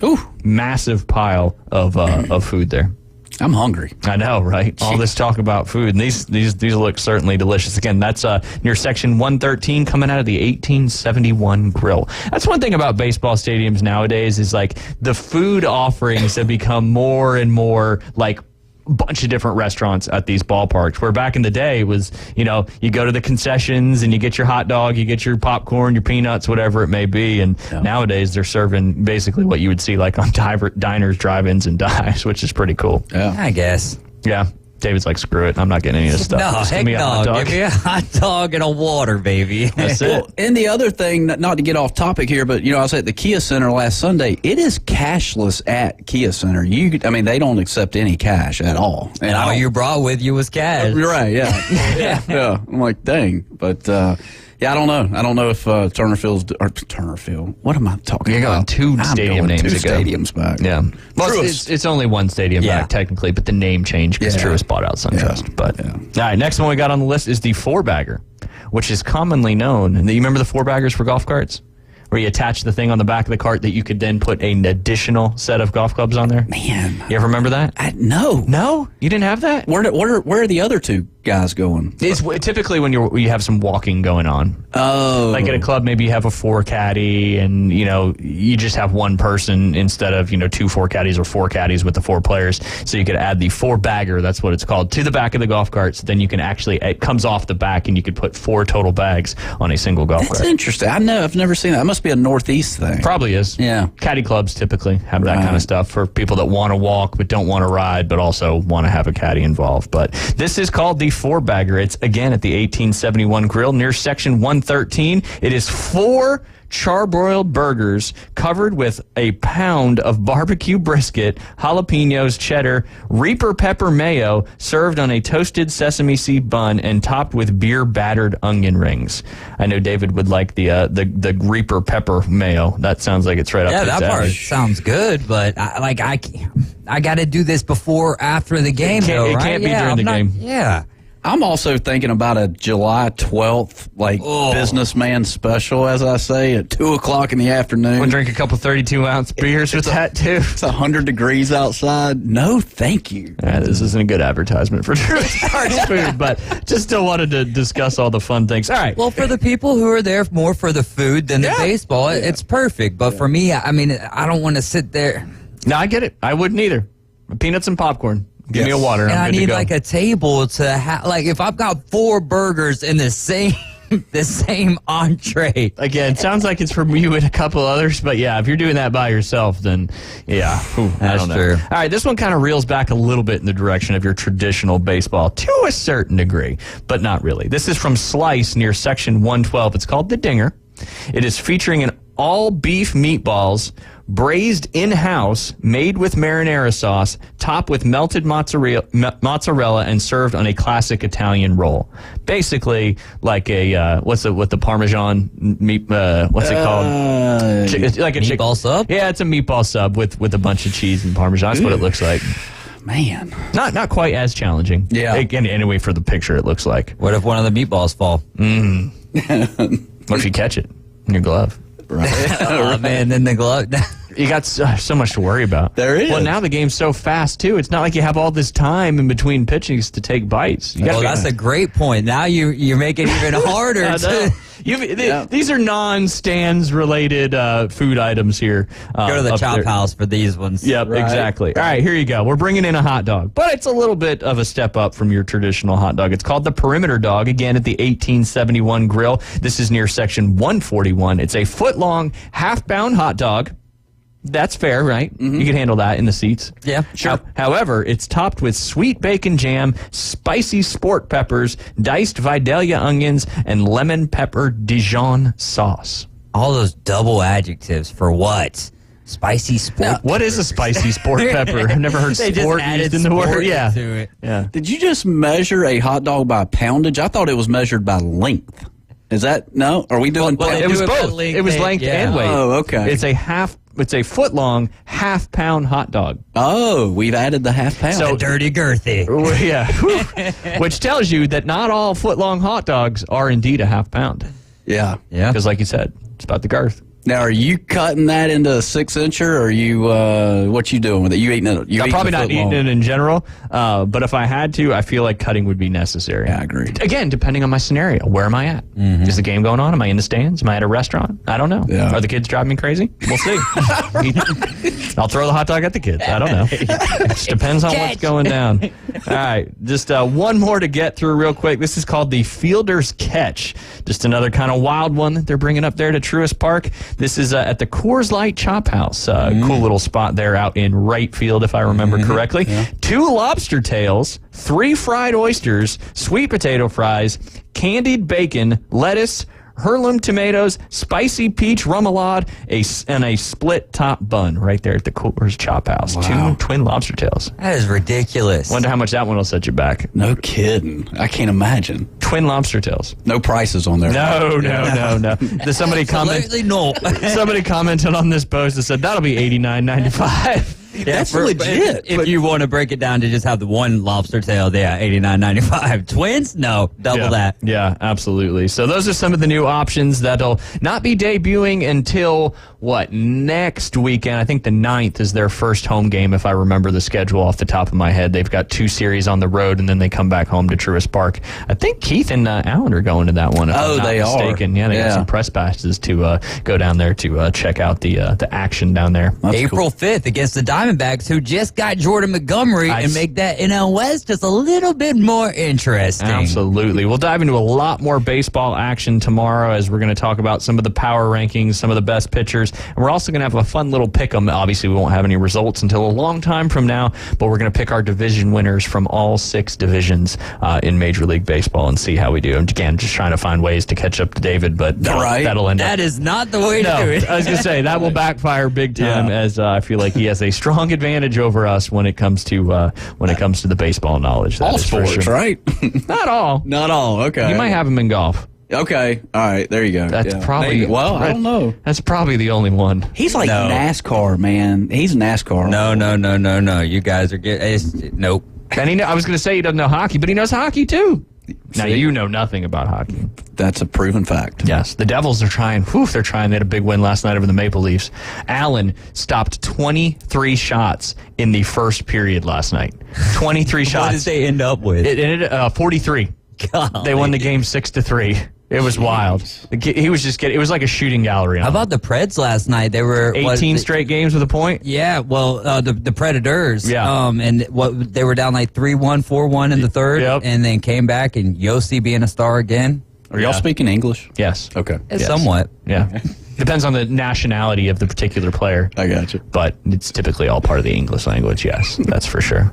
Ooh, massive pile of food there. I'm hungry. I know, right? Jeez. All this talk about food, and these look certainly delicious. Again, that's near section 113 coming out of the 1871 Grill. That's one thing about baseball stadiums nowadays is like the food offerings have become more and more like bunch of different restaurants at these ballparks, where back in the day it was, you go to the concessions and you get your hot dog, you get your popcorn, your peanuts, whatever it may be. And nowadays they're serving basically what you would see like on diners, drive-ins, and dives, which is pretty cool. Yeah, I guess. Yeah. David's like, screw it. I'm not getting any of this stuff. No, Just heck give me a hot no. dog. Give me a hot dog and a water, baby. That's it. Well, and the other thing, not to get off topic here, but I was at the Kia Center last Sunday. It is cashless at Kia Center. They don't accept any cash at all. And all you brought with you was cash. Right? Yeah. Yeah. I'm like, dang, but. I don't know. I don't know if Turner Field. What am I talking You're about? going two stadium names two ago. stadiums back. Yeah. Well, it's only one stadium back, technically, but the name changed because Truist bought out SunTrust. But all right, next one we got on the list is the 4-bagger, which is commonly known. And you remember the 4-baggers for golf carts? Where you attach the thing on the back of the cart that you could then put an additional set of golf clubs on there? Man. You ever remember that? No. No? You didn't have that? Where are the other two guys going? It's typically when you have some walking going on. Oh. Like at a club, maybe you have a 4 caddy and, you just have one person instead of, 2 4 caddies or 4 caddies with the 4 players. So you could add the 4-bagger, that's what it's called, to the back of the golf cart. So then you can it comes off the back and you could put 4 total bags on a single golf cart. That's interesting. I've never seen that. It must be a Northeast thing. Probably is. Yeah. Caddy clubs typically have that kind of stuff for people that want to walk but don't want to ride but also want to have a caddy involved. But this is called the 4-bagger. It's, again, at the 1871 Grill near Section 113. It is 4 charbroiled burgers covered with a pound of barbecue brisket, jalapenos, cheddar, Reaper pepper mayo, served on a toasted sesame seed bun and topped with beer battered onion rings. I know David would like the Reaper pepper mayo. That sounds like it's right up his alley. Yeah, that part sounds good, but I got to do this before or after the game, though, right? It can't be during the game. Yeah. I'm also thinking about a July 12th, businessman special, as I say, at 2 o'clock in the afternoon. We'll drink a couple 32-ounce beers with that, too. It's 100 degrees outside. No, thank you. This isn't a good advertisement for Truist Park's food, but just still wanted to discuss all the fun things. All right. Well, for the people who are there more for the food than the baseball, it's perfect. But for me, I don't want to sit there. No, I get it. I wouldn't either. Peanuts and popcorn. Give me a water. And I need like a table to have. Like if I've got 4 burgers in the same entree. Again, it sounds like it's for you and a couple others, but yeah, if you're doing that by yourself, then yeah, that's true. All right, this one kind of reels back a little bit in the direction of your traditional baseball to a certain degree, but not really. This is from Slice near Section 112. It's called the Dinger. It is featuring an all-beef meatballs, braised in-house, made with marinara sauce, topped with melted mozzarella, and served on a classic Italian roll. Basically, like a what's the Parmesan meat? What's it called? Like a meatball sub. Yeah, it's a meatball sub with a bunch of cheese and Parmesan. That's what it looks like. Man, not quite as challenging. Yeah. Anyway, for the picture, it looks like. What if one of the meatballs fall? What if you catch it in your glove? Right. Oh, man, then the glove. You got so much to worry about. There is. Well, now the game's so fast, too. It's not like you have all this time in between pitchings to take bites. That's a great point. Now you make it even harder. These are non-stands related food items here. Go to the chop house for these ones. Yep, right. Exactly. All right, here you go. We're bringing in a hot dog, but it's a little bit of a step up from your traditional hot dog. It's called the Perimeter Dog, again at the 1871 Grill. This is near Section 141. It's a foot-long, half-pound hot dog. That's fair, right? Mm-hmm. You can handle that in the seats. Yeah, sure. However, it's topped with sweet bacon jam, spicy sport peppers, diced Vidalia onions, and lemon pepper Dijon sauce. All those double adjectives for what? Spicy sport. What is a spicy sport pepper? I've never heard sport used in the word. Yeah. Yeah. Did you just measure a hot dog by poundage? I thought it was measured by length. Is that no? Are we doing? Well, it was both. It was length and weight. Oh, okay. It's a foot-long, half-pound hot dog. Oh, we've added the half-pound. So dirty girthy. Yeah. Which tells you that not all foot-long hot dogs are indeed a half-pound. Yeah. Yeah. Because like you said, it's about the girth. Now, are you cutting that into a 6-incher, or are you, what you doing with it? You eating it? I'm probably not eating it in general, but if I had to, I feel like cutting would be necessary. Yeah, I agree. Again, depending on my scenario. Where am I at? Mm-hmm. Is the game going on? Am I in the stands? Am I at a restaurant? I don't know. Yeah. Are the kids driving me crazy? We'll see. I'll throw the hot dog at the kids. I don't know. It just depends on what's going down. All right, just one more to get through real quick. This is called the Fielder's Catch. Just another kind of wild one that they're bringing up there to Truist Park. This is at the Coors Light Chop House. Cool little spot there out in right field, if I remember correctly. Yeah. 2 lobster tails, 3 fried oysters, sweet potato fries, candied bacon, lettuce, heirloom tomatoes, spicy peach remoulade, and a split top bun right there at the Coors Chop House. Wow. 2 twin lobster tails. That is ridiculous. Wonder how much that one will set you back. No kidding. I can't imagine. Twin lobster tails. No prices on there. No. Somebody commented on this post and said that'll be $89.95. Yeah, that's legit. If you want to break it down to just have the one lobster tail, $89.95. Twins? No, double that. Yeah, absolutely. So those are some of the new options that'll not be debuting until, next weekend. I think the 9th is their first home game, if I remember the schedule off the top of my head. They've got 2 series on the road, and then they come back home to Truist Park. I think Keith and Alan are going to that one, if I'm not mistaken. Yeah, they got some press passes to go down there to check out the action down there. That's April 5th against the Diamondbacks, who just got Jordan Montgomery, and make that NL West just a little bit more interesting. Absolutely. We'll dive into a lot more baseball action tomorrow as we're going to talk about some of the power rankings, some of the best pitchers, and we're also going to have a fun little pick 'em. Obviously, we won't have any results until a long time from now, but we're going to pick our division winners from all 6 divisions in Major League Baseball and see how we do. And again, just trying to find ways to catch up to David, but that'll end up. That is not the way to do it. I was going to say, that will backfire big time as I feel like he has a strong advantage over us when it comes to the baseball knowledge. All sports, right? Not all. Not all. Okay. You might have him in golf. Okay. All right. There you go. That's probably I don't know. That's probably the only one. He's like NASCAR, man. He's NASCAR. No. You guys are getting nope. And I was going to say he doesn't know hockey, but he knows hockey too. Now, you know nothing about hockey. That's a proven fact. Yes. The Devils are trying. They're trying. They had a big win last night over the Maple Leafs. Allen stopped 23 shots in the first period last night. 23 shots. What did they end up with? It ended 43. Golly. They won the game 6-3. It was wild. He was just it was like a shooting gallery. How about the Preds last night? They were 18 straight games with a point. Yeah, well, the Predators. Yeah. And they were down like 3-1, 4-1 in the third, and then came back, and Yossi being a star again. Are y'all speaking English? Yes. Okay. Somewhat. Yeah. Depends on the nationality of the particular player. I got you. But it's typically all part of the English language. Yes, that's for sure.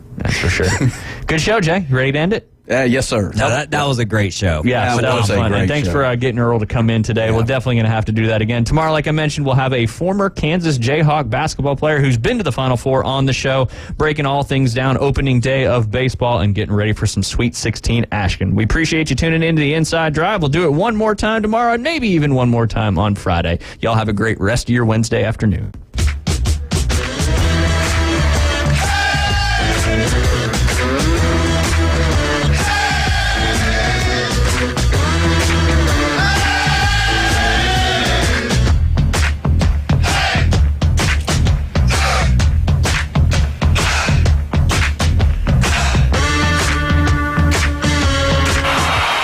Good show, Jay. You ready to end it? Yes, sir. No, that was a great show. Yeah, that was fun. And thanks for getting Earl to come in today. Yeah. We're definitely going to have to do that again. Tomorrow, like I mentioned, we'll have a former Kansas Jayhawk basketball player who's been to the Final Four on the show, breaking all things down, opening day of baseball, and getting ready for some Sweet 16 action. We appreciate you tuning in to the Inside Drive. We'll do it one more time tomorrow, and maybe even one more time on Friday. Y'all have a great rest of your Wednesday afternoon.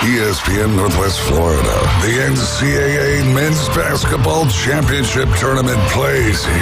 ESPN Northwest Florida. The NCAA Men's Basketball Championship Tournament plays